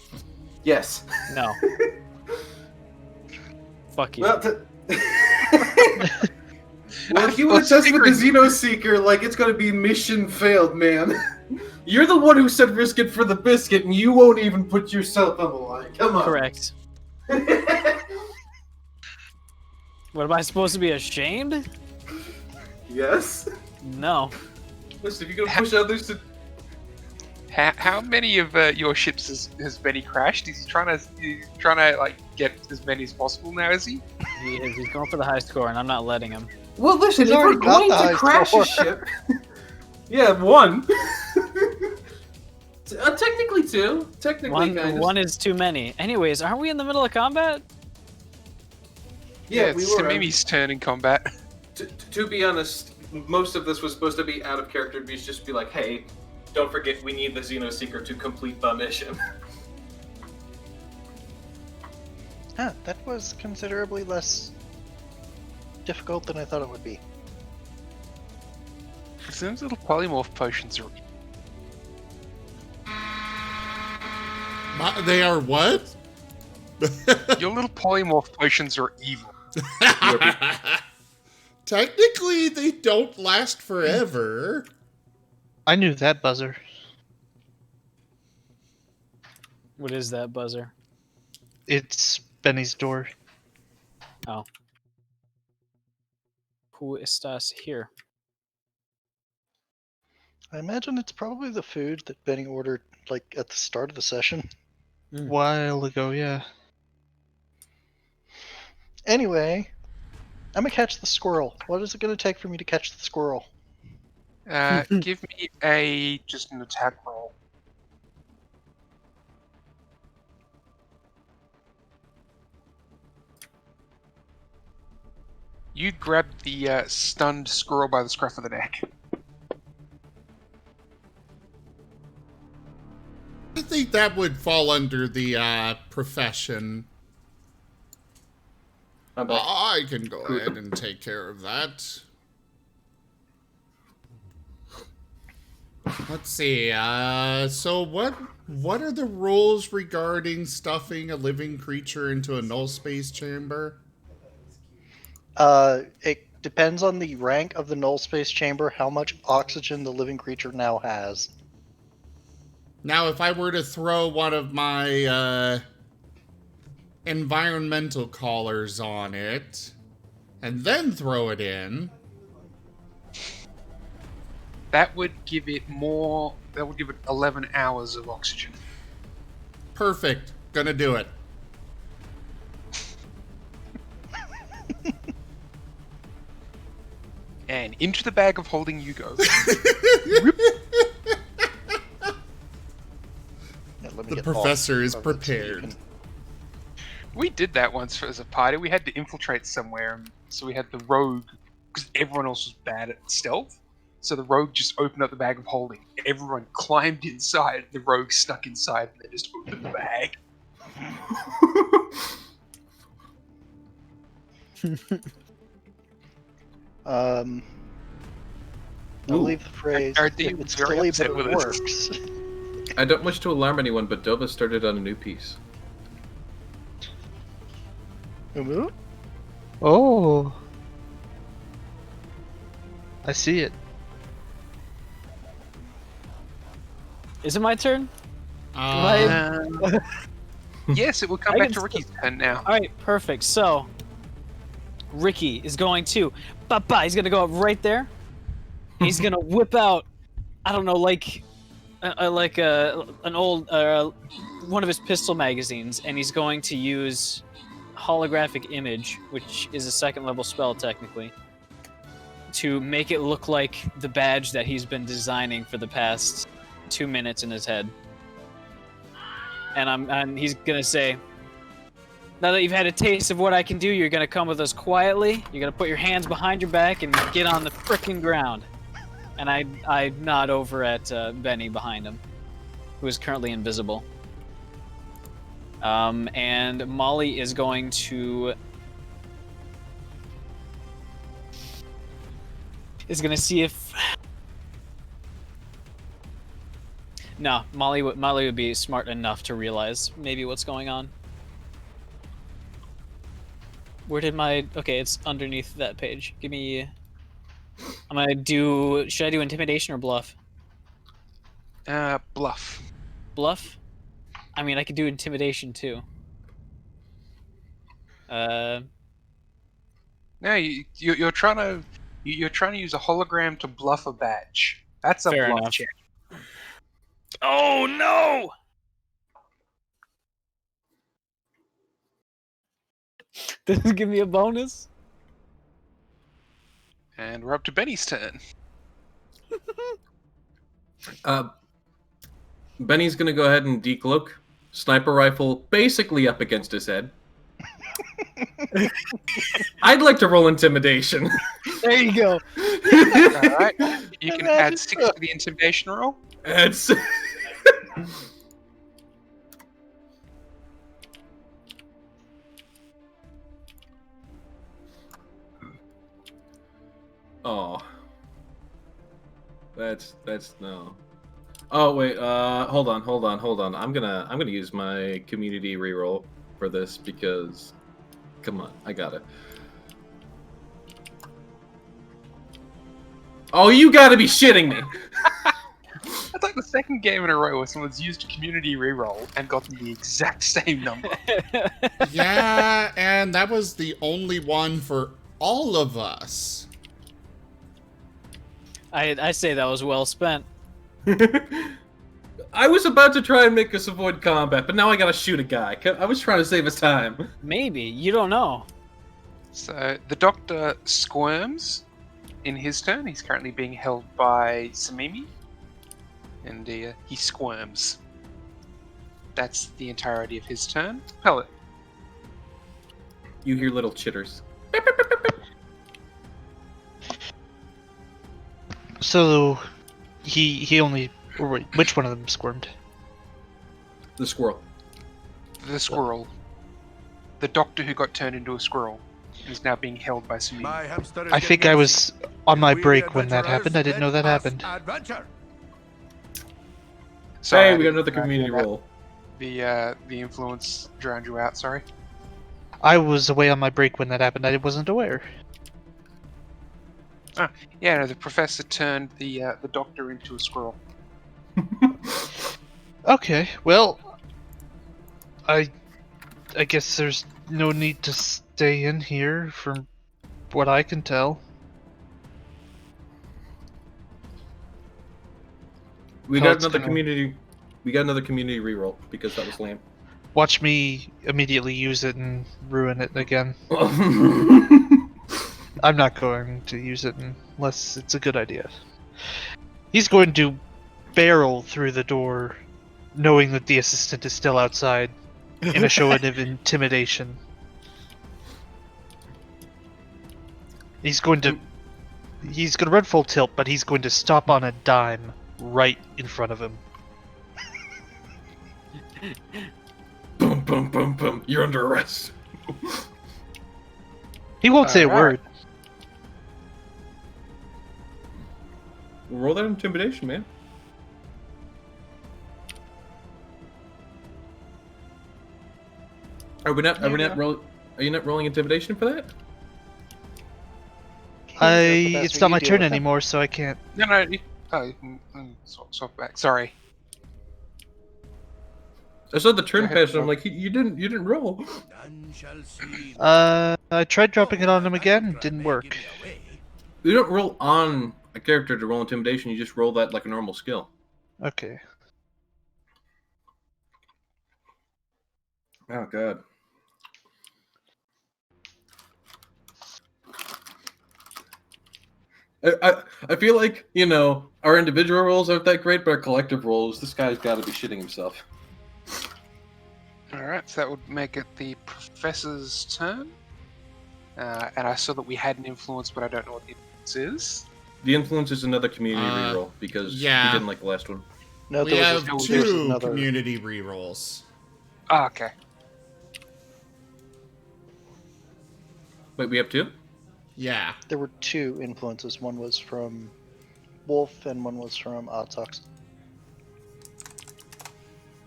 Yes. No. Fuck you. Well, well, if you want to test with the Xenoseeker, it's going to be mission failed, man. You're the one who said risk it for the biscuit, and you won't even put yourself on the line. Come on. Correct. What, am I supposed to be ashamed? Yes. No. Listen, if you're going to push others to... How many of your ships has Benny crashed? Is he trying to get as many as possible now? Is he? He is. He's going for the high score, and I'm not letting him. Well, listen, He's if we're already got going the to high crash score. a ship... Yeah, one. Technically two. Technically, kind of. One is too many. Anyways, aren't we in the middle of combat? Yeah, it's we were. Samimi's turn in combat. To be honest, most of this was supposed to be out of character. To just be like, hey, don't forget we need the Xeno Seeker to complete the mission. Huh, that was considerably less difficult than I thought it would be. Those little polymorph potions are. They are what? Your little polymorph potions are evil. Technically, they don't last forever. I knew that buzzer. What is that buzzer? It's Benny's door. Oh. Who estás here? I imagine it's probably the food that Benny ordered, like, at the start of the session. While ago, yeah. Anyway, I'm gonna catch the squirrel. What is it gonna take for me to catch the squirrel? Give me just an attack roll. You grab the stunned squirrel by the scruff of the neck. I think that would fall under the profession. I can go ahead and take care of that. Let's see. So what are the rules regarding stuffing a living creature into a null space chamber? It depends on the rank of the null space chamber, how much oxygen the living creature now has. Now, if I were to throw one of my environmental collars on it, and then throw it in, That would give it more. That would give it 11 hours of oxygen. perfect. Gonna do it. And into the bag of holding you go. Yeah, let me The get professor off is of it so you prepared. can- We did that once as a party. We had to infiltrate somewhere, so we had the rogue, because everyone else was bad at stealth. So the rogue just opened up the bag of holding. Everyone climbed inside. The rogue stuck inside, and they just opened the bag. I'll leave the phrase, Are you if it's very silly upset but it with us? works. I don't wish to alarm anyone, but Dova started on a new piece. Umu? Oh. I see it. Is it my turn? Yes, it will come I back can to Ricky's turn now. All right, perfect. So, Ricky is going to, he's gonna go up right there. He's gonna whip out, I don't know, like an old one of his pistol magazines, and he's going to use holographic image, which is a second level spell technically, to make it look like the badge that he's been designing for the past 2 minutes in his head. And he's gonna say, now that you've had a taste of what I can do, you're gonna come with us quietly. You're gonna put your hands behind your back and get on the frickin' ground. And I nod over at Benny behind him, who is currently invisible. And Molly is going to see if. No, Molly would be smart enough to realize maybe what's going on. Where did my... Okay, it's underneath that page. Give me... I'm gonna do... Should I do intimidation or bluff? Bluff. Bluff? I mean, I could do intimidation too. No, you're trying to use a hologram to bluff a badge. That's a Fair bluff enough. check. Oh no! Does it give me a bonus? And we're up to Benny's turn. Benny's gonna go ahead and decloak, sniper rifle basically up against his head. I'd like to roll intimidation. There you go. Alright. You can add Imagine- 6 to the intimidation roll. It's oh, that's no. Oh wait, hold on. I'm gonna use my community reroll for this because, come on, I got it. Oh, you gotta be shitting me! That's like the second game in a row where someone's used a community reroll and gotten the exact same number. Yeah, and that was the only one for all of us. I say that was well spent. I was about to try and make us avoid combat, but now I gotta shoot a guy. I was trying to save us time. Maybe. You don't know. So the doctor squirms in his turn. He's currently being held by Samimi. And he squirms. That's the entirety of his turn. Pellet. You hear little chitters. So, he only. Or wait, which one of them squirmed? The squirrel. The squirrel. The doctor who got turned into a squirrel is now being held by Samimi. My hamster is I getting think I antsy. was on my We break when that adventurers, happened. I didn't know that let us happened. Adventure. Sorry, Hey, I we got didn't another know community that. roll. The influence drowned you out, sorry. I was away on my break when that happened. I wasn't aware. Yeah, no, the professor turned the doctor into a squirrel. Okay, well, I guess there's no need to stay in here, from what I can tell. We Oh, got it's another gonna- community. We got another community reroll because that was lame. Watch me immediately use it and ruin it again. I'm not going to use it unless it's a good idea. He's going to barrel through the door, knowing that the assistant is still outside, in a show of intimidation. He's going to run full tilt, but he's going to stop on a dime right in front of him. Boom, boom, boom, boom. You're under arrest. He won't say a Alright. word. Roll that intimidation, man. Are we not? Are we not roll? Are you not rolling intimidation for that? That's It's what not you my deal turn with them. anymore, so I can't. No, you can swap back. Sorry. I saw the turn Go ahead, pass, and I'm Rob. like, you didn't roll. None shall see I tried dropping it on him Oh, again. Adventurer Didn't may work. give me away. You don't roll on a character to roll intimidation. You just roll that like a normal skill. Okay. Oh god. I feel like, our individual rolls aren't that great, but our collective rolls, this guy's got to be shitting himself. Alright, so that would make it the professor's turn. And I saw that we had an influence, but I don't know what the influence is. The influence is another community reroll because yeah. he didn't like the last one. No, We there have was there's two another. community rerolls. Ah, okay. Wait, we have two? Yeah. There were two influences. One was from Wolf, and one was from Odd Socks.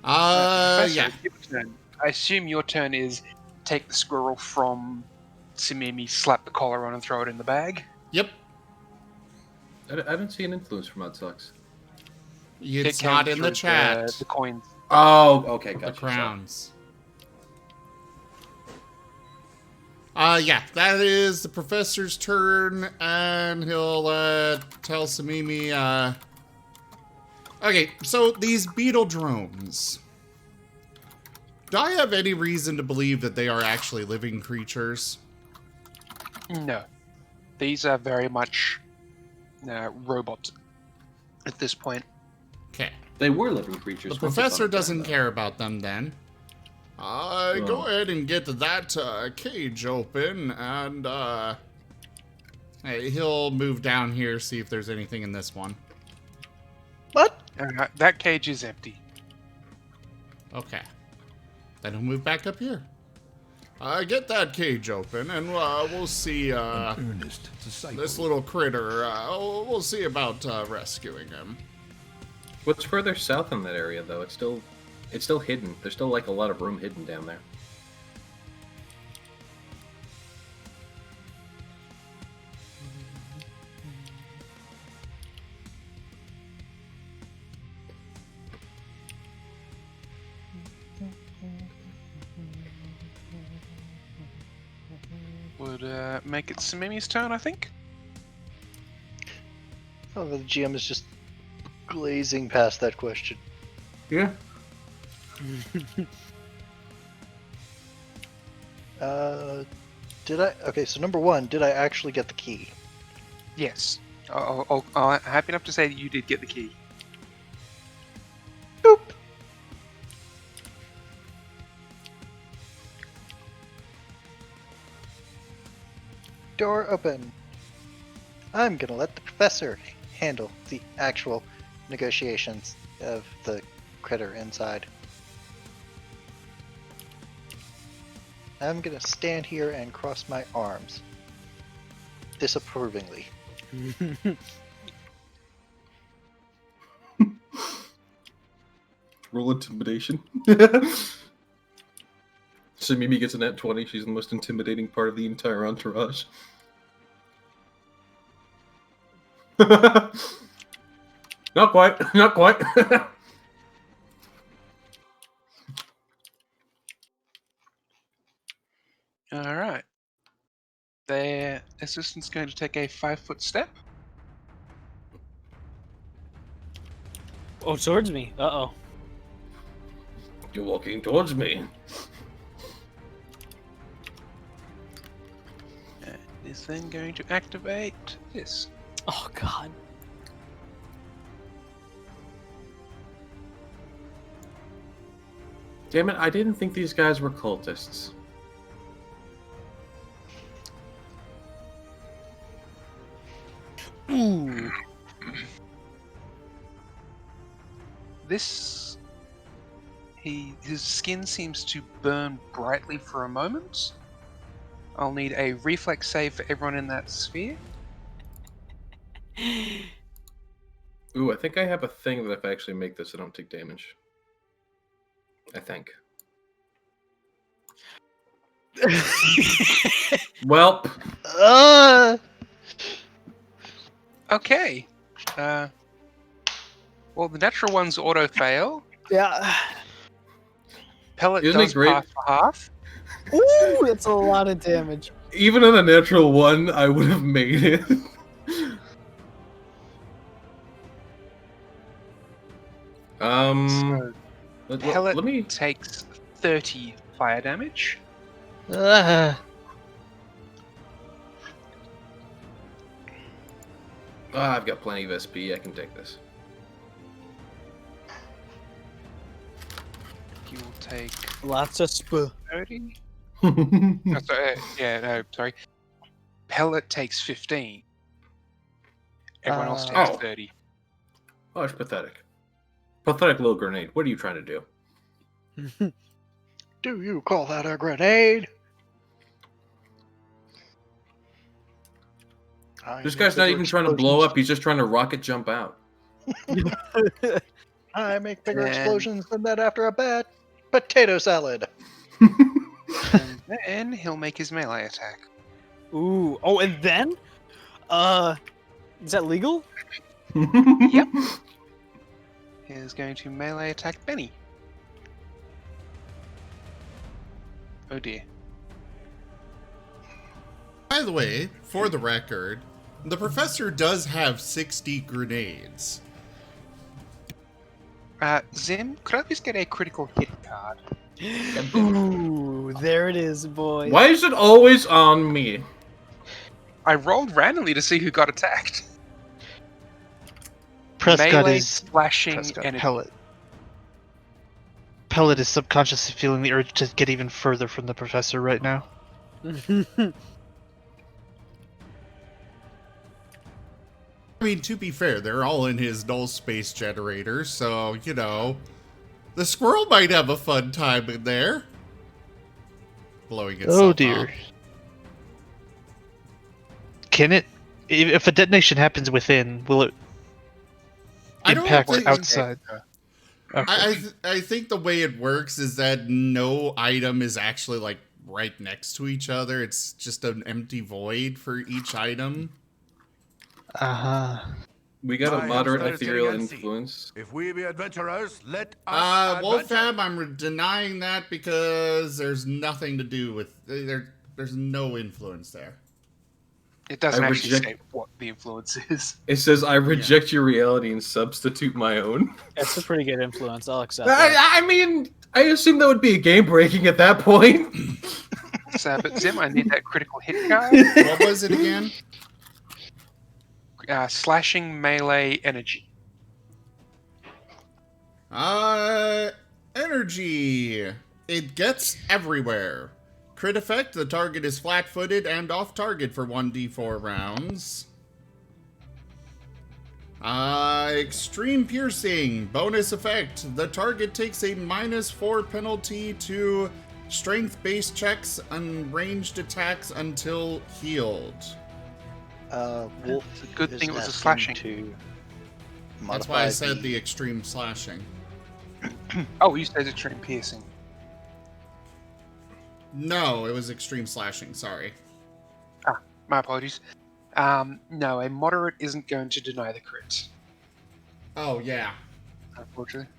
Professor, Yeah. your turn. I assume your turn is take the squirrel from Simimi, slap the collar on, and throw it in the bag. Yep. I don't see an influence from Odd Socks. It's It not came in the through chat. The coins. Oh, okay, The gotcha. crowns. Yeah, that is the professor's turn, and he'll tell Samimi. Okay, so these beetle drones. Do I have any reason to believe that they are actually living creatures? No. These are very much robots at this point. Okay. They were living creatures. The professor doesn't care about them then. Go ahead and get that cage open, and hey, he'll move down here, see if there's anything in this one. What? That cage is empty. Okay. Then he'll move back up here. Get that cage open, and we'll see this little critter. We'll see about rescuing him. What's further south in that area, though? It's still hidden. There's still like a lot of room hidden down there. Would make it Samimi's turn, I think. Oh, the GM is just glazing past that question. Yeah. Did I? Okay, so number one, did I actually get the key? Yes. I'm happy enough to say that you did get the key. Boop. Door open. I'm gonna let the professor handle the actual negotiations of the critter inside. I'm gonna stand here and cross my arms disapprovingly. Roll intimidation. So Mimi gets a nat 20. She's the most intimidating part of the entire entourage. Not quite. Not quite. All right. The assistant's going to take a 5-foot step. Oh, towards me. Uh-oh. You're walking towards me. And is then going to activate this. Oh, God. Damn it, I didn't think these guys were cultists. Ooh. This... His skin seems to burn brightly for a moment. I'll need a reflex save for everyone in that sphere. Ooh, I think I have a thing that if I actually make this, I don't take damage. I think. Well. Okay. Well, the natural ones auto fail. Yeah. Pellet Isn't it does great? pass for half. Ooh, it's a lot of damage. Even on a natural one, I would have made it. So, Pellet let me. takes 30 fire damage. I've got plenty of SP. I can take this. You will take Lots of 30. Sorry. Pellet takes 15. Everyone else takes 30. Oh, it's pathetic. Pathetic little grenade. What are you trying to do? Do you call that a grenade? This guy's not even trying to blow up. He's just trying to rocket jump out. I make bigger And- explosions than that after a bad potato salad. And then he'll make his melee attack. Ooh. Oh, and then? Is that legal? Yep. He is going to melee attack Benny. Oh dear. By the way, for the record, the professor does have 60 grenades. Zim, could I please get a critical hit card? Ooh, there it is, boys. Why is it always on me? I rolled randomly to see who got attacked. Prescott Melee, is slashing, Prescott. and Pellet. Pellet is subconsciously feeling the urge to get even further from the professor right now. I mean, to be fair, they're all in his null space generator, so, you know, the squirrel might have a fun time in there. Blowing itself Oh dear. up. Can it... If a detonation happens within, will it I don't impact think- outside? Okay. I think the way it works is that no item is actually, like, right next to each other. It's just an empty void for each item. Uh-huh. We got a My moderate hamster is ethereal getting antsy. influence. If we be adventurers, let us adventure. Wolfab, I'm denying that because there's nothing to do with... There's no influence there. It doesn't I actually reject- say what the influence is. It says, I reject your reality and substitute my own. That's a pretty good influence. I'll accept that. I mean, I assume that would be game breaking at that point. So, but Zim, I need that critical hit card. What was it again? Slashing melee energy. Energy. It gets everywhere. Crit effect, the target is flat-footed and off-target for 1d4 rounds. Extreme piercing. Bonus effect, the target takes a -4 penalty to strength-based checks and ranged attacks until healed. Wolf. It's a good is thing it was a asking slashing. To That's why I modify said the extreme slashing. Oh, you said extreme piercing. No, it was extreme slashing, sorry. My apologies. No, a moderate isn't going to deny the crit, Oh, yeah. unfortunately.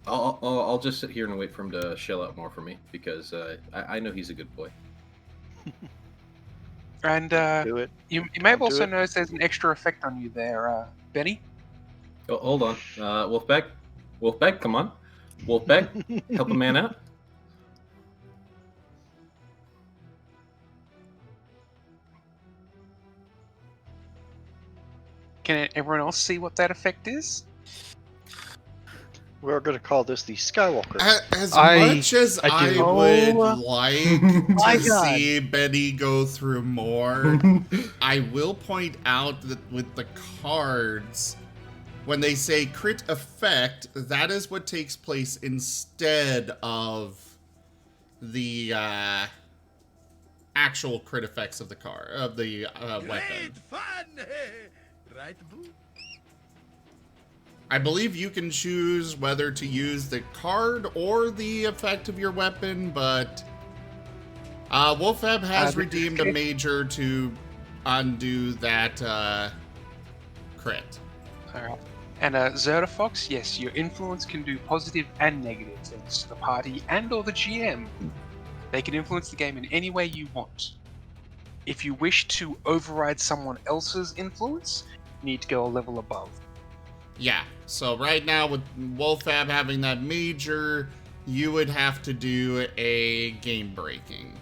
I'll just sit here and wait for him to shell out more for me, because I know he's a good boy. And do it. you may have Don't do also it. noticed there's an extra effect on you there, Benny. Oh, hold on. Wolfbeck, come on. Wolfbeck, help a man out. Can everyone else see what that effect is? We're going to call this the Skywalker. As I- much as I I, do. would Oh like my to God. see Benny go through more, I will point out that with the cards, when they say crit effect, that is what takes place instead of the actual crit effects of the card of the weapon. Great fun! Right, Boo? I believe you can choose whether to use the card or the effect of your weapon, but Wolfab has redeemed a major to undo that crit. Alright. And Zerdafox, yes, your influence can do positive and negative things to the party and or the GM. They can influence the game in any way you want. If you wish to override someone else's influence, you need to go a level above. Yeah, so right now with Wolfab having that major, you would have to do a game breaking.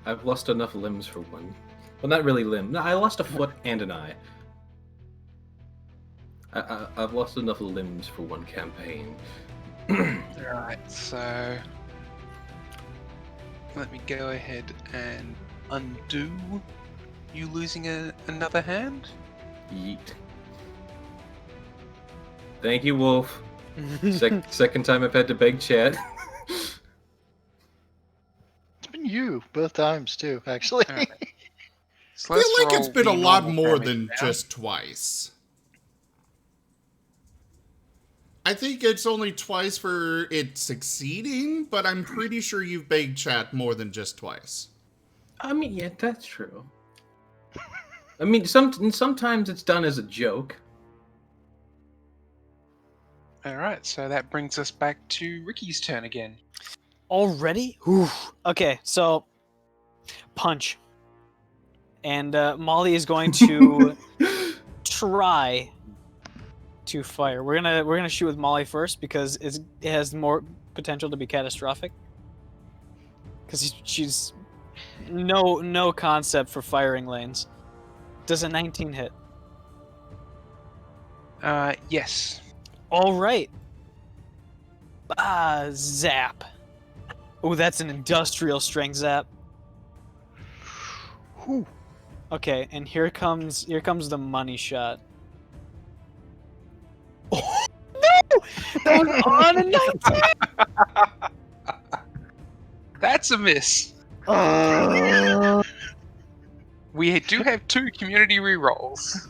I've lost enough limbs for one. Well, not really limb. No, I lost a foot and an eye. I've lost enough limbs for one campaign. Alright, so let me go ahead and undo you losing another hand. Yeet. Thank you, Wolf. Second time I've had to beg chat. It's been you both times too, actually. Alright. So I let's feel like it's roll been a the lot normal more damage than now. just twice. I think it's only twice for it succeeding, but I'm pretty sure you've begged chat more than just twice. I mean, yeah, that's true. I mean, sometimes it's done as a joke. Alright, so that brings us back to Ricky's turn again. Already? Oof. Okay, so punch. And Molly is going to try to fire. We're gonna shoot with Molly first because it has more potential to be catastrophic. Because she's no concept for firing lanes. Does a 19 hit? Yes. All right. Zap. Oh, that's an industrial strength zap. Whew. Okay, and here comes the money shot. Oh, no! That was on a 19! That's a miss. We do have 2 community rerolls.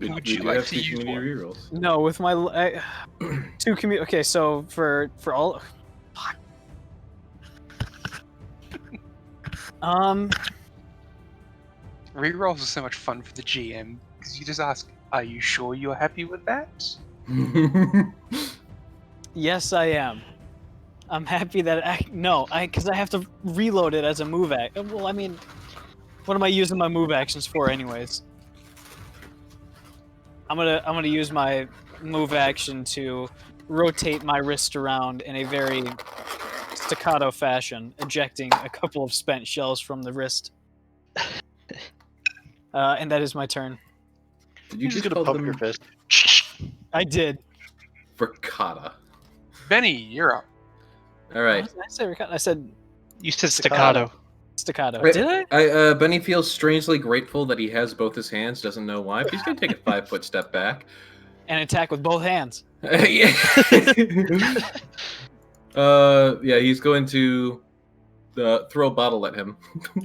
Would you like to use one? rerolls? No, with my two community. Okay, so for all. Fuck. Rerolls are so much fun for the GM because you just ask, "Are you sure you're happy with that?" Yes, I am. I'm happy that because I have to reload it as a move act. Well, I mean, what am I using my move actions for, anyways? I'm gonna use my move action to rotate my wrist around in a very staccato fashion, ejecting a couple of spent shells from the wrist. And that is my turn. Did you You're just just gonna call pump your them fist. I did. frittata? Benny, you're up. All right. What did I say ricotta? I said You said Staccato. staccato. staccato. Did I? Benny feels strangely grateful that he has both his hands. Doesn't know why. But he's gonna take a 5-foot step back. And attack with both hands. Yeah. Yeah. He's going to throw a bottle at him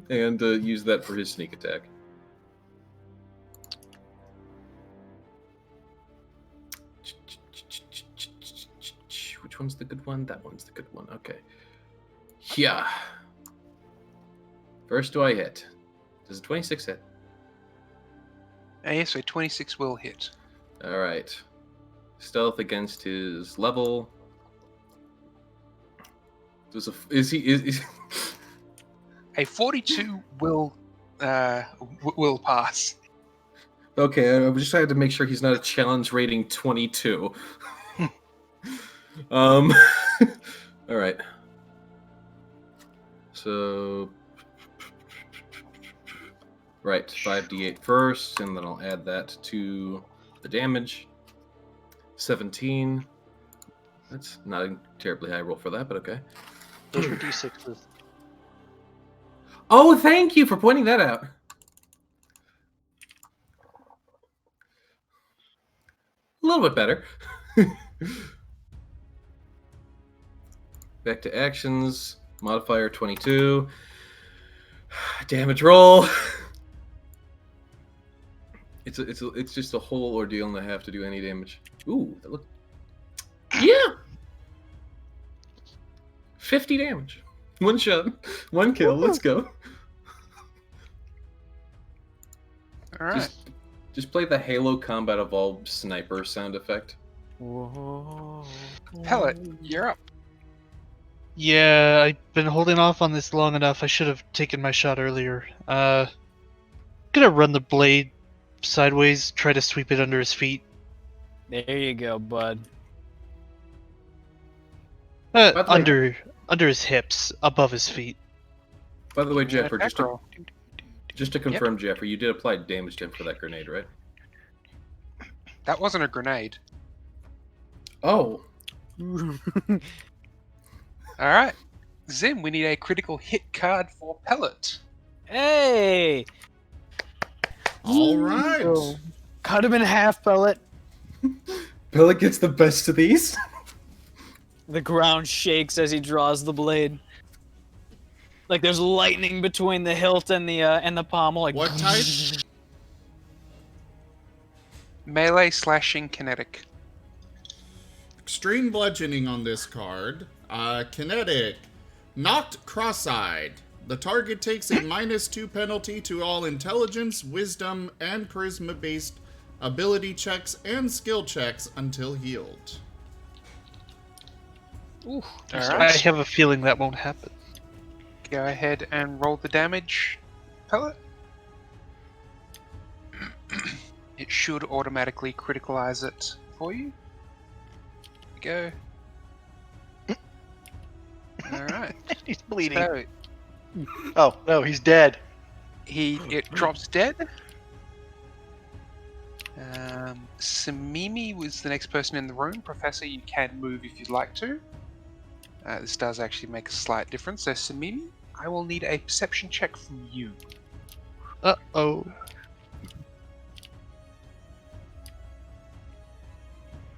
and use that for his sneak attack. Which one's the good one? That one's the good one. Okay. Yeah. First, do I hit? Does a 26 hit? Yes, so 26 will hit. All right. Stealth against his level. Is he? A 42 will pass. Okay, I just had to make sure he's not a challenge rating 22. All right. So, right, 5d8 first, and then I'll add that to the damage. 17. That's not a terribly high roll for that, but okay. Those are D6s. Oh, thank you for pointing that out. A little bit better. Back to actions. Modifier 22. Damage roll. It's just a whole ordeal and I have to do any damage. Ooh, that look. Yeah. 50 damage. One shot. One kill. Let's go. All right. Just play the Halo Combat Evolved sniper sound effect. Whoa. Pellet, you're up. Yeah, I've been holding off on this long enough. I should have taken my shot earlier. Gonna run the blade sideways, try to sweep it under his feet. There you go, bud. Under his hips, above his feet. By the way, Give me an Jeffrey, attack roll. just to confirm, Jeffrey, you did apply damage to him for that grenade, right? That wasn't a grenade. Oh. All right. Zim, we need a critical hit card for Pellet. Hey! All right. Oh. Cut him in half, Pellet. Pellet gets the best of these. The ground shakes as he draws the blade. Like there's lightning between the hilt and the pommel. Like What type? Melee slashing kinetic. Extreme bludgeoning on this card. Kinetic. Knocked cross-eyed. The target takes a -2 penalty to all intelligence, wisdom, and charisma-based ability checks and skill checks until healed. All I right. have a feeling that won't happen. Go ahead and roll the damage, Pellet. It should automatically criticalize it for you. Go. Alright. He's bleeding. So Oh no, he's dead. it drops dead. Samimi was the next person in the room. Professor, you can move if you'd like to. This does actually make a slight difference. So, Samimi, I will need a perception check from you. Uh-oh.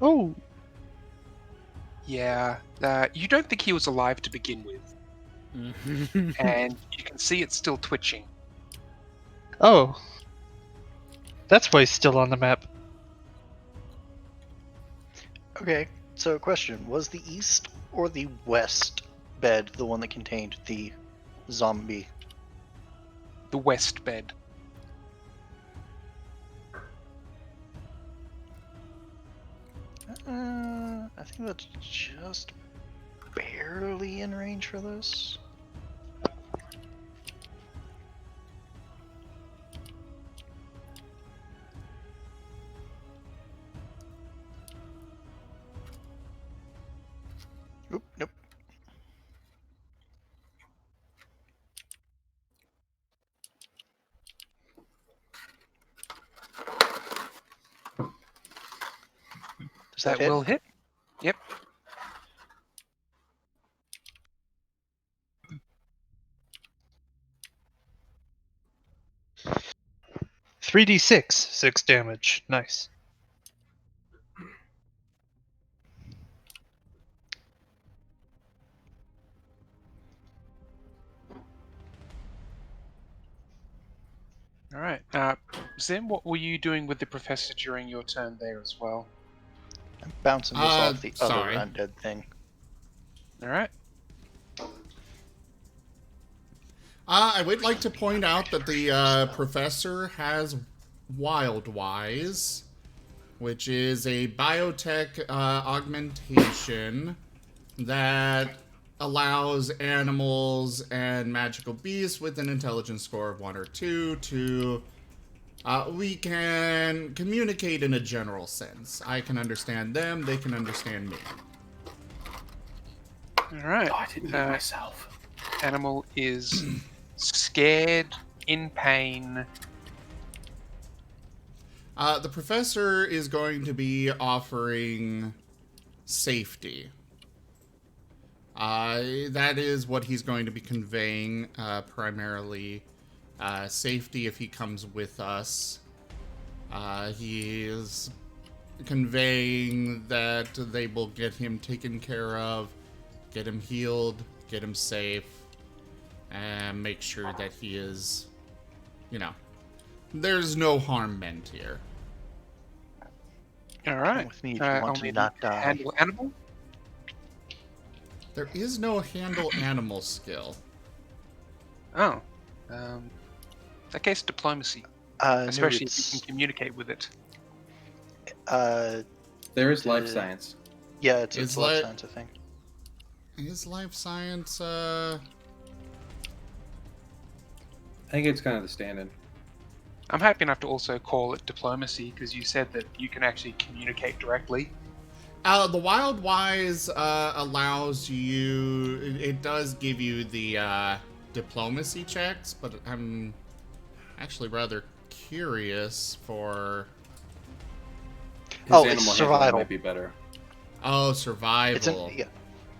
Oh. Yeah, you don't think he was alive to begin with. And you can see it's still twitching. Oh. That's why he's still on the map. Okay, so question, was the east or the west bed the one that contained the zombie? The west bed. I think that's just barely in range for this. Oop, nope. Does that hit? Will hit. Yep. $3d6, 6 damage. Nice. All right. Zim, what were you doing with the professor during your turn there as well? I'm bouncing this off the sorry. other undead thing. All right. I would like to point out that the professor has Wildwise, which is a biotech augmentation that allows animals and magical beasts with an intelligence score of 1 or 2 to... we can communicate in a general sense. I can understand them, they can understand me. All right. Oh, I didn't know myself. Animal is scared, in pain. The professor is going to be offering safety. That is what he's going to be conveying, primarily. Safety if he comes with us. He is conveying that they will get him taken care of, get him healed, get him safe, and make sure that he is, there's no harm meant here. All right. Come with me if you want to not die. Handle animal. There is no handle animal skill. Oh. In that case, diplomacy. Especially if you can communicate with it. There is life science. Yeah, it's life science, I think. Is life science, I think it's kind of the stand-in. I'm happy enough to also call it diplomacy because you said that you can actually communicate directly. The Wildwise allows you... It does give you the diplomacy checks, but I'm actually rather curious for... His it's survival. handling might be better. Oh, survival.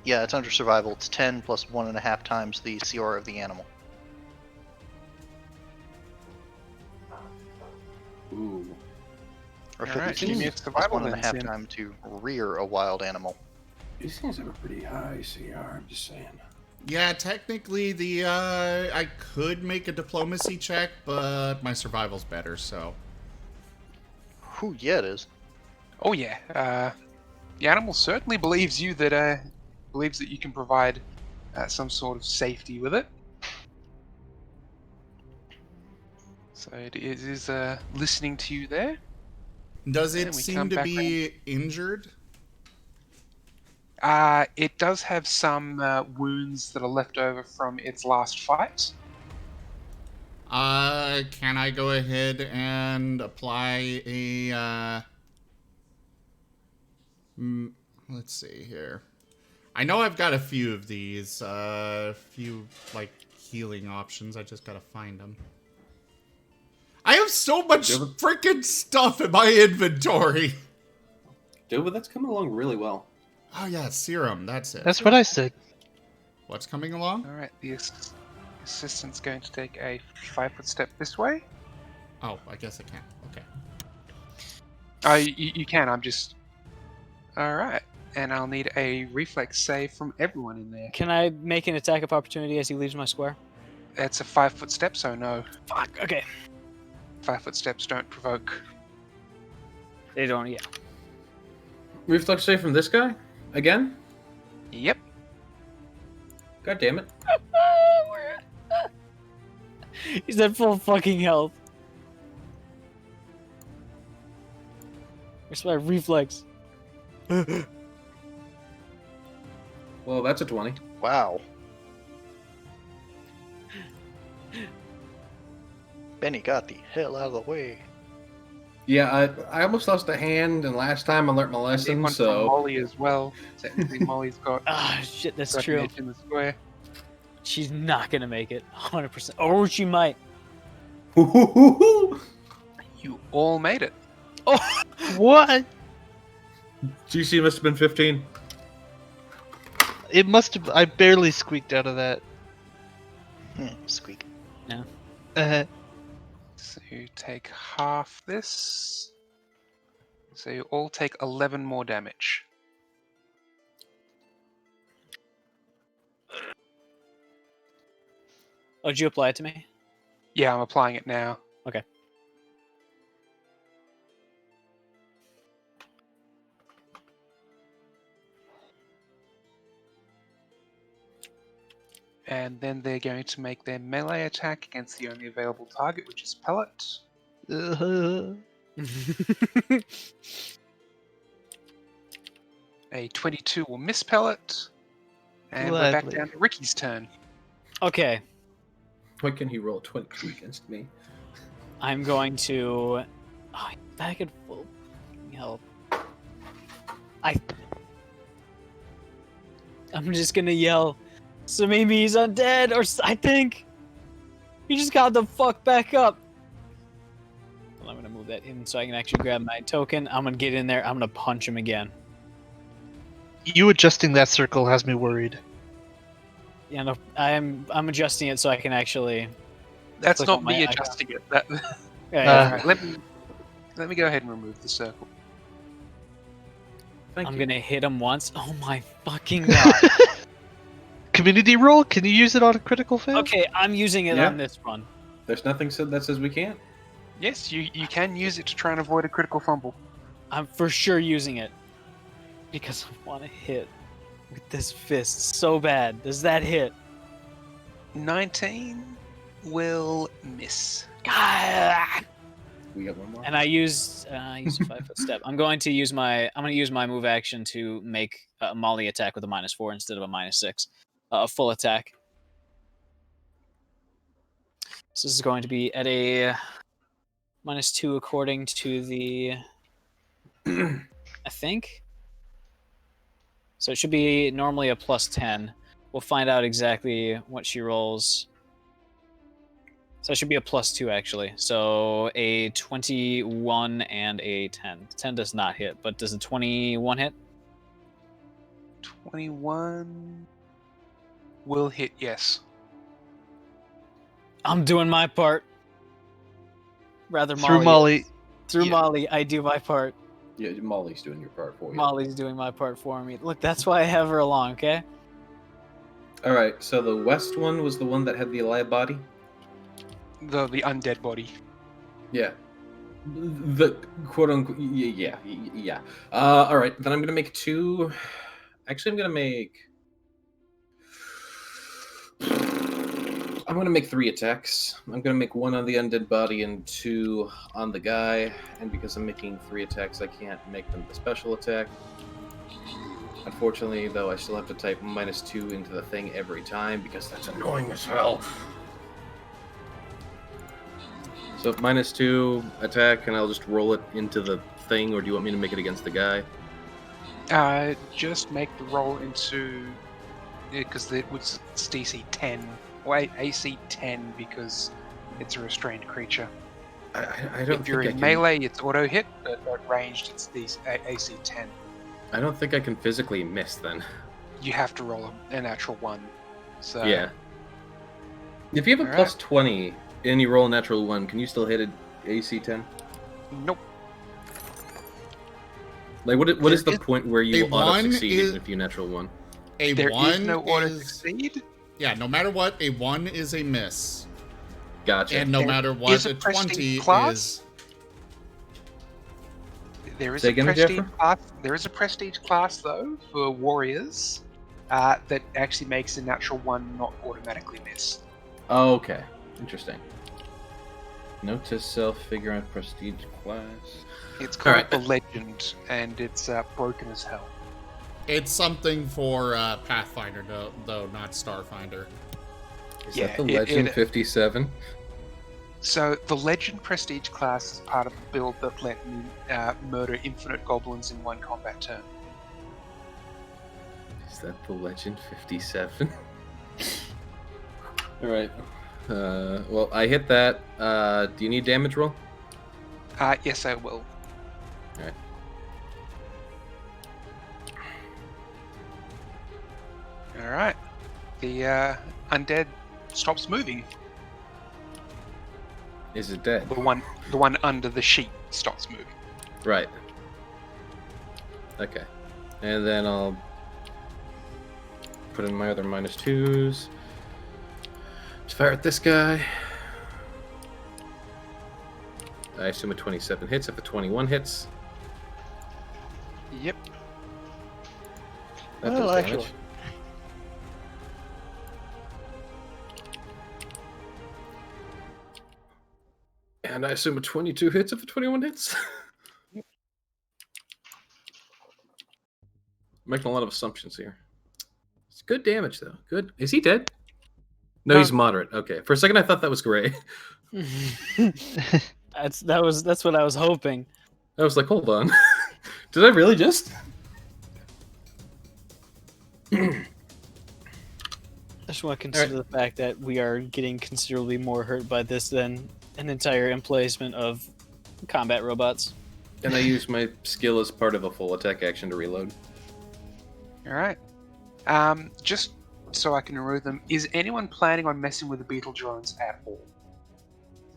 Yeah, it's under survival. It's 10 plus 1.5 times the CR of the animal. Ooh. Or Alright, 15 give me a plus survival 1.5 then, time to rear a wild animal. These things have a pretty high CR, I'm just saying. Yeah, technically the I could make a diplomacy check, but my survival's better, so... Whew, yeah, it is. Oh yeah. The animal certainly believes you that believes that you can provide some sort of safety with it. So it is listening to you there. Does it And we seem come to back be injured? It does have some wounds that are left over from its last fight. Can I go ahead and apply a, let's see here. I know I've got a few of these, like, healing options. I just gotta find them. I have so much freaking stuff in my inventory. Dude, but that's coming along really well. Oh yeah, serum. That's it. That's what I said. What's coming along? All right, the assistant's going to take a 5-foot step this way. Oh, I guess I can. Okay. Oh, you can. I'm just. All right, and I'll need a reflex save from everyone in there. Can I make an attack of opportunity as he leaves my square? That's a 5-foot step, so no. Fuck. Okay. 5-foot steps don't provoke. They don't. Yeah. Reflex save from this guy? Again? Yep. God damn it. He's at full fucking health. Where's my reflex? Well, that's a 20. Wow. Benny got the hell out of the way. Yeah, I almost lost a hand, and last time I learned my Need lesson, one from so... Molly as well. Technically, Molly's got. Ah, shit, that's got an true. edge in the square. She's not gonna make it. 100%. Or she might. GC You all made it. What? must have been 15. It must have. I barely squeaked out of that. Squeak. Uh, So you take half this. So you all take 11 more damage. Oh, did you apply it to me? Yeah, I'm applying it now. Okay. And then they're going to make their melee attack against the only available target, which is Pellet. A 22 will miss Pellet. And we're back Gladly. down to Ricky's turn. Okay. Why can he roll 22 against me? I'm going to. Oh, he's back at full health. I'm just gonna yell, so maybe he's undead, or I think he just got the fuck back up. Well, I'm gonna move that in so I can actually grab my token. I'm gonna get in there. I'm gonna punch him again. you adjusting that circle has me worried. Yeah, no, I'm adjusting it so I can actually. That's Click not on my me icon. adjusting it. That... Yeah, Uh, Alright, let me go ahead and remove the circle. I'm gonna hit him once. Oh my fucking god. Community roll? Can you use it on a critical fail? Okay, I'm using it Yeah. on this one. There's nothing said that says we can't. Yes, you can use it to try and avoid a critical fumble. I'm for sure using it because I want to hit with this fist so bad. Does that hit? 19 will miss. Ah! We got one more. And I used a 5-foot step. I'm going to use my move action to make a Molly attack with a -4 instead of a -6. A full attack. So this is going to be at a -2 according to the I think. So it should be normally a +10. We'll find out exactly what she rolls. So it should be a +2 actually. So a 21 and a 10. 10 does not hit, but does a 21 hit? 21 will hit, yes. I'm doing my part. Rather Through Molly. Molly. Through Yeah. Molly, I do my part. Yeah, Molly's doing your part for you. Molly's doing my part for me. Look, that's why I have her along, okay? All right, so the west one was the one that had the alive body? The undead body. Yeah. The quote-unquote... Yeah. All right, then I'm going to make 2... Actually, I'm going to make... I'm going to make 3 attacks. I'm going to make 1 on the undead body and 2 on the guy. And because I'm making 3 attacks, I can't make them the special attack. Unfortunately, though, I still have to type -2 into the thing every time because that's annoying as hell. So -2 attack, and I'll just roll it into the thing, or do you want me to make it against the guy? Just make the roll into... Because it was DC 10. Wait, AC 10 because it's a restrained creature. I don't If you're think in melee, it's auto hit, but at ranged, it's these AC 10. I don't think I can physically miss then. You have to roll a natural 1. So Yeah. If you have a Alright. plus 20 and you roll a natural 1, can you still hit an AC 10? Nope. Like, what is the point where you a will auto one succeed is- even if you natural 1? A There 1 is no auto is... succeed. Yeah, no matter what, a 1 is a miss. Gotcha. And no There matter is what, a a prestige 20 class? is... There is Say a again, prestige Jeffrey? class. There is a prestige class though for warriors that actually makes a natural 1 not automatically miss. Oh, okay. Interesting. Note to self, figure out prestige class. It's called Alright. the Legend, and it's broken as hell. It's something for Pathfinder, though, not Starfinder. Is Yeah, that the it- Legend it- 57? So the Legend Prestige class is part of the build that let me murder infinite goblins in one combat turn. Is that the Legend 57? Alright. Well, I hit that. Do you need damage roll? Yes, I will. Alright. Alright. The undead stops moving. Is it dead? The one under the sheet stops moving. Right. Okay. And then I'll put in my other -2s. Let's fire at this guy. I assume a 27 hits if a 21 hits. Yep. That Well, does actually- damage. And I assume a 22 hits if a 21 hits. Making a lot of assumptions here. It's good damage though. Good. Is he dead? No, No. he's moderate. Okay. For a second I thought that was gray. That's what I was hoping. I was like, hold on. Did I really just? I just want to consider the fact that we are getting considerably more hurt by this than an entire emplacement of combat robots. And I use my skill as part of a full attack action to reload. Alright. Just so I can remove them, is anyone planning on messing with the beetle drones at all?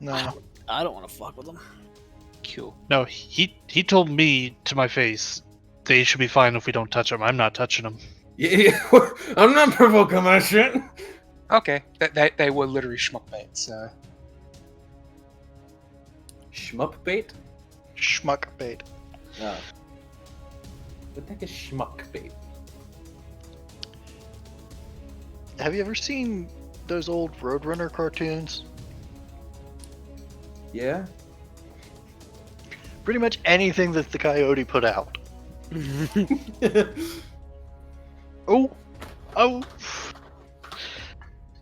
No. I don't want to fuck with them. Cool. No, he told me to my face they should be fine if we don't touch them. I'm not touching them. Yeah, I'm not provoking that shit. Okay, they were literally schmuck bait, so... Shmup bait? Schmuck bait. Oh. What the heck is schmuck bait? Have you ever seen those old Roadrunner cartoons? Yeah? Pretty much anything that the Coyote put out. Oh! Oh!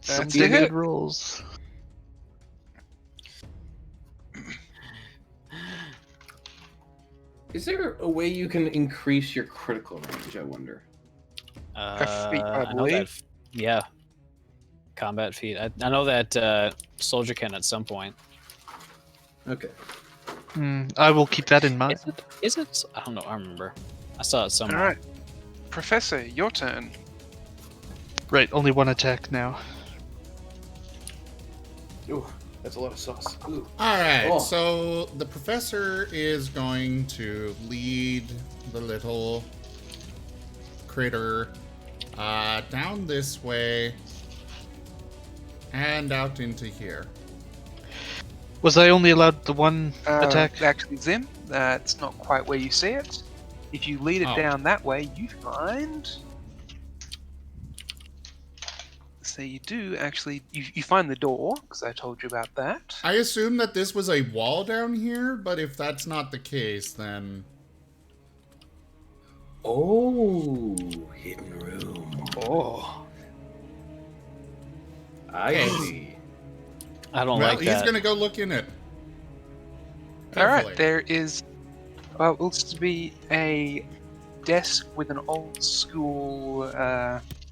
Some That's it. good rolls. Is there a way you can increase your critical range, I wonder? feat, I know that. believe. Yeah. Combat feat. I know that soldier can at some point. Okay. I will keep that in mind. Is it? I don't know. I remember. I saw it somewhere. Alright. Professor, your turn. Right, only one attack now. Ooh, that's a lot of sauce. Ooh. Alright, Oh. so the professor is going to lead the little critter down this way and out into here. Was I only allowed the one attack? Actually, Zim, that's not quite where you see it. If you lead it Oh. down that way, you find... So you do actually... You find the door, because I told you about that. I assume that this was a wall down here, but if that's not the case, then... Oh, hidden room. Oh. I see. I don't well, like he's that. gonna go look in it. Alright, Carefully. there is... Well, it looks to be a desk with an old school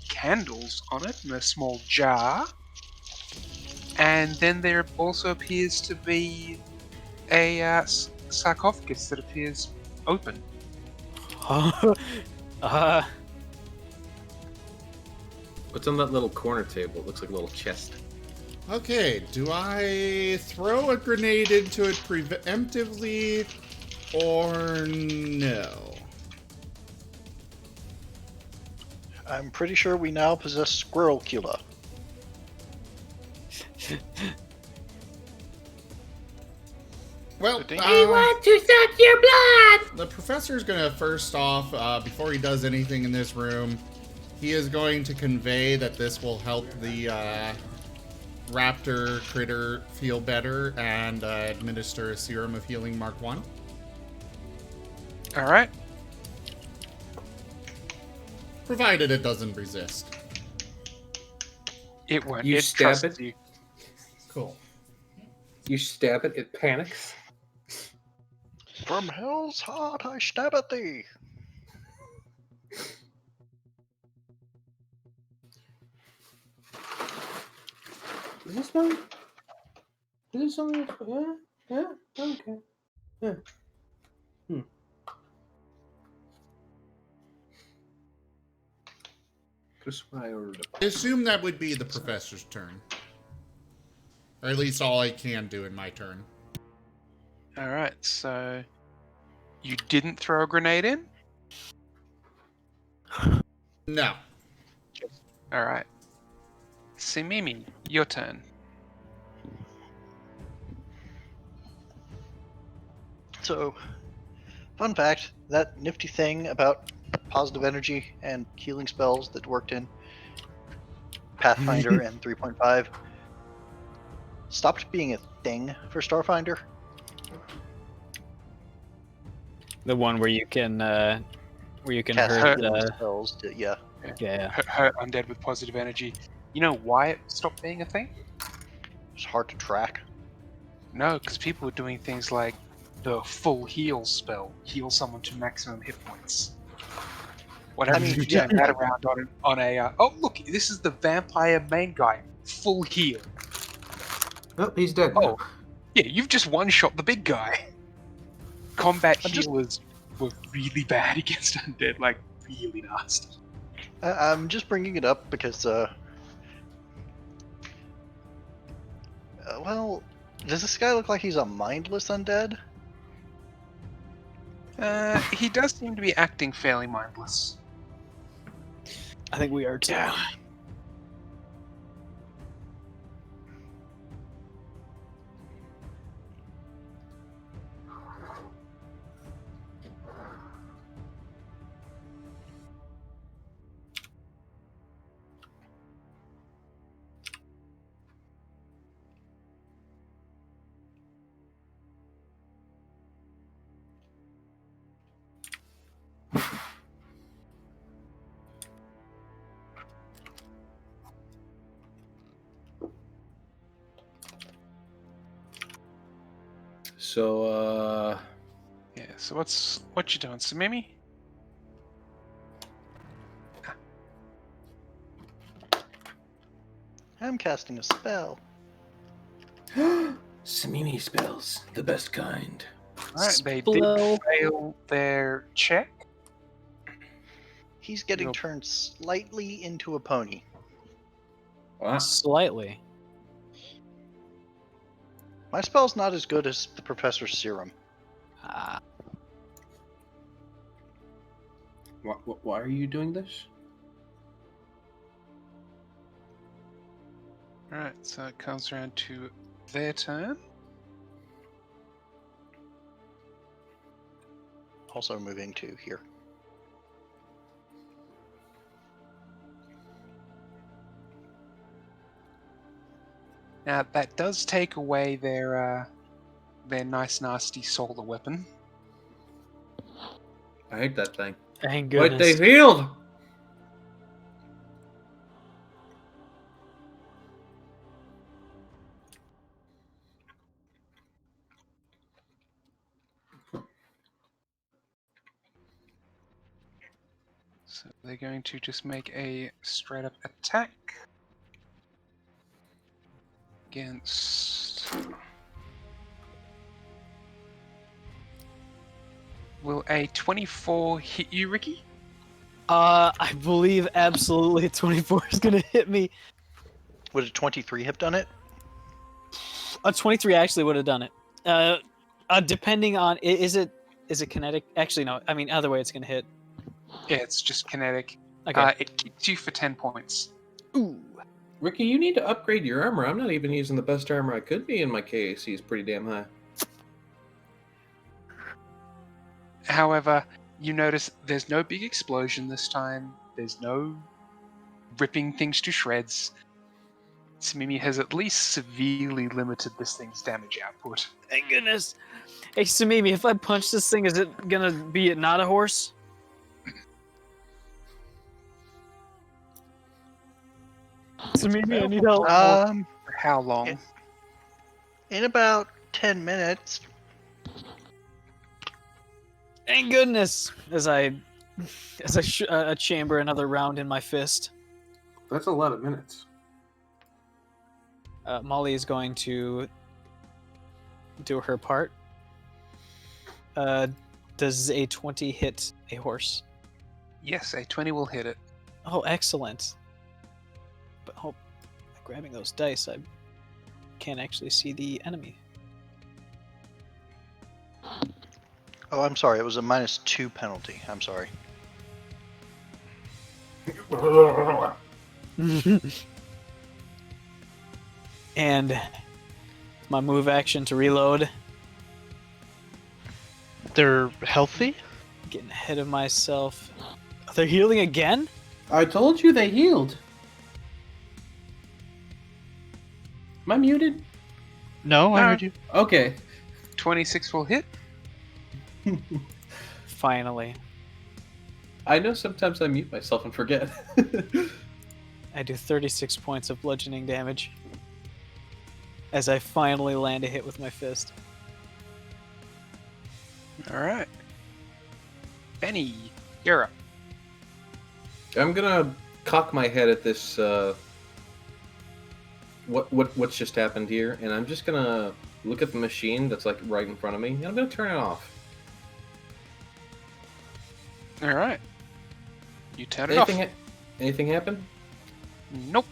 candles on it and a small jar. And then there also appears to be a sarcophagus that appears open. What's on that little corner table? It looks like a little chest. Okay, do I throw a grenade into it preemptively or no? I'm pretty sure we now possess Squirrel Killer. Well, I want to suck your blood! The professor's gonna first off, before he does anything in this room, he is going to convey that this will help the raptor critter feel better and administer a serum of healing Mark 1. Alright. Provided it doesn't resist. It won't. You It stab trusts it? you. Cool. You stab it, it panics. From hell's heart I stab at thee. Is this one? Is this something? Yeah, okay. Yeah. Just what I ordered. I assume that would be the professor's turn. Or at least all I can do in my turn. Alright, so you didn't throw a grenade in? No. Alright. Simimi, your turn. So, fun fact, that nifty thing about positive energy and healing spells that worked in Pathfinder and 3.5 stopped being a thing for Starfinder. The one where you can Cast hurt. healing spells, yeah. Yeah. Hurt undead with positive energy. You know why it stopped being a thing? It's hard to track. No, because people were doing things like the full heal spell, heal someone to maximum hit points. What happens if you turn that around on a oh look, this is the vampire main guy, full heal. Oh, he's dead. Oh, yeah, you've just one-shot the big guy. Combat healers were really bad against undead, like really nasty. I'm just bringing it up because, well, does this guy look like he's a mindless undead? He does seem to be acting fairly mindless. I think we are too. So, Yeah, so what you doing, Simimi? I'm casting a spell. Samimi spells, the best kind. Alright, they Spell. did fail their check. He's getting Nope. turned slightly into a pony. Wow. Slightly. My spell's not as good as the Professor's Serum. Why are you doing this? Alright, so it comes around to their turn. Also moving to here. Now that does take away their nice nasty solar weapon. I hate that thing. Thank But goodness. they healed! So they're going to just make a straight up attack against Will a 24 hit you, Ricky? I believe absolutely a 24 is gonna hit me. Would a 23 have done it? A 23 actually would have done it. Depending on is it kinetic? Actually, no. I mean, either way, it's gonna hit. Yeah, it's just kinetic. Okay. It kicks you for 10 points. Ooh. Ricky, you need to upgrade your armor. I'm not even using the best armor I could be, and my KAC is pretty damn high. However, you notice there's no big explosion this time. There's no ripping things to shreds. Samimi has at least severely limited this thing's damage output. Thank goodness. Hey, Samimi, if I punch this thing, is it gonna be not a horse? Samimi, I need help. For how long? In about 10 minutes. Thank goodness. As I chamber another round in my fist. That's a lot of minutes. Molly is going to do her part. Does a 20 hit a horse? Yes, a 20 will hit it. Oh, excellent. But by grabbing those dice, I can't actually see the enemy. Oh, I'm sorry. It was a -2 penalty. I'm sorry. And my move action to reload. They're healthy? Getting ahead of myself. They're healing again? I told you they healed. Am I muted? No, I heard you. Okay. 26 will hit. Finally. I know sometimes I mute myself and forget. I do 36 points of bludgeoning damage. As I finally land a hit with my fist. Alright. Benny, you're up. I'm gonna cock my head at this. What's just happened here, and I'm just gonna look at the machine that's like right in front of me, and I'm gonna turn it off. Alright. You turn it off. Anything happen? Nope.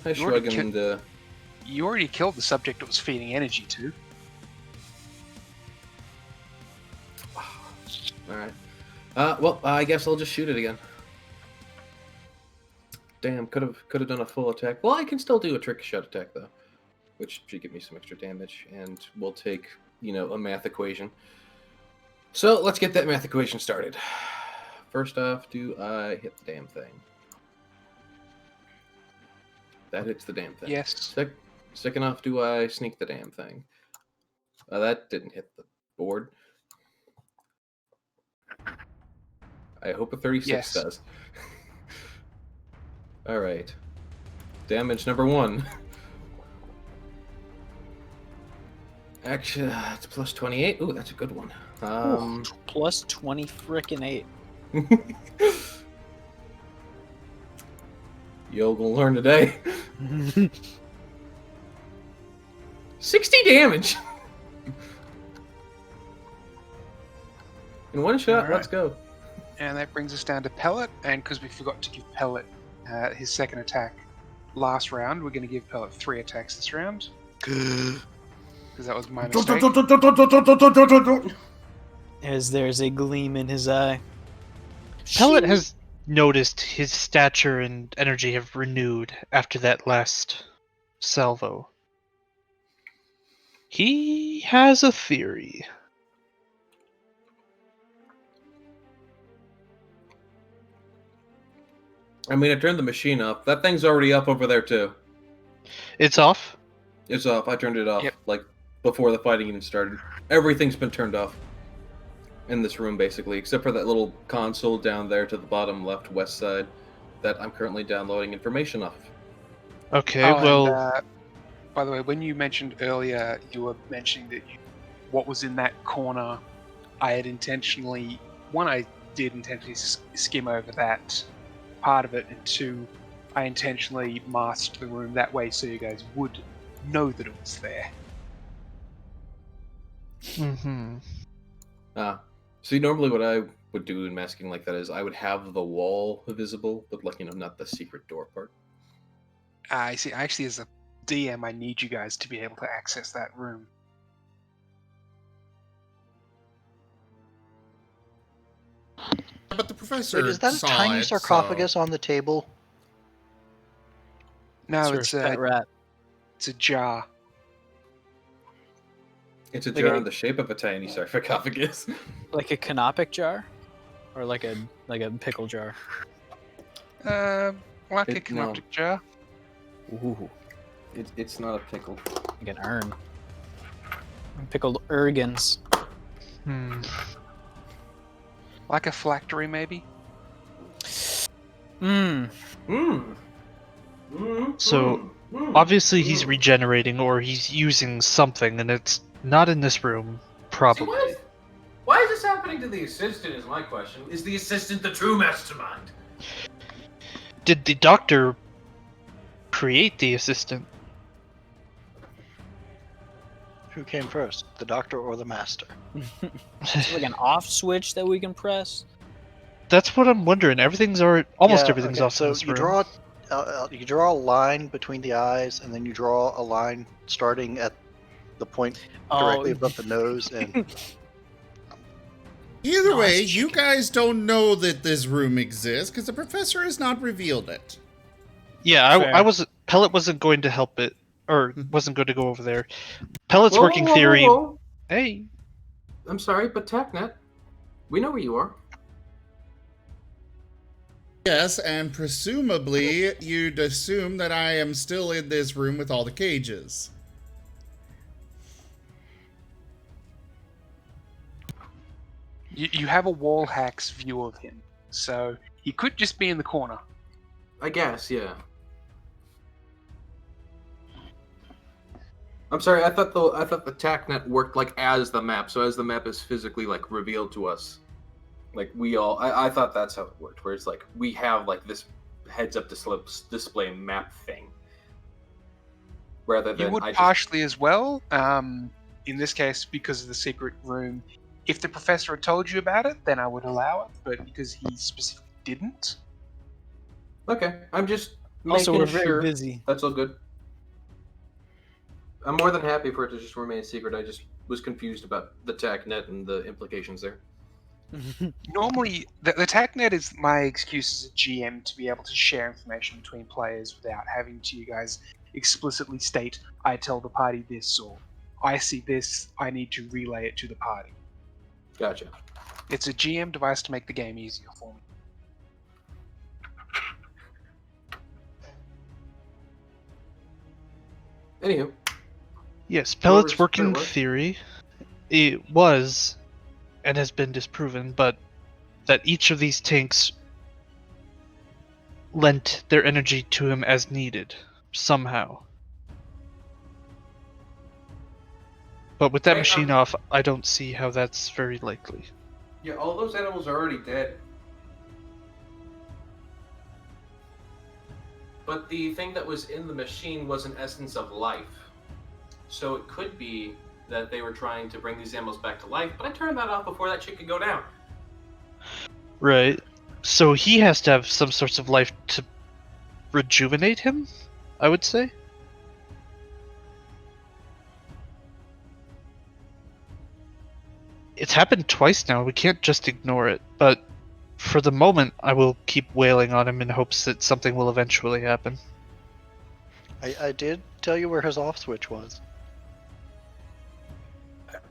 I shrug and. You already killed the subject it was feeding energy to. Alright. Well, I guess I'll just shoot it again. Damn, could have done a full attack. Well, I can still do a trick shot attack though, which should give me some extra damage, and we'll take a math equation. So let's get that math equation started. First off, do I hit the damn thing? That hits the damn thing. Yes. Second off, do I sneak the damn thing? That didn't hit the board. I hope a 36 does. Alright. Damage number 1. Actually, it's plus 28. Ooh, that's a good one. Plus 20 frickin' 8. Yo, gonna learn today. 60 damage! In one shot, let's go. And that brings us down to Pellet, and because we forgot to give Pellet his second attack last round, we're going to give Pellet 3 attacks this round. Because that was my mistake. As there's a gleam in his eye. Pellet has noticed his stature and energy have renewed after that last salvo. He has a theory. I mean, I turned the machine up. That thing's already up over there, too. It's off? It's off. I turned it off, like, before the fighting even started. Everything's been turned off in this room, basically, except for that little console down there to the bottom left west side that I'm currently downloading information off. Okay, well... And, by the way, when you mentioned earlier, you were mentioning that what was in that corner, I had intentionally... One, I did intentionally skim over that part of it, and 2, I intentionally masked the room that way so you guys would know that it was there. Mm-hmm. See, normally what I would do in masking like that is I would have the wall visible, but like, not the secret door part. I see. Actually, as a DM, I need you guys to be able to access that room. But the professor Wait, is that a saw tiny it, sarcophagus so... on the table? No, It's it's her pet rat. it's a jar. It's a Like jar a- in the shape of a tiny sarcophagus. Like a canopic jar, or like a pickle jar. Like a It- canoptic no. jar. Ooh, It's not a pickle. like an urn. Pickled ergans. Like a phylactery, maybe. Mmm. So, Obviously, he's regenerating or he's using something, and it's not in this room, probably. Why is this happening to the assistant is my question. Is the assistant the true mastermind? Did the doctor create the assistant? Who came first, the doctor or the master? Is it like an off switch that we can press? That's what I'm wondering. Almost Yeah, everything's okay, off so in this you room. draw a line between the eyes, and then you draw a line starting at the point directly above the nose, and Either No, way, it's you chicken. guys don't know that this room exists because the professor has not revealed it. Yeah, Fair. I wasn't. Pellet wasn't going to help it, or wasn't going to go over there. Pellet's working theory. Whoa. Hey, I'm sorry, but TechNet, we know where you are. Yes, and presumably you'd assume that I am still in this room with all the cages. You have a wall hack's view of him, so he could just be in the corner. I guess, yeah. I'm sorry. I thought the TACnet worked like as the map. So as the map is physically like revealed to us, like I thought that's how it worked. Where it's like we have like this heads-up display map thing, rather than You would I just, partially as well. In this case, because of the secret room. If the professor had told you about it, then I would allow it. But because he specifically didn't, okay. I'm just Also, making we're very sure. busy. That's all good. I'm more than happy for it to just remain secret. I just was confused about the TACnet and the implications there. normally the TACnet is my excuse as a GM to be able to share information between players without having to you guys explicitly state, I tell the party this, or I see this, I need to relay it to the party. Gotcha. It's a GM device to make the game easier for me. Anywho, yes, Pellet's Whoever's working what? theory. It was, and has been disproven, but that each of these tanks lent their energy to him as needed, somehow. But with that Hey, machine off, I don't see how that's very likely. yeah, all those animals are already dead. But the thing that was in the machine was an essence of life. So it could be that they were trying to bring these animals back to life, but I turned that off before that shit could go down. Right. So he has to have some sorts of life to rejuvenate him, I would say. It's happened twice now, we can't just ignore it, but for the moment I will keep wailing on him in hopes that something will eventually happen. I did tell you where his off switch was.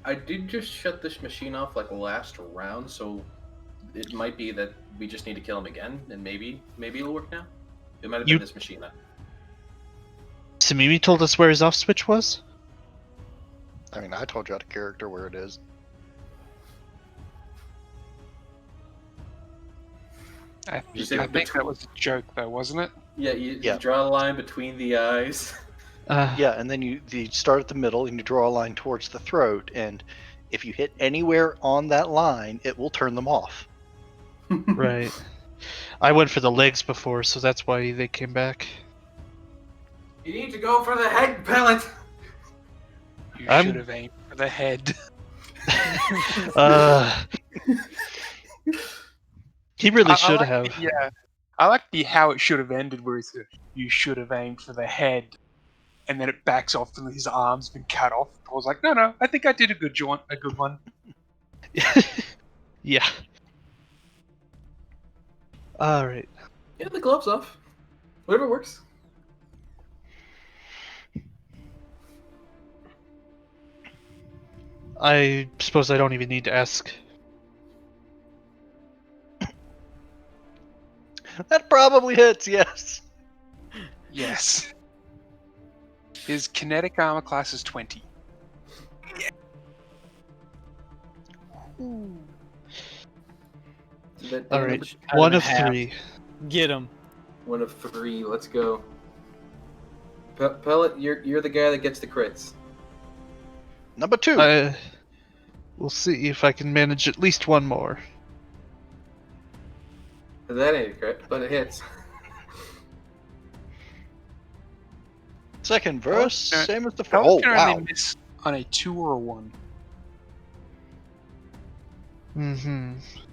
I did just shut this machine off like last round, so it might be that we just need to kill him again, and maybe it'll work now. It might have been this machine then. Samimi told us where his off switch was? I mean, I told you out of character where it is. I You said think that was a joke, though, wasn't it? Yeah, you Yeah. draw a line between the eyes. Yeah, and then you start at the middle and you draw a line towards the throat, and if you hit anywhere on that line, it will turn them off. Right. I went for the legs before, so that's why they came back. You need to go for the head pellet. You I'm- should have aimed for the head. He really I should like have. I like the how it should have ended, where it's you should have aimed for the head, and then it backs off and his arm's been cut off. I was like, no, I think I did a good one. Yeah. All right. Yeah, the gloves off. Whatever works. I suppose I don't even need to ask. That probably hits, yes. Yes. His kinetic armor class is 20. All right. Cut One him in of half. 3. Get him. 1 of 3. Let's go. Pellet, you're the guy that gets the crits. Number 2. We'll see if I can manage at least one more. That ain't a crit, but it hits. Second verse, no, same as the How first. Oh, can wow. only miss on a 2 or a 1? Mm-hmm.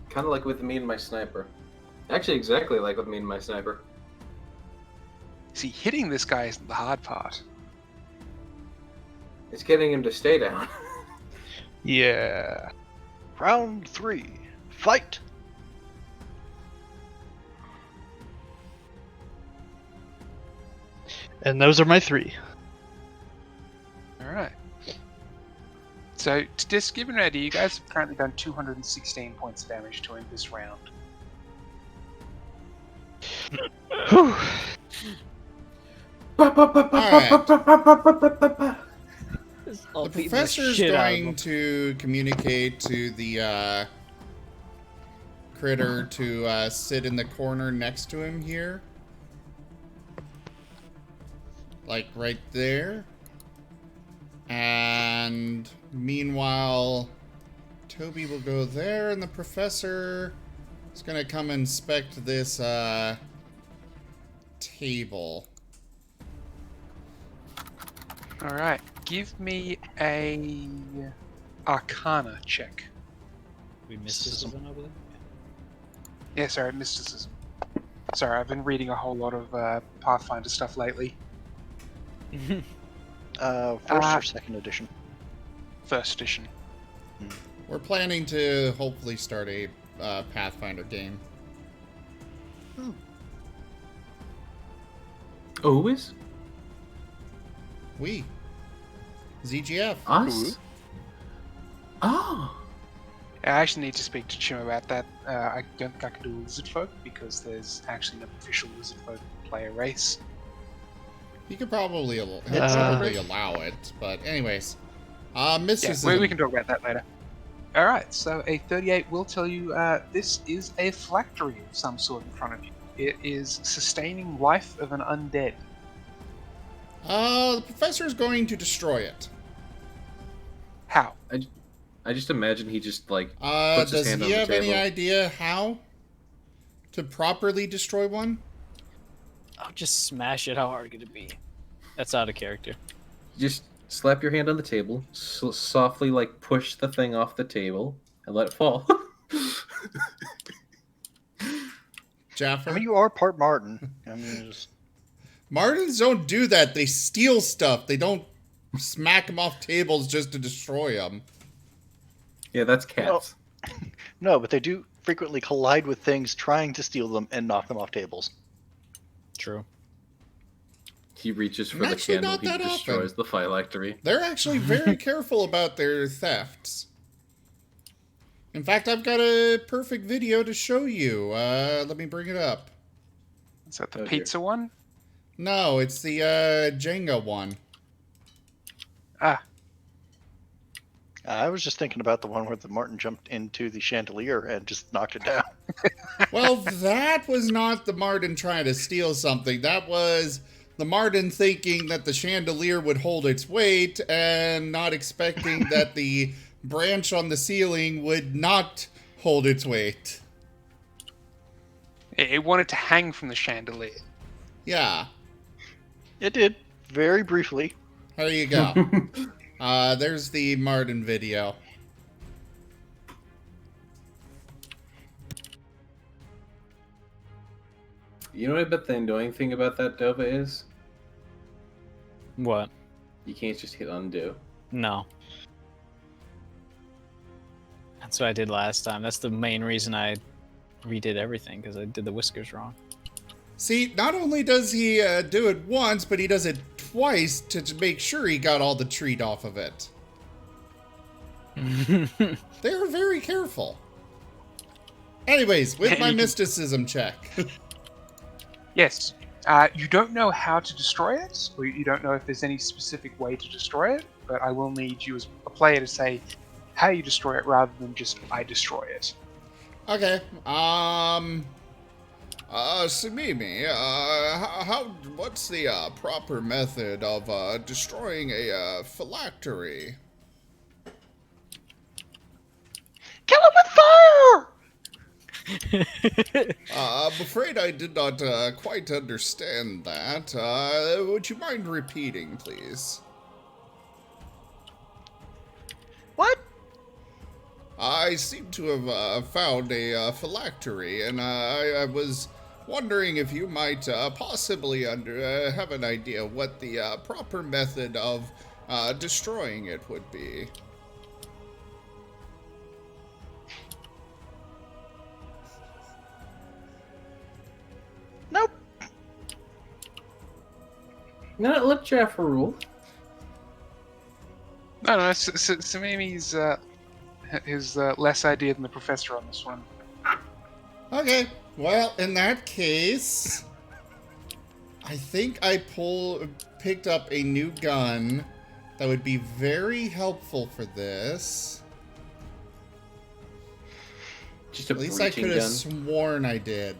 Kind of like with me and my sniper. Actually, exactly like with me and my sniper. See, hitting this guy isn't the hard part. It's getting him to stay down. Yeah. Round 3. Fight. And those are my 3. Alright. So, to just give an idea, you guys have currently done 216 points of damage to him this round. Whew. I'll The beat professor's shit out of going him. to communicate to the critter to sit in the corner next to him here. Like right there. And meanwhile, Toby will go there, and the professor is going to come inspect this table. Alright, give me a Arcana check. We mysticism over there? Yeah, sorry, mysticism. Sorry, I've been reading a whole lot of Pathfinder stuff lately. First or second edition? First edition. We're planning to hopefully start a Pathfinder game. Always? We. ZGF. Us? Oh. I actually need to speak to Chim about that. I don't think I can do Lizard Folk because there's actually no official Lizard Folk player race. You could probably, probably allow it, but anyways. Yeah, Mysticism. we can talk about that later. Alright, so a 38 will tell you this is a phylactery of some sort in front of you. It is sustaining life of an undead. The professor is going to destroy it. How? I just imagine he just, like, puts his Does hand on he the have table. any idea how to properly destroy one? I'll just smash it. How hard could it be? That's out of character. Just slap your hand on the table, softly, like, push the thing off the table, and let it fall. Jaffer? I mean, you are part Martin. I mean, just... Martins don't do that. They steal stuff. They don't smack them off tables just to destroy them. Yeah, that's cats. No, but they do frequently collide with things trying to steal them and knock them off tables. True. He reaches for the Actually, candle, not he that destroys often. the phylactery. They're actually very careful about their thefts. In fact, I've got a perfect video to show you. Let me bring it up. Is that the Oh, dear. pizza one? No, it's the Jenga one. Ah, I was just thinking about the one where the Martin jumped into the chandelier and just knocked it down. Well, that was not the Martin trying to steal something. That was the Martin thinking that the chandelier would hold its weight and not expecting that the branch on the ceiling would not hold its weight. it wanted to hang from the chandelier. Yeah, It did, very briefly. there you go. There's the Martin video. You know what I bet the annoying thing about that Dova is? What? You can't just hit undo. No. That's what I did last time. That's the main reason I redid everything, because I did the whiskers wrong. See, not only does he do it once, but he does it twice to make sure he got all the treat off of it. They are very careful. Anyways, with my mysticism check. Yes. You don't know how to destroy it, or you don't know if there's any specific way to destroy it, but I will need you as a player to say how you destroy it rather than just I destroy it. Okay. Samimi, what's the proper method of destroying a phylactery? Kill him with fire! I'm afraid I did not quite understand that. Would you mind repeating, please? What? I seem to have found a phylactery, and I was wondering if you might possibly have an idea what the proper method of destroying it would be. Nope. No, let Jaffa rule. No, Samimi's is less idea than the professor on this one. Okay, well, in that case, I think I picked up a new gun that would be very helpful for this. Just a At least I breaching could have gun. sworn I did.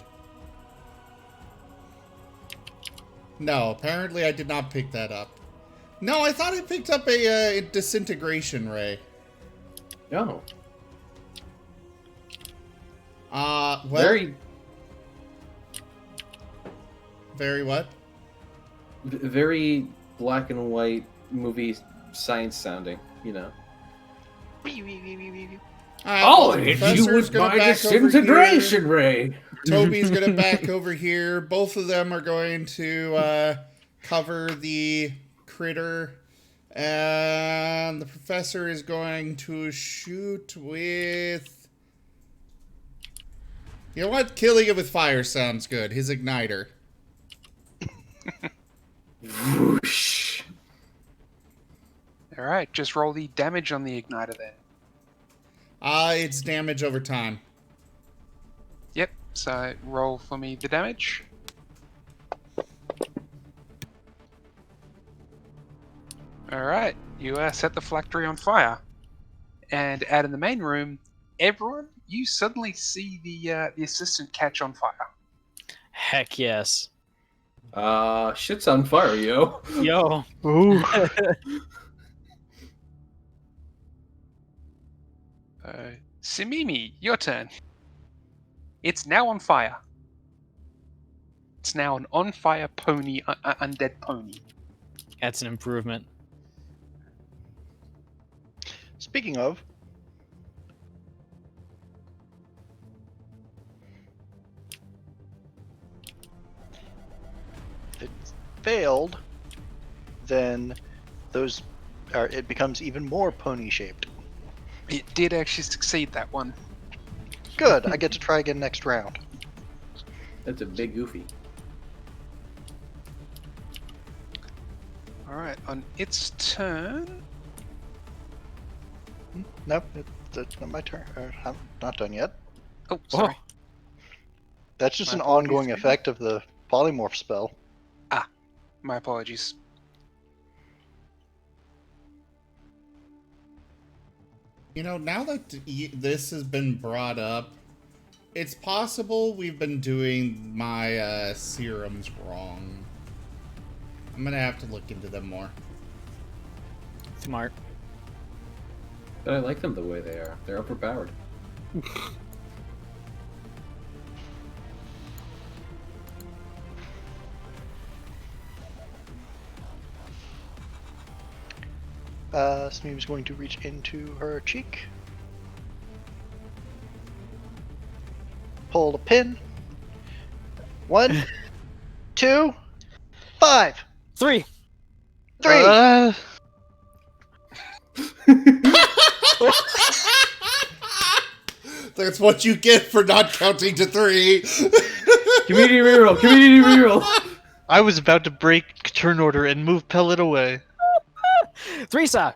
No, apparently I did not pick that up. No, I thought I picked up a disintegration ray. No. Well, very what? Very black and white movie science sounding, you know. I'll hit you with my disintegration ray. Toby's gonna back over here. Both of them are going to cover the critter. And the professor is going to shoot with... You know what? Killing it with fire sounds good. His igniter. Whoosh. Alright, just roll the damage on the igniter then. It's damage over time. Yep, so roll for me the damage. Alright, you set the phylactery on fire. And out in the main room, everyone, you suddenly see the assistant catch on fire. Heck yes. Shit's on fire, yo. Yo. Ooh. Simimi, your turn. It's now on fire. It's now an on-fire pony, undead pony. That's an improvement. Speaking of, if it's failed, then it becomes even more pony-shaped. It did actually succeed, that one. Good, I get to try again next round. That's a big goofy. Alright, on its turn... Nope, it's not my turn. I'm not done yet. Oh, sorry. That's just My an apologies, ongoing Peter. effect of the polymorph spell. My apologies. You know, now that this has been brought up, it's possible we've been doing my serums wrong. I'm gonna have to look into them more. Smart. But I like them the way they are. They're overpowered. Smeem's going to reach into her cheek. Pull the pin. 1, 2, 5, 3. 3. That's what you get for not counting to 3. Community reroll. Community reroll. I was about to break turn order and move Pellet away. 3 saw.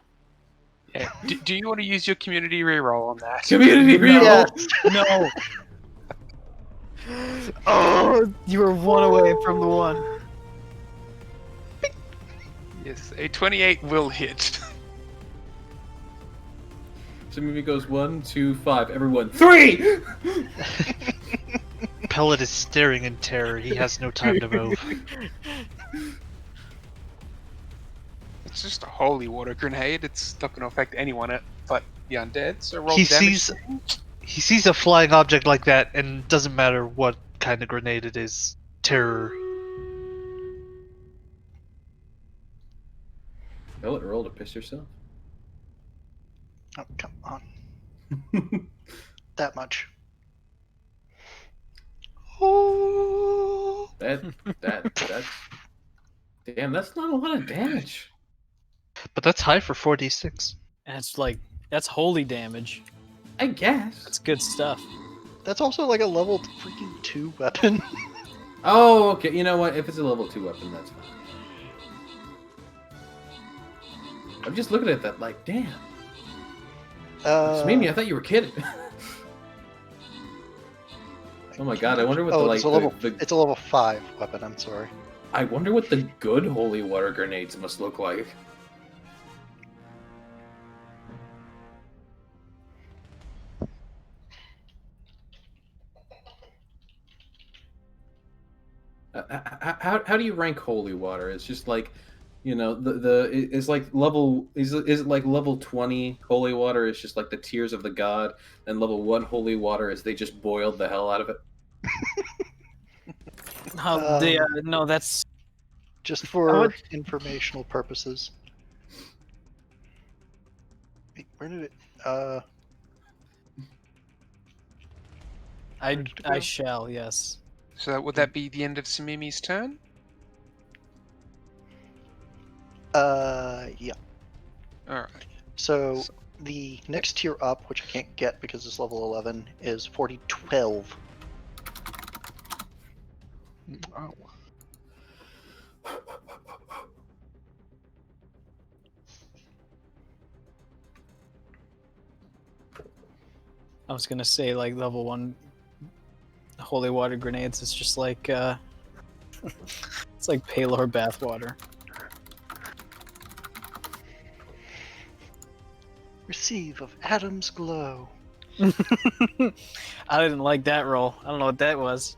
Yeah. Do you want to use your community reroll on that? Community reroll. No. Oh, you were 1 away from the 1. Yes, a 28 will hit. So movie goes 1, 2, 5. Everyone 3. Pellet is staring in terror. He has no time to move. It's just a holy water grenade. It's not going to affect anyone but the undead. So roll He damage. He sees a flying object like that, and it doesn't matter what kind of grenade it is. Terror. Pellet roll to piss yourself. Oh, come on. That much. Oh. That. Damn, that's not a lot of damage. But that's high for 4d6. And it's like, that's holy damage. I guess. That's good stuff. That's also like a level freaking 2 weapon. Oh, okay. You know what? If it's a level 2 weapon, that's fine. I'm just looking at that like, damn. Mimi, I thought you were kidding. Oh my god, I wonder what it's a level 5 weapon, I'm sorry. I wonder what the good holy water grenades must look like. How do you rank holy water? It's just like, you know, it's like level is it like level 20 holy water is just like the tears of the god, and level 1 holy water is they just boiled the hell out of it. No, that's just for informational purposes. Wait, where did it? I shall, yes. So would that be the end of Samimi's turn? Yeah. Alright. So the next tier up, which I can't get because it's level 11, is 4012. Oh. I was gonna say, like, level 1 holy water grenades is just like, it's like Palor bathwater. Receive of Adam's glow. I didn't like that roll. I don't know what that was.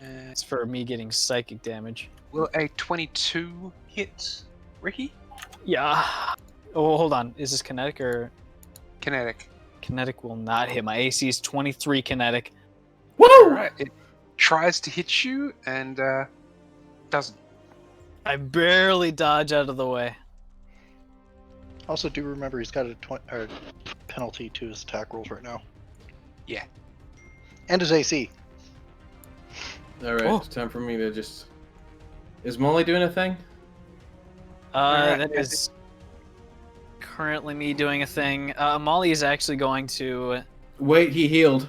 It's for me getting psychic damage. Will a 22 hit Ricky? Yeah. Oh, hold on. Is this kinetic or... Kinetic. Kinetic will not hit. My AC is 23 kinetic. Woo! Alright, it tries to hit you and doesn't. I barely dodge out of the way. Also, do remember he's got a penalty to his attack rolls right now. Yeah. And his AC. Alright, Oh. it's time for me to just... Is Molly doing a thing? That is currently me doing a thing. Molly is actually going to... Wait, he healed.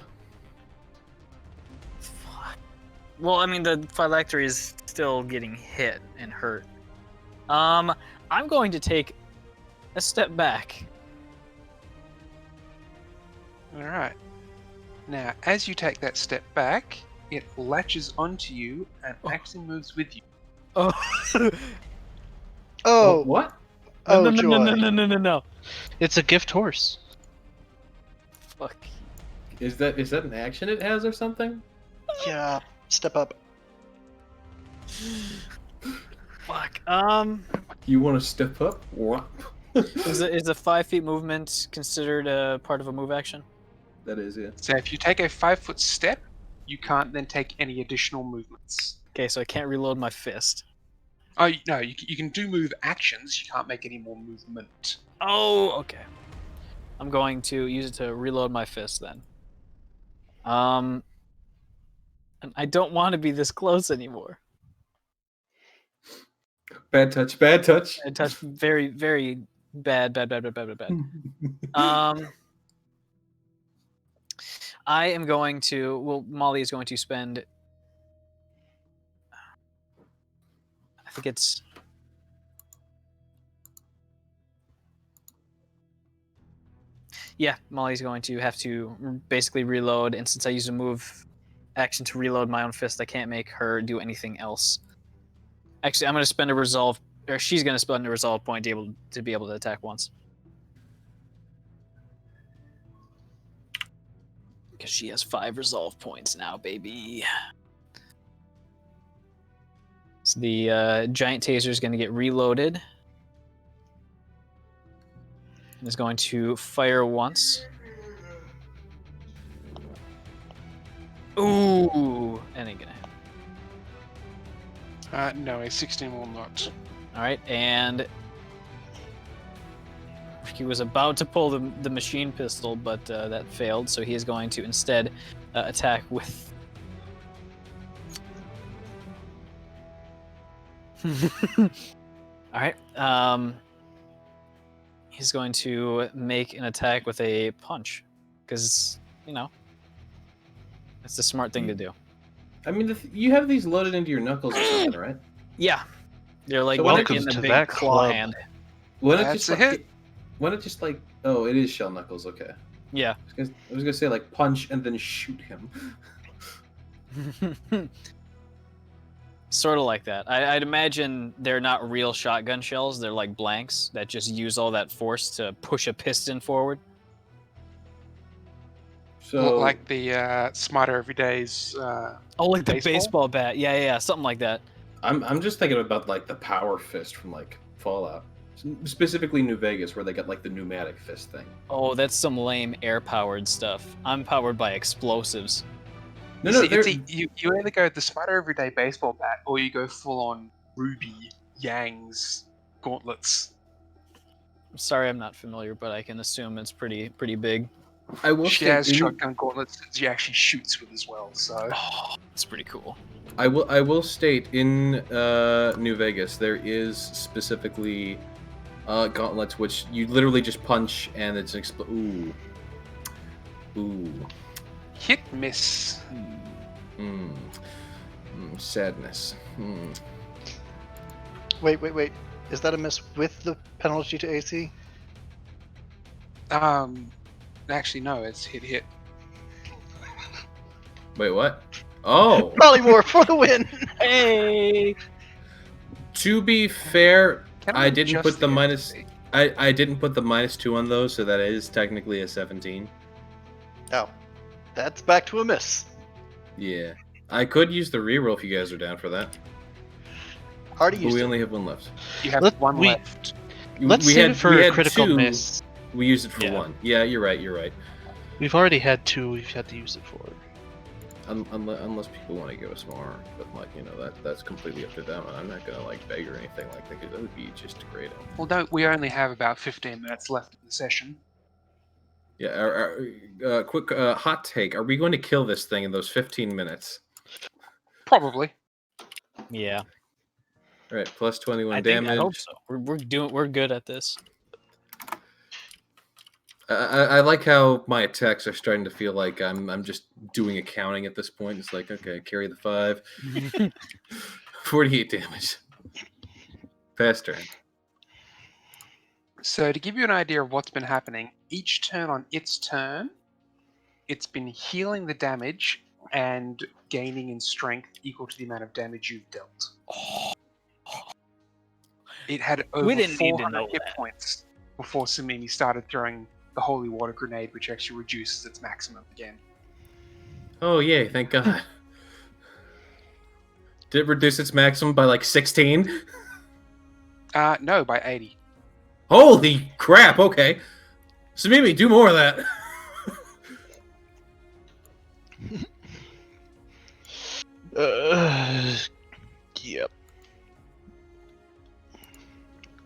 Well, I mean, the phylactery is still getting hit and hurt. I'm going to take a step back. Alright. Now, as you take that step back, it latches onto you and actually moves with you. Oh. Oh, What? oh, no, joy. No. It's a gift horse. Fuck. Is that an action it has or something? Yeah, step up. Fuck. You want to step up? What? Is a 5 feet movement considered a part of a move action? That is, yeah. So if you take a 5-foot step, you can't then take any additional movements. Okay, so I can't reload my fist. Oh, no, you can do move actions, you can't make any more movement. Oh, okay. I'm going to use it to reload my fist then. And I don't want to be this close anymore. Bad touch, bad touch. I touched very, very bad. I am going to. Well, Molly is going to spend. I think it's. Yeah, Molly's going to have to basically reload, and since I used a move action to reload my own fist, I can't make her do anything else. Actually, I'm going to spend a resolve, or she's going to spend a resolve point to be able to attack once. Because she has 5 resolve points now, baby. So the giant taser is going to get reloaded. And is going to fire once. Ooh, and ain't gonna hit. No, a 16 will not. All right, and he was about to pull the machine pistol, but that failed. So he is going to instead attack with. All right. He's going to make an attack with a punch, because it's the smart thing to do. I mean, you have these loaded into your knuckles or something, right? Yeah, they're like So welcome in the to big that claw club. hand. Why That's a hit. Why not just like? Oh, it is shell knuckles. Okay. Yeah. I was gonna say like punch and then shoot him. Sort of like that. I'd imagine they're not real shotgun shells. They're like blanks that just use all that force to push a piston forward. So Like the Smarter Everyday's. Like the baseball? baseball bat. Yeah, something like that. I'm just thinking about like the power fist from like Fallout, specifically New Vegas, where they got like the pneumatic fist thing. Oh, that's some lame air-powered stuff. I'm powered by explosives. No, You either go the Smarter Everyday baseball bat, or you go full on Ruby Yang's gauntlets. I'm sorry, I'm not familiar, but I can assume it's pretty big. I will She say has shotgun gauntlets that she actually shoots with as well. So Oh, it's pretty cool. I will state in New Vegas there is specifically gauntlets which you literally just punch and it's an ooh. hit miss. Sadness. Wait. Is that a miss with the penalty to AC? Actually no, it's hit. Wait, what? Oh. Mollymore for the win! Hey! To be fair, Can I didn't adjust put the the minus. accuracy? I didn't put the -2 on those, so that is technically a 17. Oh, that's back to a miss. Yeah, I could use the reroll if you guys are down for that. Already But used we it. only have one left. You have Let- one we- left. Let's we save had, it for we a had critical 2. miss. We used it for Yeah. 1. Yeah, you're right. We've already had 2 we've had to use it for. Unless people want to give us more, but like that's completely up to them, and I'm not gonna like beg or anything like that because that would be just great. Well, don't we only have about 15 minutes left in the session? Yeah. Quick hot take: are we going to kill this thing in those 15 minutes? Probably. Yeah, All right, plus 21 I damage. hope so. We're good at this. I like how my attacks are starting to feel like I'm just doing accounting at this point. It's like, okay, carry the 5. 48 damage. Fast turn. So to give you an idea of what's been happening, each turn on its turn, it's been healing the damage and gaining in strength equal to the amount of damage you've dealt. It had over didn't need to 400 know hit that. points before Samimi started throwing the holy water grenade, which actually reduces its maximum again. Oh, yay, thank God. Did it reduce its maximum by like 16? No, by 80. Holy crap, okay. Samimi, do more of that. Yep.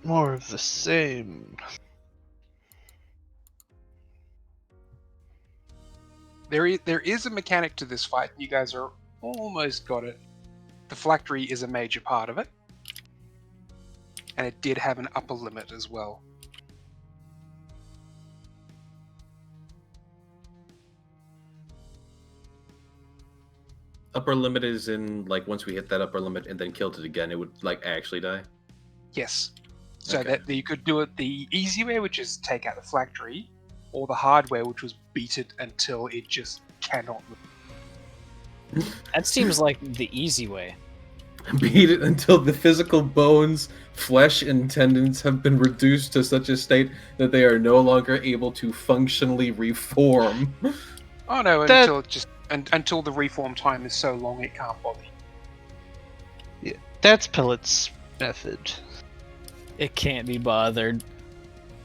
More of the same. There is a mechanic to this fight. You guys are almost got it. The phylactery is a major part of it. And it did have an upper limit as well. Upper limit is in, like, once we hit that upper limit and then killed it again, it would, like, actually die? Yes. So Okay. that you could do it the easy way, which is take out the phylactery, or the hard way, which was beat it until it just cannot move. That seems like the easy way. Beat it until the physical bones, flesh, and tendons have been reduced to such a state that they are no longer able to functionally reform. Oh no, That- until the reform time is so long it can't bother. Yeah, that's Pellet's method. It can't be bothered.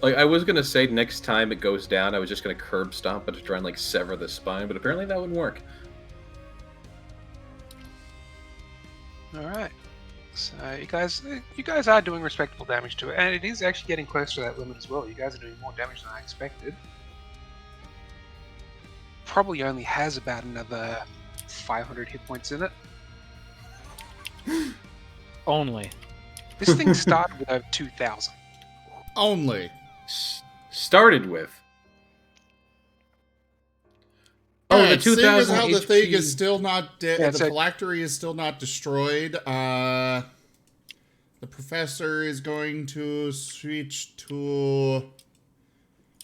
Like, I was gonna say next time it goes down, I was just gonna curb stomp it to try and, like, sever the spine, but apparently that wouldn't work. Alright. So you guys are doing respectable damage to it, and it is actually getting close to that limit as well. You guys are doing more damage than I expected. Probably only has about another 500 hit points in it. Only. This thing started with over 2,000. Only. Started with. Oh, Alright, the seeing as 2000 how the thing HP. is still not dead, Yeah, the so- phylactery is still not destroyed. The professor is going to switch to.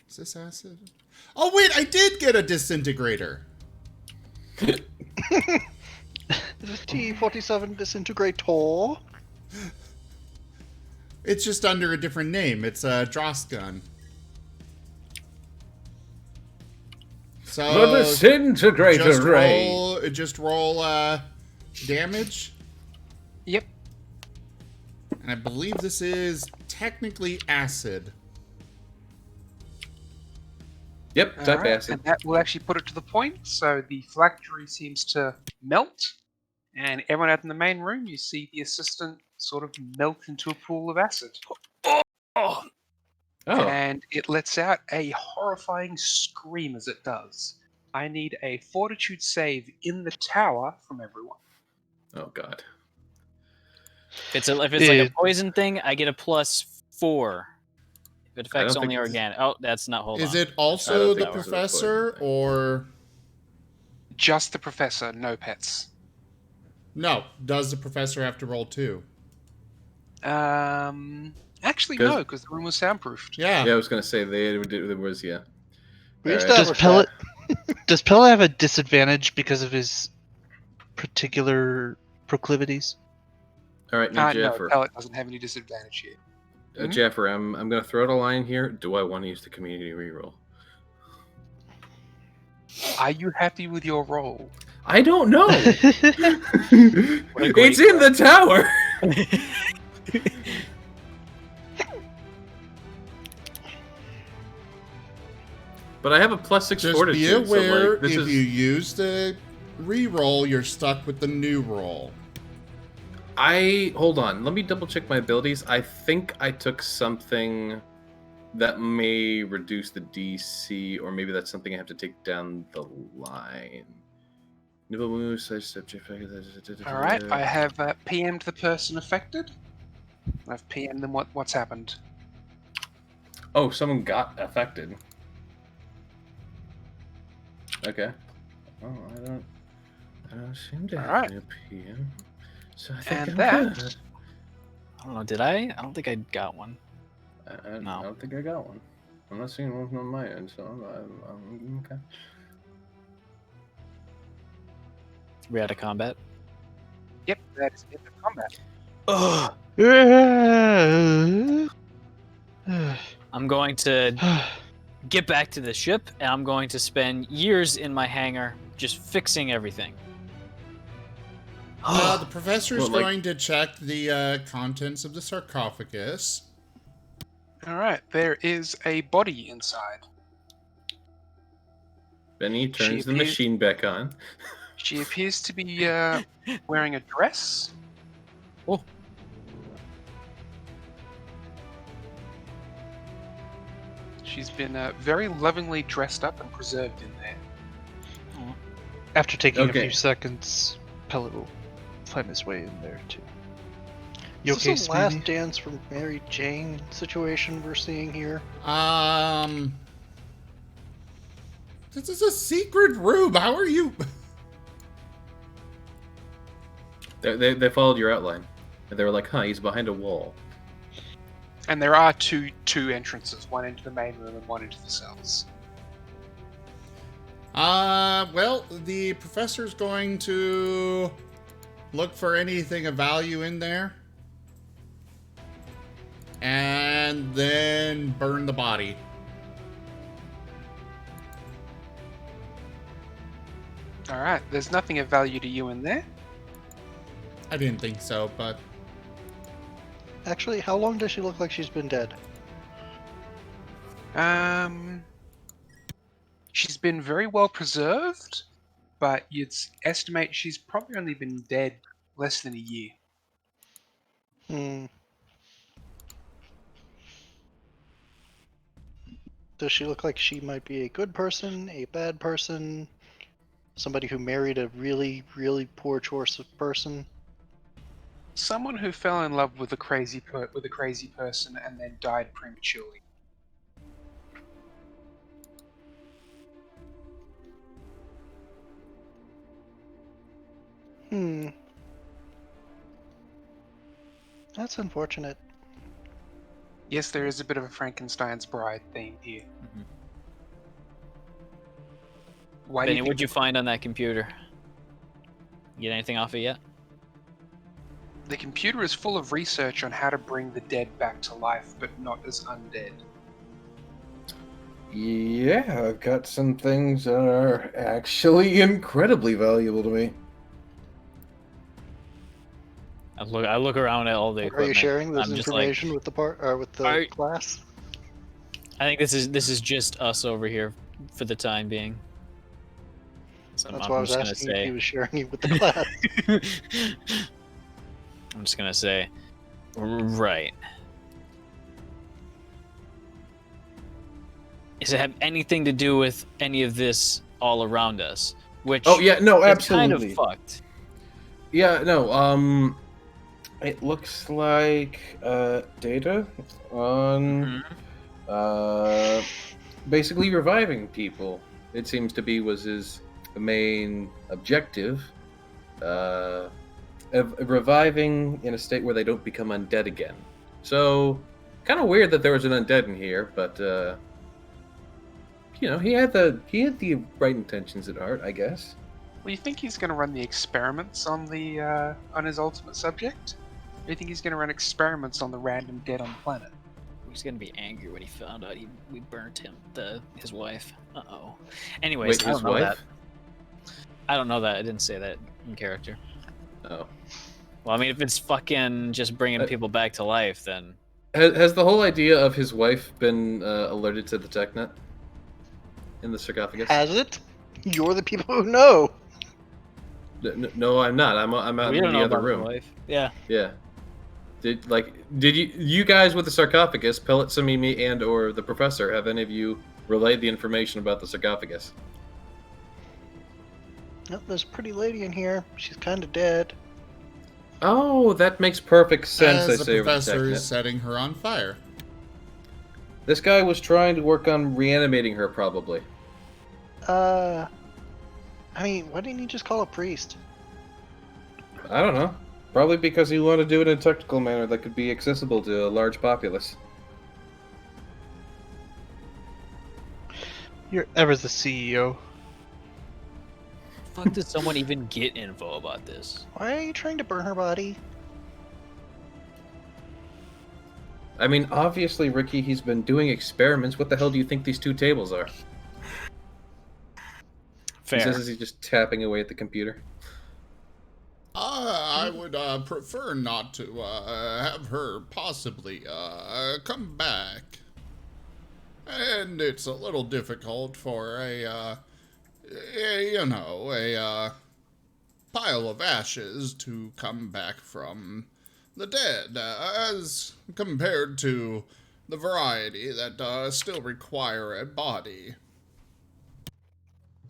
Is this acid? Oh wait, I did get a disintegrator. This is T-47 Disintegrator. It's just under a different name. It's a Dross gun. So The disintegrator ray. just roll damage. Yep. And I believe this is technically acid. Yep, type Alright, acid. and that will actually put it to the point. So the phylactery seems to melt, and everyone out in the main room, you see the assistant sort of melt into a pool of acid. Oh, Oh, And it lets out a horrifying scream as it does. I need a fortitude save in the tower from everyone. oh god. if it's like a poison thing, I get a +4. If it affects don't only think it's- organic. Oh, that's not. Hold on. Is it I also don't the think it was a professor poison thing. or Just the professor, no pets. no? Does the professor have to roll too? Actually, 'Cause- no, because the room was soundproofed. Yeah. Yeah, I was gonna say there was, yeah. We Alright. Does established Pellet that. does Pellet have a disadvantage because of his particular proclivities? All right, now No, Jaffer. Pellet doesn't have any disadvantage here. Jaffer, I'm gonna throw out a line here. Do I want to use the community reroll? Are you happy with your roll? I don't know. What a great It's in the tower. But I have a +6 Just fortitude. be aware so, like, this if is... you use the reroll, you're stuck with the new roll. Hold on. Let me double check my abilities. I think I took something that may reduce the DC, or maybe that's something I have to take down the line. Alright, I have PM'd the person affected. I've PM'd them what's happened. Oh, someone got affected. Okay. Oh, I don't seem to have Alright. any PM. So I think And I'm that- good. I don't know. Did I? I don't think I got one. I No. don't think I got one. I'm not seeing one on my end, so I'm okay. We out of combat. Yep, that is in the combat. Ugh. I'm going to get back to the ship, and I'm going to spend years in my hangar just fixing everything. The professor is Well, like- going to check the contents of the sarcophagus. Alright, there is a body inside. Benny turns the appears- machine back on. She appears to be wearing a dress. Oh. She's been very lovingly dressed up and preserved in there. After taking a Okay. few seconds, Pellet will find his way in there too. You Is okay, this a last Smithy? dance from Mary Jane situation we're seeing here? This is a secret room. How are you? They followed your outline, and they were like, "Huh, he's behind a wall." And there are two entrances, one into the main room and one into the cells. Well, the professor's going to look for anything of value in there. And then burn the body. Alright, there's nothing of value to you in there. I didn't think so, but Actually, how long does she look like she's been dead? She's been very well preserved, but you'd estimate she's probably only been dead less than a year. Hmm. Does she look like she might be a good person, a bad person, somebody who married a really, really poor choice of person? Someone who fell in love with a crazy person and then died prematurely. Hmm. That's unfortunate. Yes, there is a bit of a Frankenstein's bride theme here. Mm-hmm. Why Benny, do you what'd you think find on that computer? Get anything off it yet? the computer is full of research on how to bring the dead back to life, but not as undead? Yeah, I've got some things that are actually incredibly valuable to me. I look around at all the Are equipment. you sharing this I'm just like, information with the class? I think this is just us over here for the time being. So That's I'm why I was just gonna asking if say. he was sharing it with the class. I'm just gonna say, right. Does it have anything to do with any of this all around us? Which Oh yeah, no, is absolutely. kind of fucked. Yeah, no, it looks like data on basically reviving people. It seems to be was his main objective. Of reviving in a state where they don't become undead again. So, kind of weird that there was an undead in here, but you know, he had the right intentions at heart, I guess. Well, you think he's going to run the experiments on the on his ultimate subject? Or you think he's going to run experiments on the random dead on the planet? He's gonna be angry when he found out we burnt his wife. Uh-oh. Anyways, Wait, I his don't know wife? that. I don't know that. I didn't say that in character. Oh. Well, I mean, if it's fucking just bringing people back to life, then Has the whole idea of his wife been alerted to the technet in the sarcophagus? Has it? You're the people who know. No, I'm not. I'm out we in don't the know other about room. the wife. Yeah. Yeah. Did you guys with the sarcophagus, Pellet, Samimi, and or the professor, have any of you relayed the information about the sarcophagus? Oh, there's a pretty lady in here. She's kind of dead. Oh, that makes perfect sense. as I the say over the professor is technet. setting her on fire. This guy was trying to work on reanimating her, probably. I mean, why didn't you just call a priest? I don't know. Probably because he wanted to do it in a technical manner that could be accessible to a large populace. You're ever the CEO. Fuck, did someone even get info about this? Why are you trying to burn her body? I mean, obviously, Ricky, he's been doing experiments. What the hell do you think these two tables are? Fair. He says as he's just tapping away at the computer. I would prefer not to have her possibly come back. And it's a little difficult for a pile of ashes to come back from the dead, as compared to the variety that still require a body.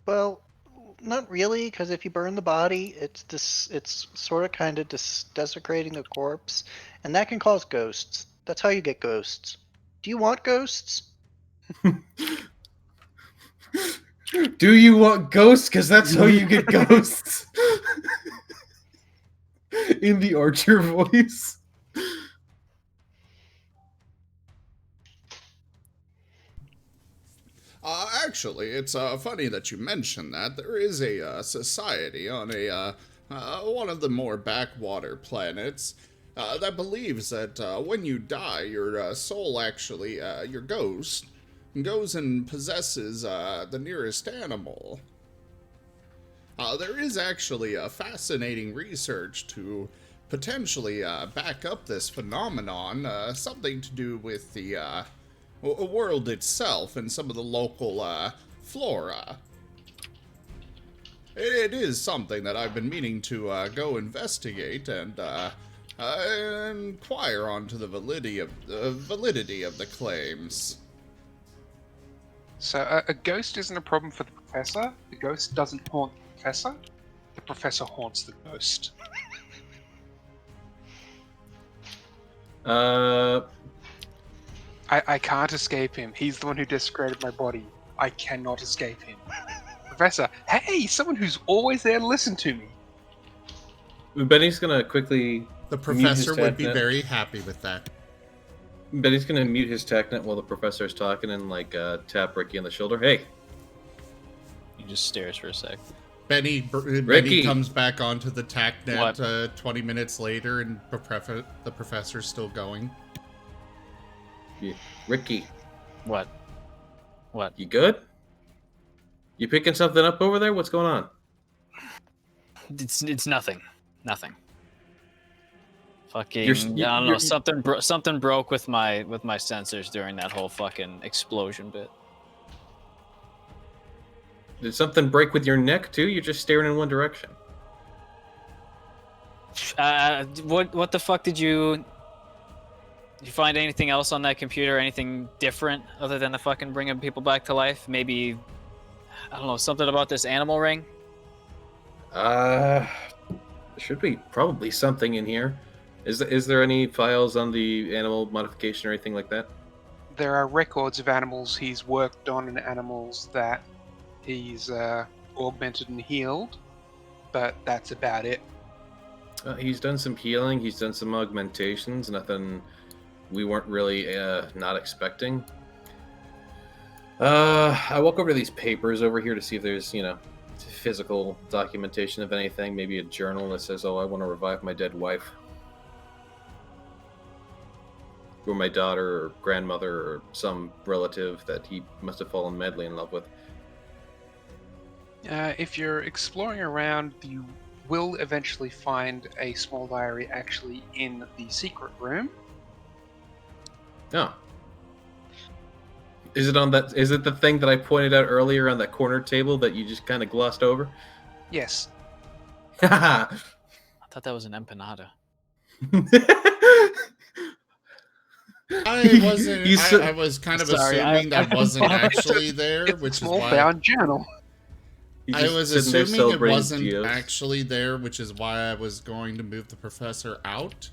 Well, Not really, because if you burn the body, it's sort of kind of desecrating a corpse, and that can cause ghosts. That's how you get ghosts. Do you want ghosts? Do you want ghosts? Because that's how you get ghosts. In the Archer voice. Actually, it's funny that you mention that. There is a society on one of the more backwater planets that believes that when you die, your soul actually, your ghost, goes and possesses the nearest animal. There is actually fascinating research to potentially back up this phenomenon, something to do with the world itself and some of the local flora. It is something that I've been meaning to go investigate and inquire onto the validity of the claims. So a ghost isn't a problem for the professor. The ghost doesn't haunt the professor. The professor haunts the ghost. I can't escape him. He's the one who desecrated my body. I cannot escape him. Professor, hey, someone who's always there to listen to me. Benny's gonna quickly. The professor would be very happy with that. Benny's gonna mute his TACnet while the professor's talking and tap Ricky on the shoulder. Hey. He just stares for a sec. Benny comes back onto the TACnet 20 minutes later, and the professor's still going. Yeah. Ricky. What? You good? You picking something up over there? What's going on? It's nothing. Nothing. Fucking, I don't know. Something broke with my sensors during that whole fucking explosion bit. Did something break with your neck too? You're just staring in one direction. What the fuck did you find anything else on that computer? Anything different other than the fucking bringing people back to life? Maybe, I don't know, something about this animal ring? There should be probably something in here. Is there any files on the animal modification or anything like that? There are records of animals he's worked on and animals that he's augmented and healed, but that's about it. He's done some healing, he's done some augmentations, nothing we weren't really not expecting. I walk over to these papers over here to see if there's, physical documentation of anything, maybe a journal that says, oh, I want to revive my dead wife. Or my daughter or grandmother or some relative that he must have fallen madly in love with. If you're exploring around, you will eventually find a small diary actually in the secret room. Oh. Is it the thing that I pointed out earlier on that corner table that you just kind of glossed over? Yes. I thought that was an empanada. I wasn't. I was kind of assuming that wasn't actually there, which is why. Bound journal. I was assuming it wasn't actually there, which is why I was going to move the professor out.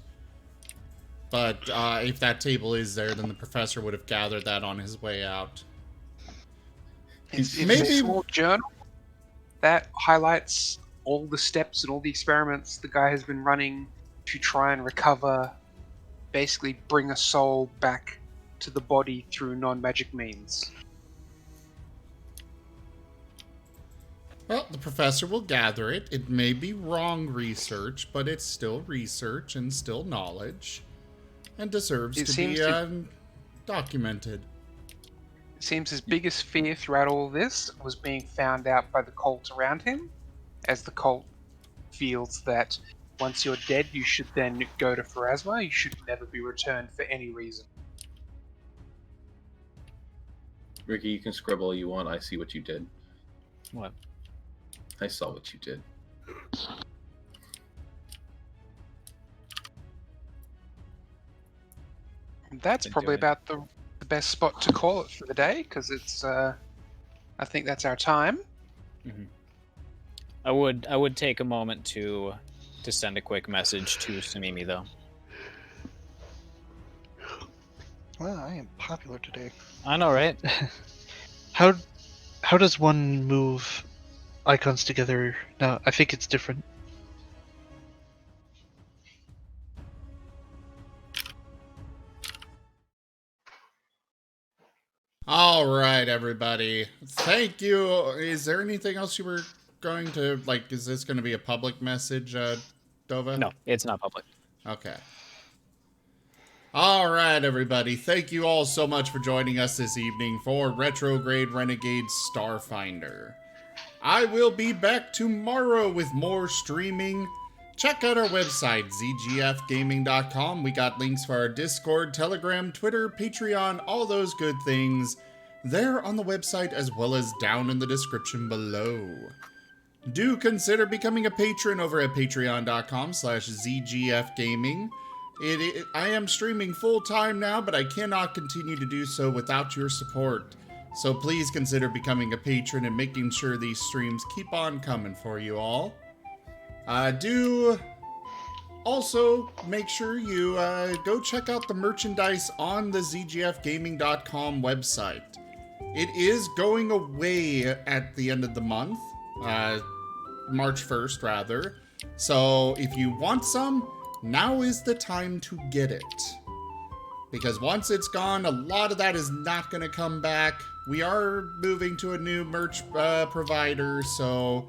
But if that table is there, then the professor would have gathered that on his way out. It's a small journal that highlights all the steps and all the experiments the guy has been running to try and recover, basically bring a soul back to the body through non-magic means. Well, the professor will gather it. It may be wrong research, but it's still research and still knowledge, and deserves to be documented. It seems his biggest fear throughout all this was being found out by the cult around him, as the cult feels that once you're dead, you should then go to Pharasma. You should never be returned for any reason. Ricky, you can scrub all you want. I see what you did. What? I saw what you did. And that's probably about the best spot to call it for the day, because it's, I think that's our time. Mm-hmm. I would take a moment to send a quick message to Samimi though. Well, I am popular today. I know, right? How does one move icons together now? I think it's different. All right, everybody. Thank you. Is there anything else you were going to, like, is this going to be a public message, Dova? No, it's not public. Okay. All right, everybody. Thank you all so much for joining us this evening for Retrograde Renegades Starfinder. I will be back tomorrow with more streaming. Check out our website, zgfgaming.com. We got links for our Discord, Telegram, Twitter, Patreon, all those good things there on the website as well as down in the description below. Do consider becoming a patron over at patreon.com/zgfgaming. I am streaming full-time now, but I cannot continue to do so without your support. So please consider becoming a patron and making sure these streams keep on coming for you all. Do also make sure you go check out the merchandise on the zgfgaming.com website. It is going away at the end of the month, March 1st rather. So if you want some, now is the time to get it. Because once it's gone, a lot of that is not going to come back. We are moving to a new merch provider, so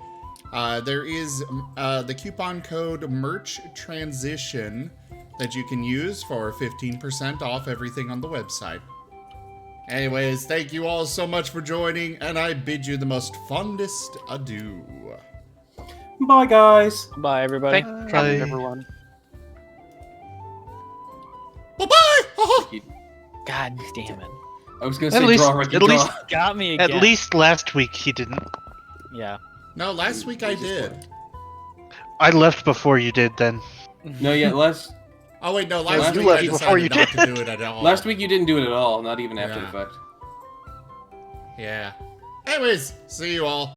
there is the coupon code Merch Transition that you can use for 15% off everything on the website. Anyways, thank you all so much for joining, and I bid you the most fondest adieu. Bye, guys. Bye, everybody. Thank you for coming, Bye. everyone. Bye-bye! God damn it. I was gonna At say least- draw, Ricky, at draw. least- Got me again. At least last week he didn't. Yeah. No, last week I did. I left before you did then. No, yeah, last Oh wait, no, Yeah, last you week I left before you decided not did. to do it at all. week you didn't do it at all, not even after Yeah. the fact. Yeah. Anyways, see you all.